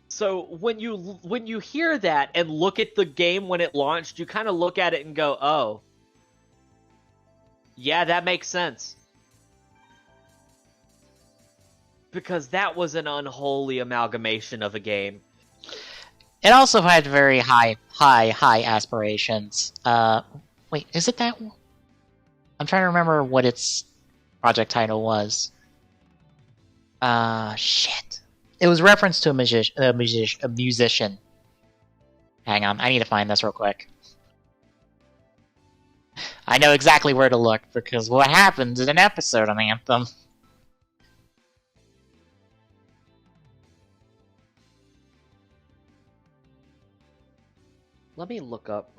So when you hear that and look at the game when it launched, you kind of look at it and go, oh, yeah, that makes sense. Because that was an unholy amalgamation of a game. It also had very high aspirations. Wait, is it that one? I'm trying to remember what its project title was. Shit. It was referenced to a musician. Hang on, I need to find this real quick. I know exactly where to look, because what happens in an episode on Anthem. Let me look up.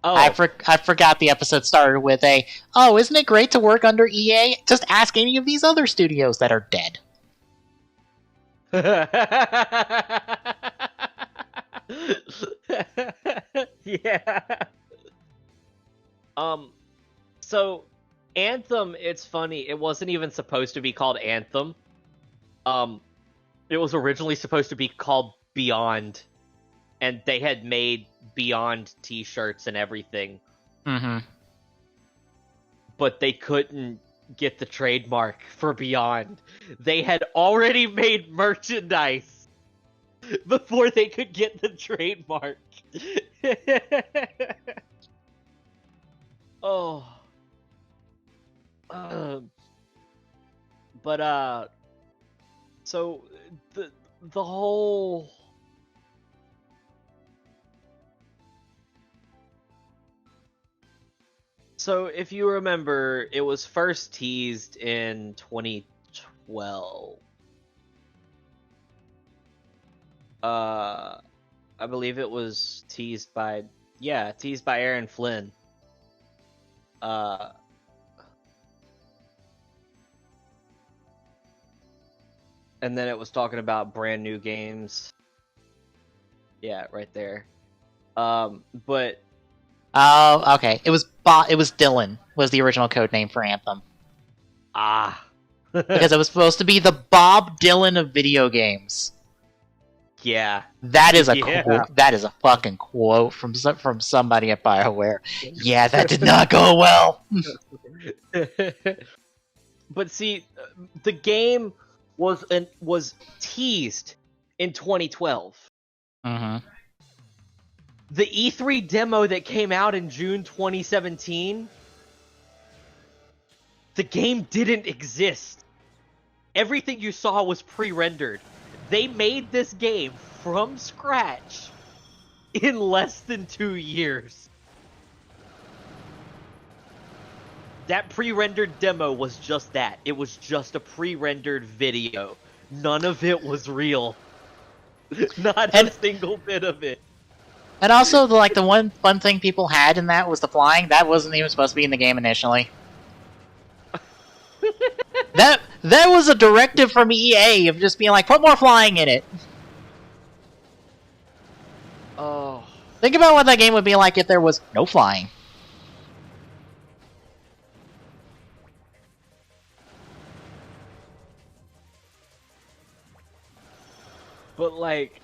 Oh, I forgot the episode started with a, oh, isn't it great to work under EA? Just ask any of these other studios that are dead. Yeah. So Anthem, it's funny, it wasn't even supposed to be called Anthem. It was originally supposed to be called Beyond, and they had made Beyond t-shirts and everything. Mm-hmm. But they couldn't get the trademark for Beyond. They had already made merchandise before they could get the trademark. Oh. But so the whole So if you remember, it was first teased in 2012. I believe it was teased by Aaron Flynn. And then it was talking about brand new games. Yeah, right there. But Oh, okay. It was Dylan was the original code name for Anthem. Because it was supposed to be the Bob Dylan of video games. Yeah. That is that is a fucking quote from somebody at BioWare. Yeah, that did not go well. But see, the game was teased in 2012. Mm-hmm. The E3 demo that came out in June 2017, the game didn't exist. Everything you saw was pre-rendered. They made this game from scratch in less than 2 years. That pre-rendered demo was just that. It was just a pre-rendered video. None of it was real. Not a single bit of it. And also, the one fun thing people had in that was the flying. That wasn't even supposed to be in the game initially. that was a directive from EA of just being like, put more flying in it. Oh. Think about what that game would be like if there was no flying. But like,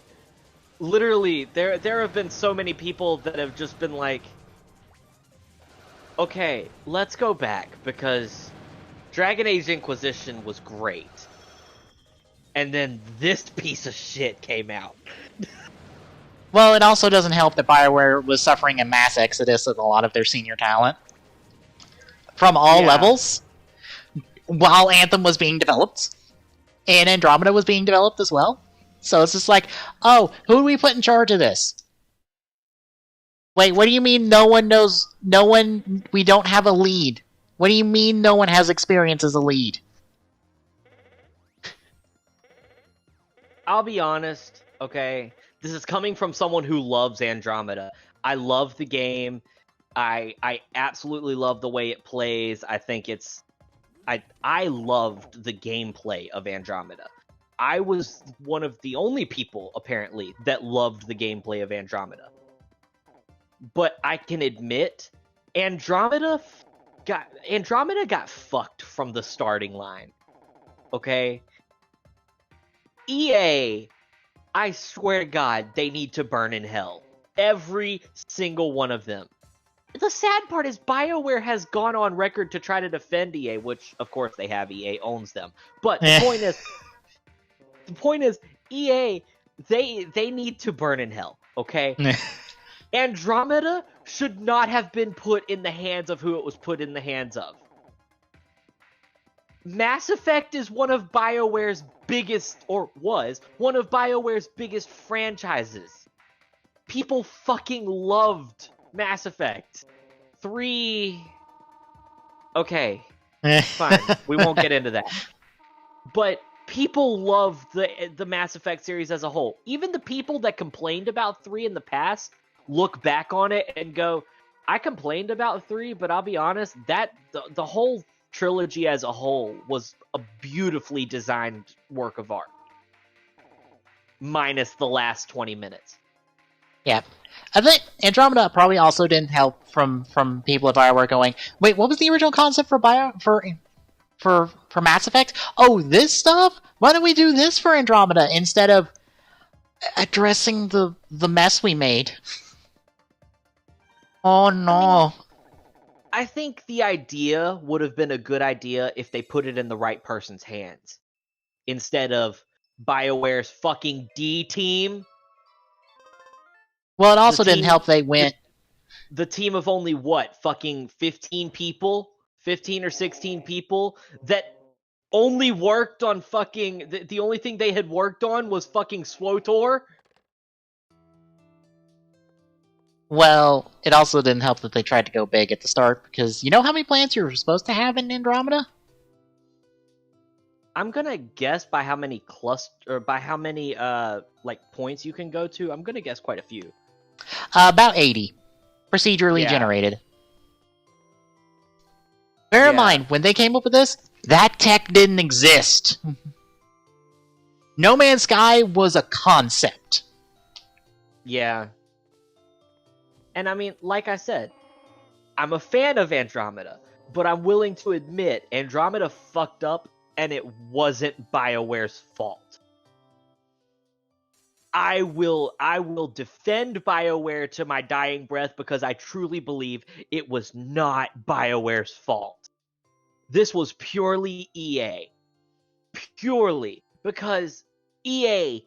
literally, there have been so many people that have just been like, okay, let's go back, because Dragon Age Inquisition was great. And then this piece of shit came out. Well, it also doesn't help that BioWare was suffering a mass exodus of a lot of their senior talent. From all levels. While Anthem was being developed. And Andromeda was being developed as well. So it's just like, oh, who do we put in charge of this? Wait, what do you mean no one knows, we don't have a lead? What do you mean no one has experience as a lead? I'll be honest, okay? This is coming from someone who loves Andromeda. I love the game. I absolutely love the way it plays. I think it's... I loved the gameplay of Andromeda. I was one of the only people, apparently, that loved the gameplay of Andromeda. But I can admit, Andromeda got fucked from the starting line. Okay? EA, I swear to God, they need to burn in hell. Every single one of them. The sad part is BioWare has gone on record to try to defend EA, which, of course, they have. EA owns them. But the point is, EA, they need to burn in hell, okay? Andromeda should not have been put in the hands of who it was put in the hands of. Mass Effect is one of BioWare's biggest, or was, one of BioWare's biggest franchises. People fucking loved Mass Effect. 3... Okay, fine, we won't get into that. But people love the Mass Effect series as a whole. Even the people that complained about 3 in the past look back on it and go, I complained about 3, but I'll be honest, that the whole trilogy as a whole was a beautifully designed work of art. Minus the last 20 minutes. Yeah. I think Andromeda probably also didn't help from people at BioWare going, wait, what was the original concept for Mass Effect? Oh, this stuff? Why don't we do this for Andromeda instead of addressing the mess we made? Oh no. I think the idea would have been a good idea if they put it in the right person's hands. Instead of BioWare's fucking D team. Well, it also didn't help they went... The team of only, what, fucking 15 people? 15 or 16 people that only worked on fucking... The only thing they had worked on was fucking SWTOR? Well, it also didn't help that they tried to go big at the start, because you know how many planets you were supposed to have in Andromeda? I'm gonna guess by how many points you can go to. I'm gonna guess quite a few. About 80. Procedurally generated. Bear in mind, when they came up with this, that tech didn't exist. No Man's Sky was a concept. Yeah. And I mean, like I said, I'm a fan of Andromeda, but I'm willing to admit Andromeda fucked up and it wasn't BioWare's fault. I will defend BioWare to my dying breath because I truly believe it was not BioWare's fault. This was purely EA. Purely because EA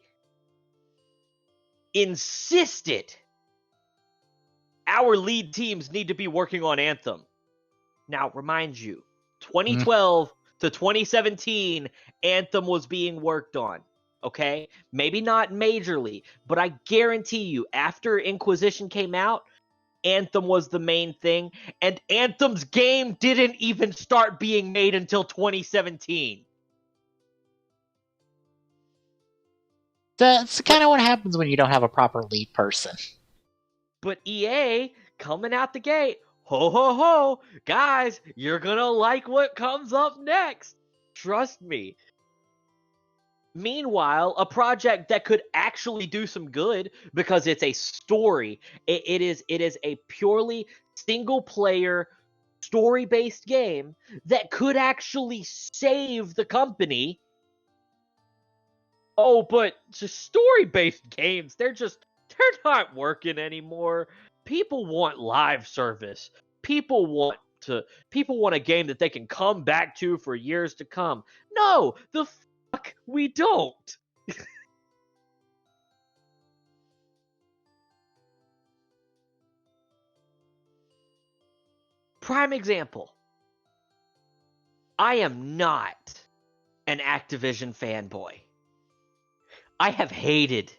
insisted our lead teams need to be working on Anthem. Now, remind you, 2012 to 2017, Anthem was being worked on. Okay? Maybe not majorly, but I guarantee you, after Inquisition came out, Anthem was the main thing, and Anthem's game didn't even start being made until 2017. That's kind of what happens when you don't have a proper lead person. But EA, coming out the gate, ho ho ho, guys, you're gonna like what comes up next. Trust me. Meanwhile, a project that could actually do some good because it's a story. It is a purely single player story based game that could actually save the company. Oh, but just story based games, they're not working anymore. People want live service. People want a game that they can come back to for years to come. No, the fuck we don't. Prime example. I am not an Activision fanboy. I have hated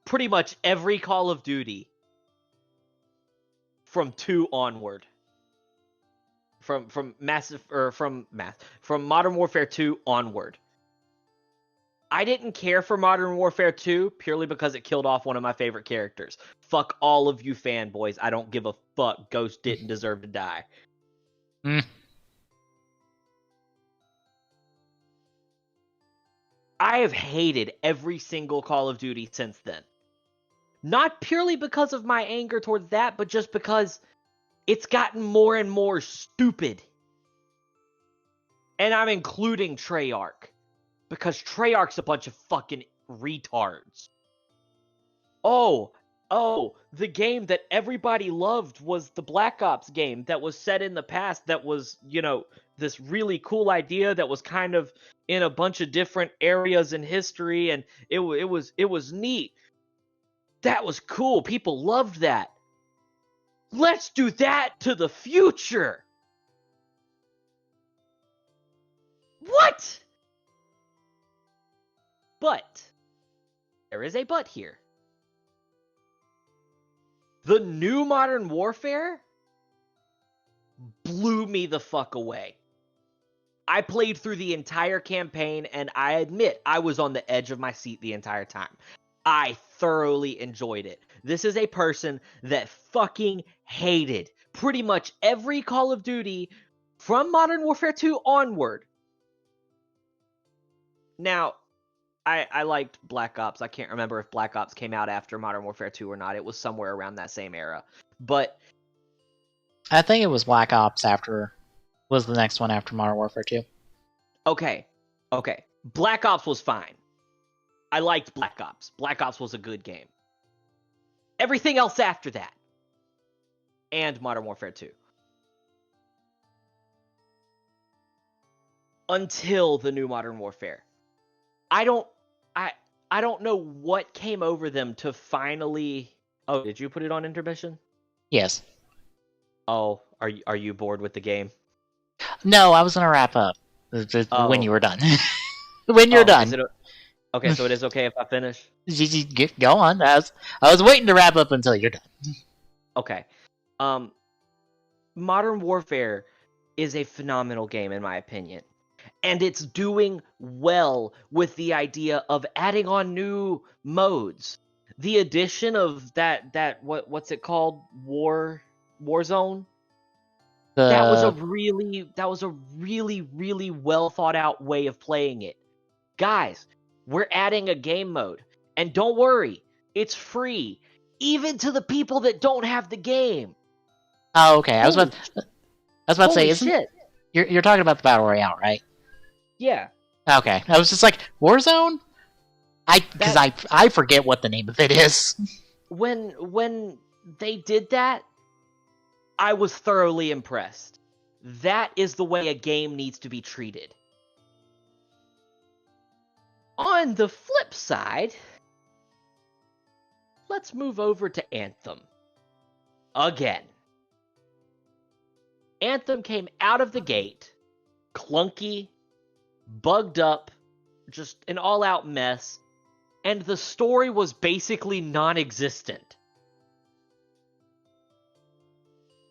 pretty much every Call of Duty from 2 onward. From Modern Warfare 2 onward. I didn't care for Modern Warfare 2 purely because it killed off one of my favorite characters. Fuck all of you fanboys. I don't give a fuck. Ghost didn't deserve to die. I have hated every single Call of Duty since then. Not purely because of my anger towards that, but just because it's gotten more and more stupid. And I'm including Treyarch. Because Treyarch's a bunch of fucking retards. Oh, the game that everybody loved was the Black Ops game that was set in the past that was, this really cool idea that was kind of in a bunch of different areas in history, and it was neat. That was cool. People loved that. Let's do that to the future. What? But there is a but here. The new Modern Warfare blew me the fuck away. I played through the entire campaign, and I admit I was on the edge of my seat the entire time. I thoroughly enjoyed it. This is a person that fucking hated pretty much every Call of Duty from Modern Warfare 2 onward. Now, I liked Black Ops. I can't remember if Black Ops came out after Modern Warfare 2 or not. It was somewhere around that same era. But I think it was Black Ops was the next one after Modern Warfare 2. Okay. Black Ops was fine. I liked Black Ops. Black Ops was a good game. Everything else after that. And Modern Warfare 2. Until the new Modern Warfare. I don't know what came over them to finally... Oh, did you put it on intermission? Yes. Oh, are you bored with the game? No, I was going to wrap up when you were done. When you're done. Okay, so it is okay if I finish? Go on. I was waiting to wrap up until you're done. Okay. Modern Warfare is a phenomenal game, in my opinion. And it's doing well with the idea of adding on new modes. The addition of what's it called? Warzone? That was a really, really well thought out way of playing it. Guys, we're adding a game mode. And don't worry, it's free. Even to the people that don't have the game. Oh, okay. I was about to say, shit. You're talking about the Battle Royale, right? Yeah. Okay. I was just like, Warzone? Because I forget what the name of it is. When they did that, I was thoroughly impressed. That is the way a game needs to be treated. On the flip side, let's move over to Anthem. Again. Anthem came out of the gate, clunky, bugged up, just an all-out mess, and the story was basically non-existent.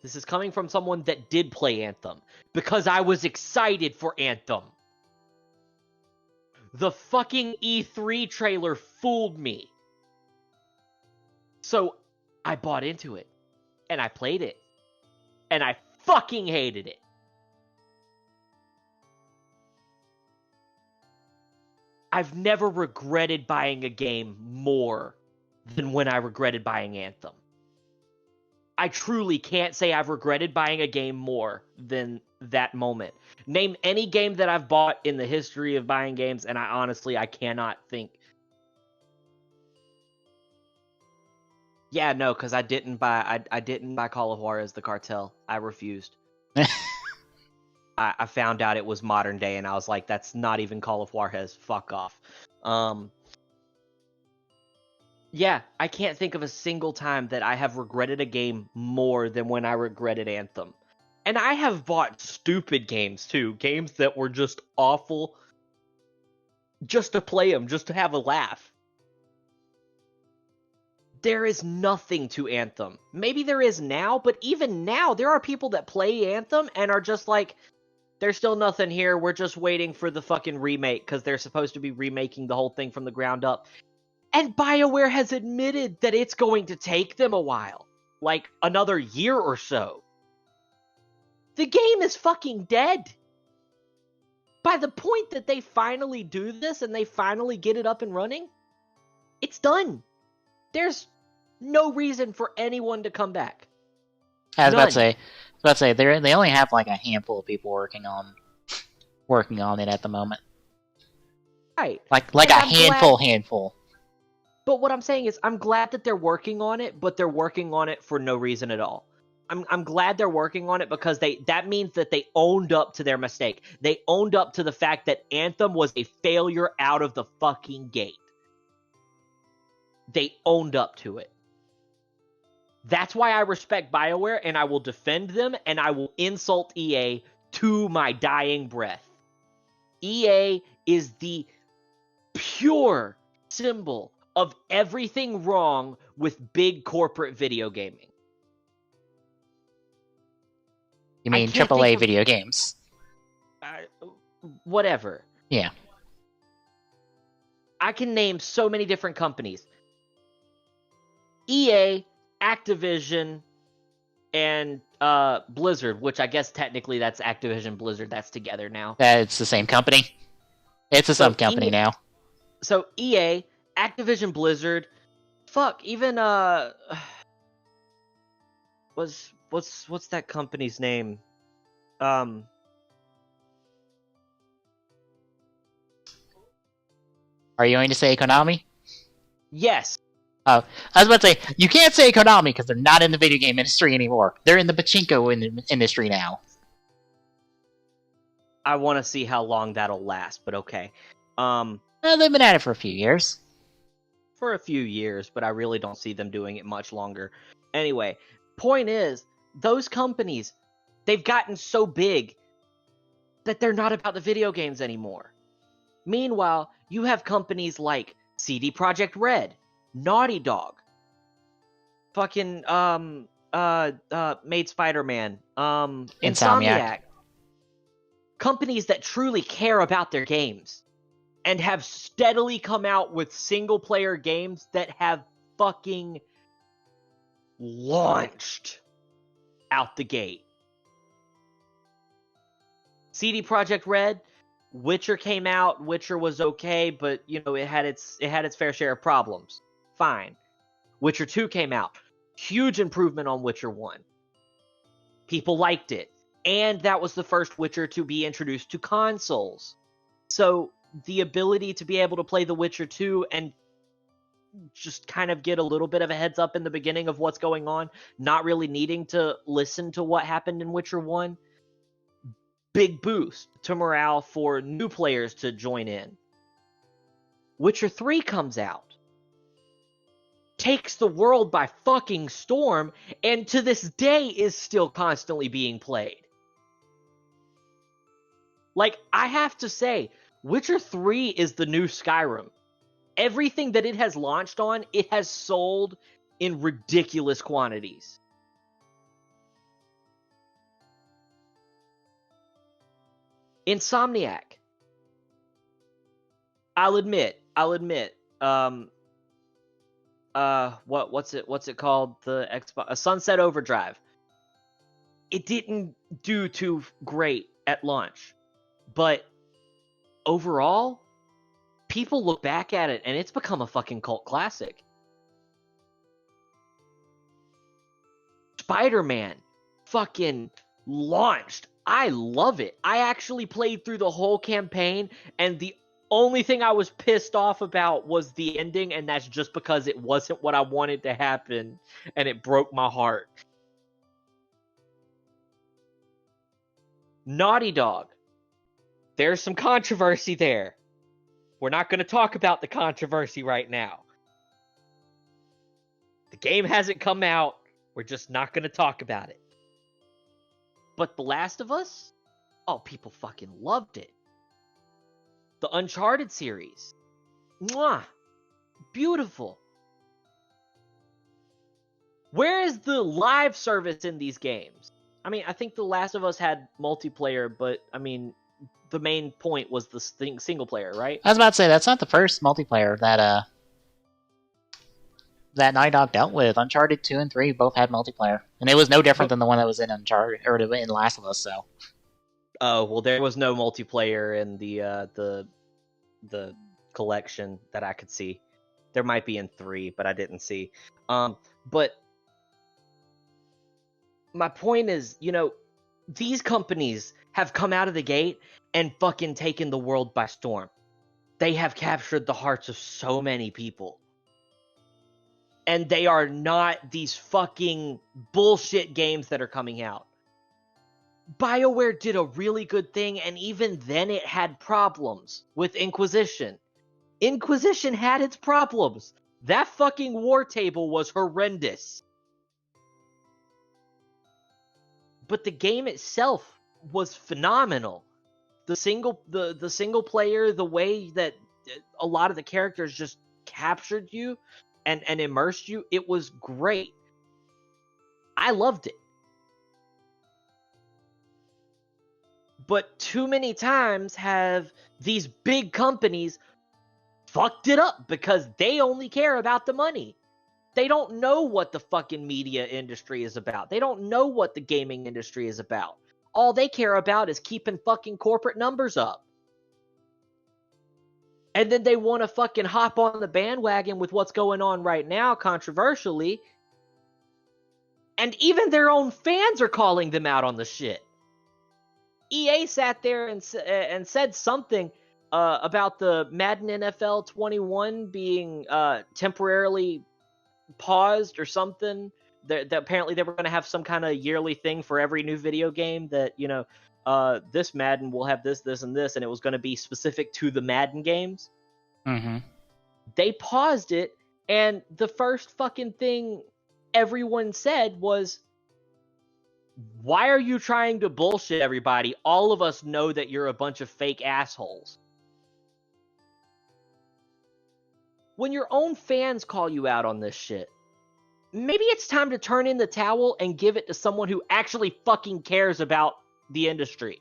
This is coming from someone that did play Anthem, because I was excited for Anthem. The fucking E3 trailer fooled me. So I bought into it, and I played it, and I fucking hated it. I've never regretted buying a game more than when I regretted buying Anthem. I truly can't say I've regretted buying a game more than that moment. Name any game that I've bought in the history of buying games, and I cannot think. Yeah, no, because I didn't buy Call of Juarez the Cartel. I refused. I found out it was modern day, and I was like, that's not even Call of Juarez. Fuck off. Yeah, I can't think of a single time that I have regretted a game more than when I regretted Anthem. And I have bought stupid games, too. Games that were just awful. Just to play them, just to have a laugh. There is nothing to Anthem. Maybe there is now, but even now, there are people that play Anthem and are just like, there's still nothing here, we're just waiting for the fucking remake, because they're supposed to be remaking the whole thing from the ground up. And BioWare has admitted that it's going to take them a while. Like, another year or so. The game is fucking dead. By the point that they finally do this and they finally get it up and running, it's done. There's no reason for anyone to come back. I was about to say they only have like a handful of people working on it at the moment. Right. Like a handful. But what I'm saying is, I'm glad that they're working on it, but they're working on it for no reason at all. I'm glad they're working on it because that means that they owned up to their mistake. They owned up to the fact that Anthem was a failure out of the fucking gate. They owned up to it. That's why I respect BioWare, and I will defend them, and I will insult EA to my dying breath. EA is the pure symbol of everything wrong with big corporate video gaming. You mean AAA video games? Whatever. Yeah. I can name so many different companies. EA, Activision, and Blizzard, which I guess technically that's Activision Blizzard, that's together now. It's the same company. It's a sub-company now. So EA, Activision Blizzard, fuck, even what's that company's name? Are you going to say Konami? Yes. I was about to say, you can't say Konami because they're not in the video game industry anymore. They're in the pachinko industry now. I want to see how long that'll last, but okay. They've been at it for a few years. For a few years, but I really don't see them doing it much longer. Anyway, point is, those companies, they've gotten so big that they're not about the video games anymore. Meanwhile, you have companies like CD Projekt Red, Naughty Dog, fucking made Spider-Man, Insomniac. Companies that truly care about their games and have steadily come out with single-player games that have fucking launched out the gate. CD Projekt Red, Witcher came out. Witcher was okay, but you know it had its fair share of problems. Fine. Witcher 2 came out. Huge improvement on Witcher 1. People liked it. And that was the first Witcher to be introduced to consoles. So the ability to be able to play The Witcher 2 and just kind of get a little bit of a heads up in the beginning of what's going on, not really needing to listen to what happened in Witcher 1, big boost to morale for new players to join in. Witcher 3 comes out, takes the world by fucking storm, and to this day is still constantly being played. Like, I have to say, Witcher 3 is the new Skyrim. Everything that it has launched on, it has sold in ridiculous quantities. Insomniac. I'll admit. What's it called? The Xbox, Sunset Overdrive. It didn't do too great at launch, but overall, people look back at it and it's become a fucking cult classic. Spider-Man fucking launched. I love it. I actually played through the whole campaign, and the only thing I was pissed off about was the ending, and that's just because it wasn't what I wanted to happen, and it broke my heart. Naughty Dog. There's some controversy there. We're not going to talk about the controversy right now. The game hasn't come out. We're just not going to talk about it. But The Last of Us? Oh, people fucking loved it. The Uncharted series. Mwah! Beautiful. Where is the live service in these games? I mean, I think The Last of Us had multiplayer, but, I mean, the main point was the single player, right? I was about to say, that's not the first multiplayer that Naughty Dog dealt with. Uncharted 2 and 3 both had multiplayer. And it was no different than the one that was in Uncharted, or in Last of Us, so. Oh, well, there was no multiplayer in the collection that I could see. There might be in 3, but I didn't see. But my point is, you know, these companies have come out of the gate and fucking taken the world by storm. They have captured the hearts of so many people. And they are not these fucking bullshit games that are coming out. BioWare did a really good thing, and even then it had problems with Inquisition. Inquisition had its problems. That fucking war table was horrendous. But the game itself was phenomenal. The single player, the way that a lot of the characters just captured you and immersed you, it was great. I loved it. But too many times have these big companies fucked it up because they only care about the money. They don't know what the fucking media industry is about. They don't know what the gaming industry is about. All they care about is keeping fucking corporate numbers up. And then they want to fucking hop on the bandwagon with what's going on right now, controversially. And even their own fans are calling them out on the shit. EA sat there and said something about the Madden NFL 21 being temporarily paused or something. That apparently they were going to have some kind of yearly thing for every new video game that, you know, this Madden will have this, and this, and it was going to be specific to the Madden games. Mm-hmm. They paused it, and the first fucking thing everyone said was, why are you trying to bullshit everybody? All of us know that you're a bunch of fake assholes. When your own fans call you out on this shit, maybe it's time to turn in the towel and give it to someone who actually fucking cares about the industry.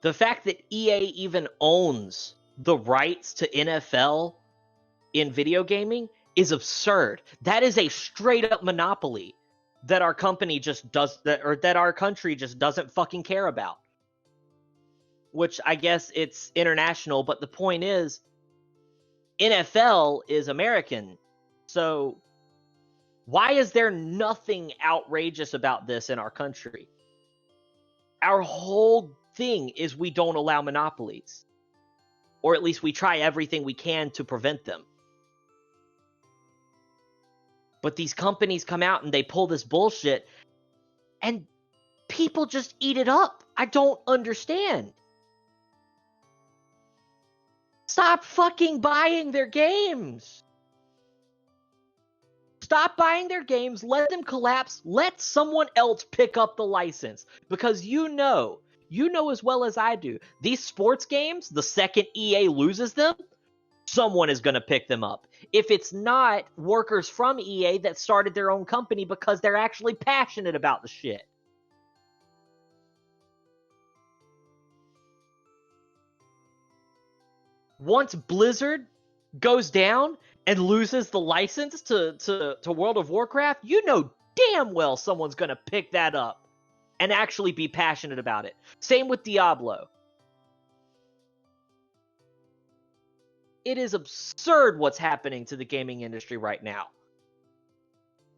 The fact that EA even owns the rights to NFL in video gaming is absurd. That is a straight up monopoly that our company just does, that our country just doesn't fucking care about. Which I guess it's international, but the point is, NFL is American. So why is there nothing outrageous about this in our country? Our whole thing is we don't allow monopolies. Or at least we try everything we can to prevent them. But these companies come out and they pull this bullshit, and people just eat it up. I don't understand. Stop fucking buying their games. Stop buying their games. Let them collapse. Let someone else pick up the license. Because you know as well as I do, these sports games, the second EA loses them, someone is going to pick them up. if it's not workers from EA that started their own company because they're actually passionate about the shit. Once Blizzard goes down and loses the license to World of Warcraft, you know damn well someone's going to pick that up and actually be passionate about it. Same with Diablo. It is absurd what's happening to the gaming industry right now.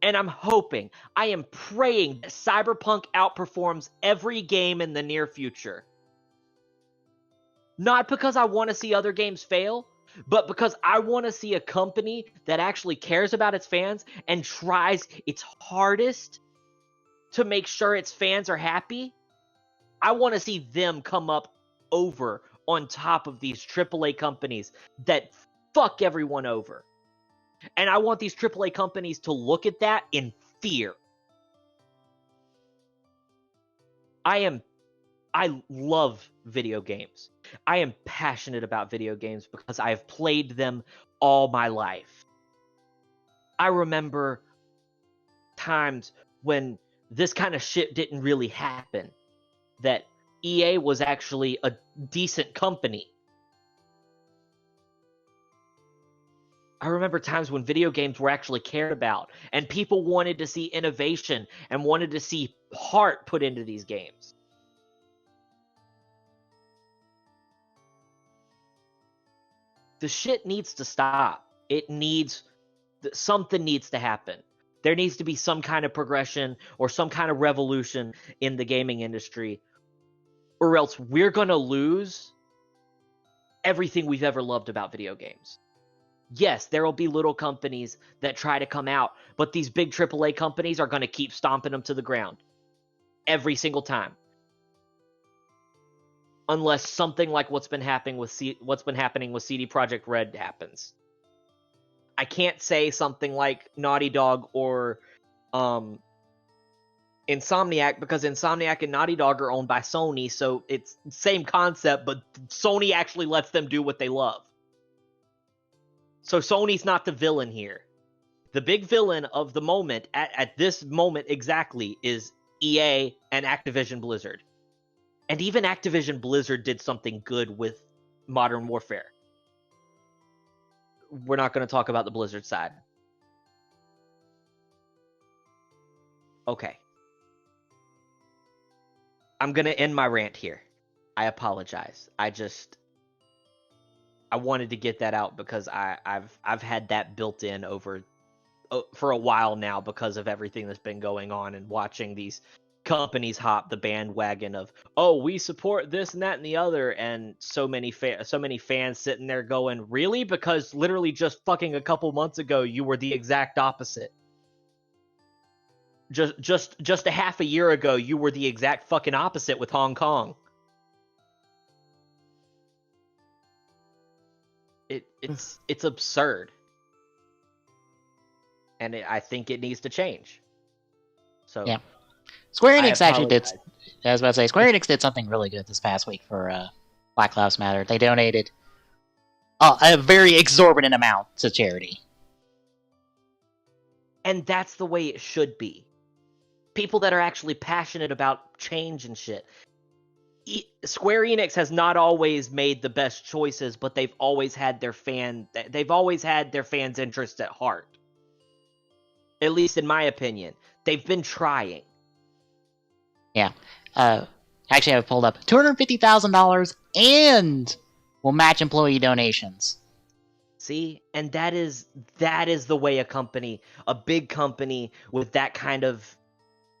And I'm hoping, I am praying that Cyberpunk outperforms every game in the near future. Not because I want to see other games fail, but because I want to see a company that actually cares about its fans and tries its hardest to make sure its fans are happy. I want to see them come up over on top of these AAA companies that fuck everyone over. And I want these AAA companies to look at that in fear. I love video games. I am passionate about video games because I have played them all my life. I remember times when this kind of shit didn't really happen. That EA was actually a decent company. I remember times when video games were actually cared about and people wanted to see innovation and wanted to see heart put into these games. The shit needs to stop. Something needs to happen. There needs to be some kind of progression or some kind of revolution in the gaming industry, or else we're going to lose everything we've ever loved about video games. Yes, there will be little companies that try to come out, but these big AAA companies are going to keep stomping them to the ground every single time. Unless something like what's been happening with CD Projekt Red happens. I can't say something like Naughty Dog or Insomniac, because Insomniac and Naughty Dog are owned by Sony, so it's the same concept, but Sony actually lets them do what they love. So Sony's not the villain here. The big villain of the moment, at this moment exactly, is EA and Activision Blizzard. And even Activision Blizzard did something good with Modern Warfare. We're not going to talk about the Blizzard side. Okay. I'm going to end my rant here. I apologize. I wanted to get that out because I've had that built in for a while now because of everything that's been going on and watching these companies hop the bandwagon of, oh, we support this and that and the other, and so many fans sitting there going, really? Because literally just fucking a couple months ago you were the exact opposite. Just a half a year ago you were the exact fucking opposite with Hong Kong. It's absurd. And I think it needs to change. So yeah. Square Enix actually did. I was about to say, Square Enix did something really good this past week for Black Lives Matter. They donated a very exorbitant amount to charity. And that's the way it should be. People that are actually passionate about change and shit. Square Enix has not always made the best choices, but they've always had their fans' interests at heart. At least in my opinion. They've been trying. Yeah. Actually, I've pulled up $250,000 and will match employee donations. See? And that is the way a big company with that kind of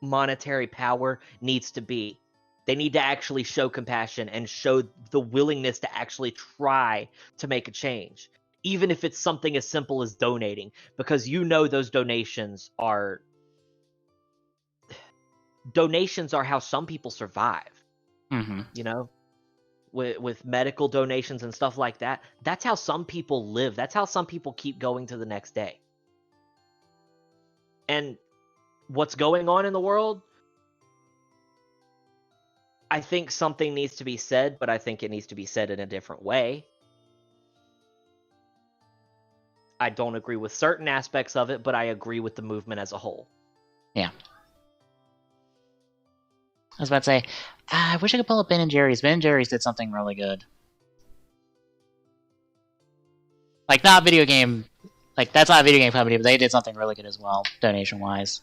monetary power needs to be. They need to actually show compassion and show the willingness to actually try to make a change. Even if it's something as simple as donating. Because those donations are how some people survive. Mm-hmm. You know? With medical donations and stuff like that. That's how some people live. That's how some people keep going to the next day. And what's going on in the world? I think something needs to be said, but I think it needs to be said in a different way. I don't agree with certain aspects of it, but I agree with the movement as a whole. Yeah. I was about to say, I wish I could pull up Ben and Jerry's. Ben and Jerry's did something really good. Like, not video game. Like, that's not a video game company, but they did something really good as well, donation-wise.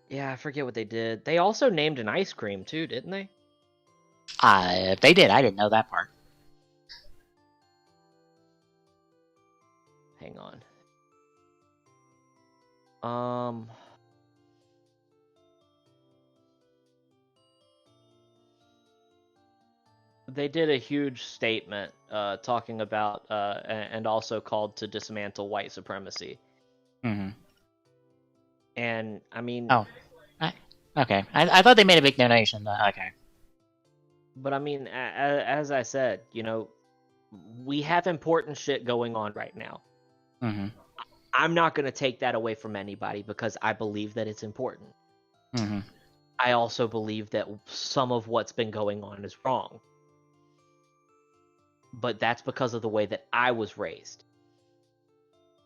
Yeah, I forget what they did. They also named an ice cream, too, didn't they? If they did, I didn't know that part. Hang on. They did a huge statement talking about and also called to dismantle white supremacy. Mm-hmm. And I mean, okay. I thought they made a big donation. Okay. But I mean, as I said, you know, we have important shit going on right now. Mm-hmm. I'm not going to take that away from anybody because I believe that it's important. Mm-hmm. I also believe that some of what's been going on is wrong. But that's because of the way that I was raised.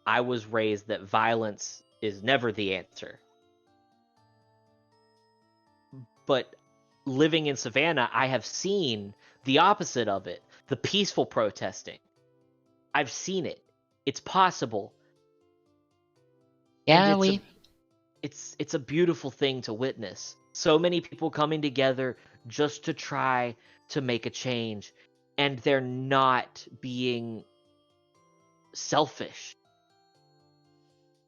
I was raised that violence is never the answer. But living in Savannah, I have seen the opposite of it. The peaceful protesting. I've seen it. It's possible. Yeah, it's a beautiful thing to witness. So many people coming together just to try to make a change, and they're not being selfish.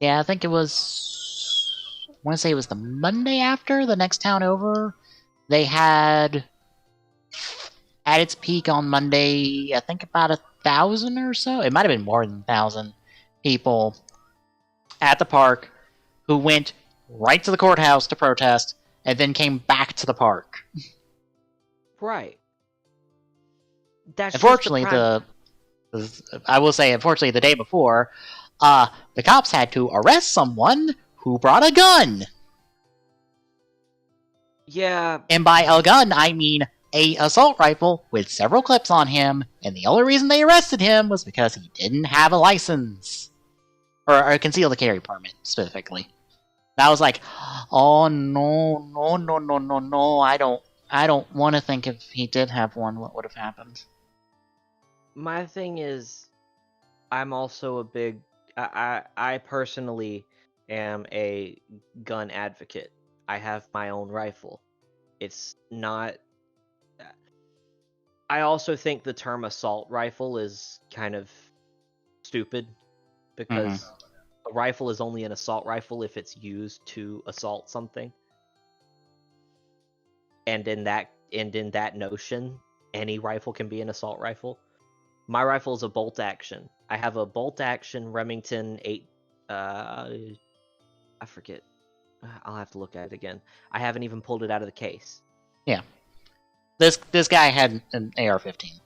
Yeah, I think it was. I want to say it was the Monday after the next town over. They had at its peak on Monday, I think about 1,000 or so. It might have been more than 1,000 people at the park who went right to the courthouse to protest and then came back to the park. Right. That's unfortunately, I will say, unfortunately, the day before, the cops had to arrest someone who brought a gun. Yeah. And by a gun, I mean a assault rifle with several clips on him, and the only reason they arrested him was because he didn't have a license. Or a concealed carry permit, specifically. And I was like, oh no, I don't want to think if he did have one, what would have happened. My thing is, I'm also a big, I personally am a gun advocate. I have my own rifle. It's not, I also think the term assault rifle is kind of stupid, because a rifle is only an assault rifle if it's used to assault something. And in that notion, any rifle can be an assault rifle. My rifle is a bolt action. I have a bolt action Remington 8. I forget. I'll have to look at it again. I haven't even pulled it out of the case. Yeah. This guy had an AR-15.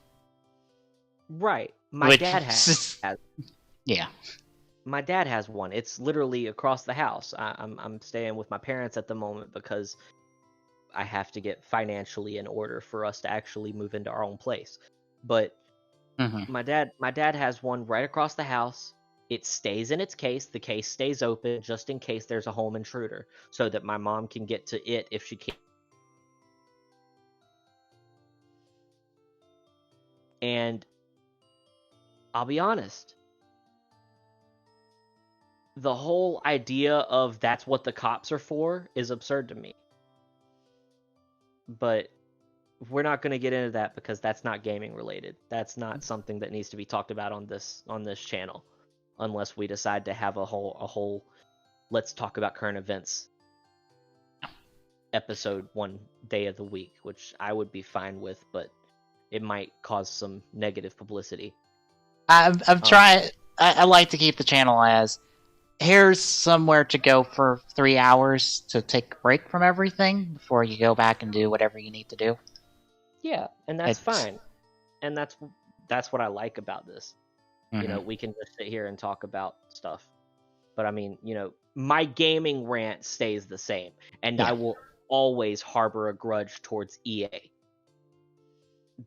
Right. My dad has. Yeah. My dad has one. It's literally across the house. I'm staying with my parents at the moment because I have to get financially in order for us to actually move into our own place. But my dad has one right across the house. It stays in its case. The case stays open just in case there's a home intruder, so that my mom can get to it if she can. And I'll be honest, the whole idea of that's what the cops are for is absurd to me. But we're not going to get into that because that's not gaming related. That's not something that needs to be talked about on this channel, unless we decide to have a whole let's talk about current events episode one day of the week, which I would be fine with, but it might cause some negative publicity. I'm trying. I like to keep the channel as here's somewhere to go for 3 hours to take a break from everything before you go back and do whatever you need to do. Yeah, and that's fine. And that's what I like about this. You know, we can just sit here and talk about stuff. But I mean, you know, my gaming rant stays the same, and I will always harbor a grudge towards EA.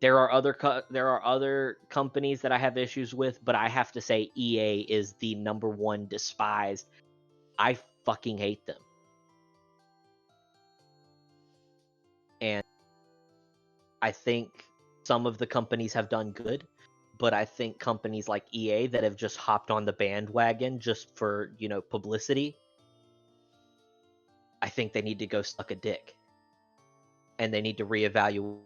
there are other companies that I have issues with, but I have to say EA is the number one despised. I fucking hate them. And I think some of the companies have done good, but I think companies like EA that have just hopped on the bandwagon just for, publicity, I think they need to go suck a dick. And they need to reevaluate.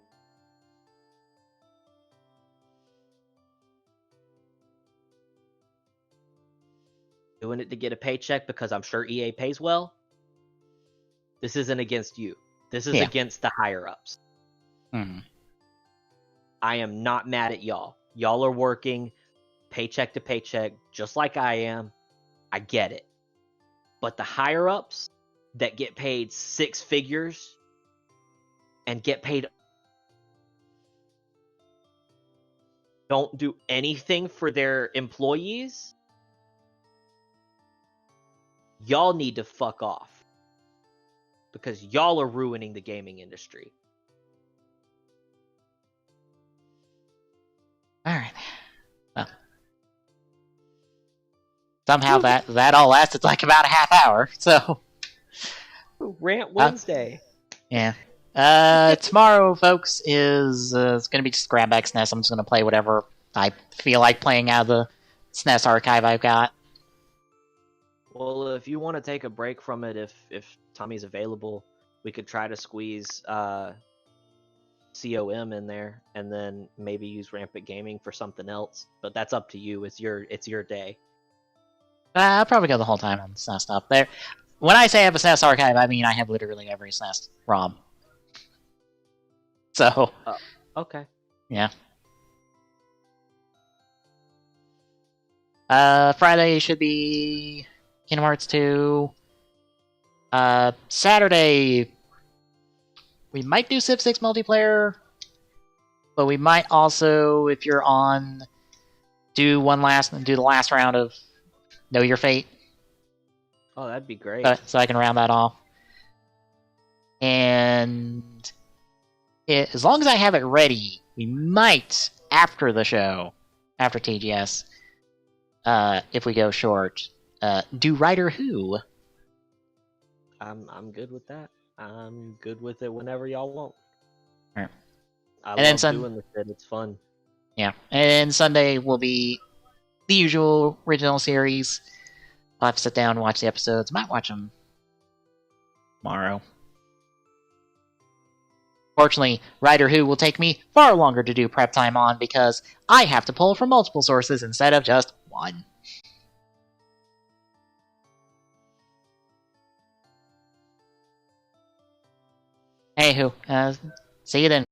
Doing it to get a paycheck because I'm sure EA pays well. This isn't against you. This is against the higher ups. Mm-hmm. I am not mad at y'all. Y'all are working paycheck to paycheck just like I am. I get it. But the higher ups that get paid six figures and get paid don't do anything for their employees, y'all need to fuck off. Because y'all are ruining the gaming industry. Alright. Well. Somehow that all lasted like about a half hour, so... Rant Wednesday. Yeah. Tomorrow, folks, is it's going to be just grab back SNES. I'm just going to play whatever I feel like playing out of the SNES archive I've got. Well, if you want to take a break from it, if Tommy's available, we could try to squeeze COM in there, and then maybe use Rampant Gaming for something else. But that's up to you. It's your day. I'll probably go the whole time on SNES stuff. There, when I say I have a SNES archive, I mean I have literally every SNES ROM. So. Okay. Yeah. Friday should be Kingdom Hearts 2. Saturday, we might do Civ 6 multiplayer, but we might also, if you're on, do the last round of Know Your Fate. Oh, that'd be great. So I can round that off. And as long as I have it ready, we might, after the show, after TGS, if we go short, do Rider Who. I'm good with that. I'm good with it whenever y'all want. Right. I love doing this shit. It's fun. Yeah. And Sunday will be the usual original series. I'll have to sit down and watch the episodes. Might watch them tomorrow. Fortunately, Rider Who will take me far longer to do prep time on because I have to pull from multiple sources instead of just one. Anywho, see you then.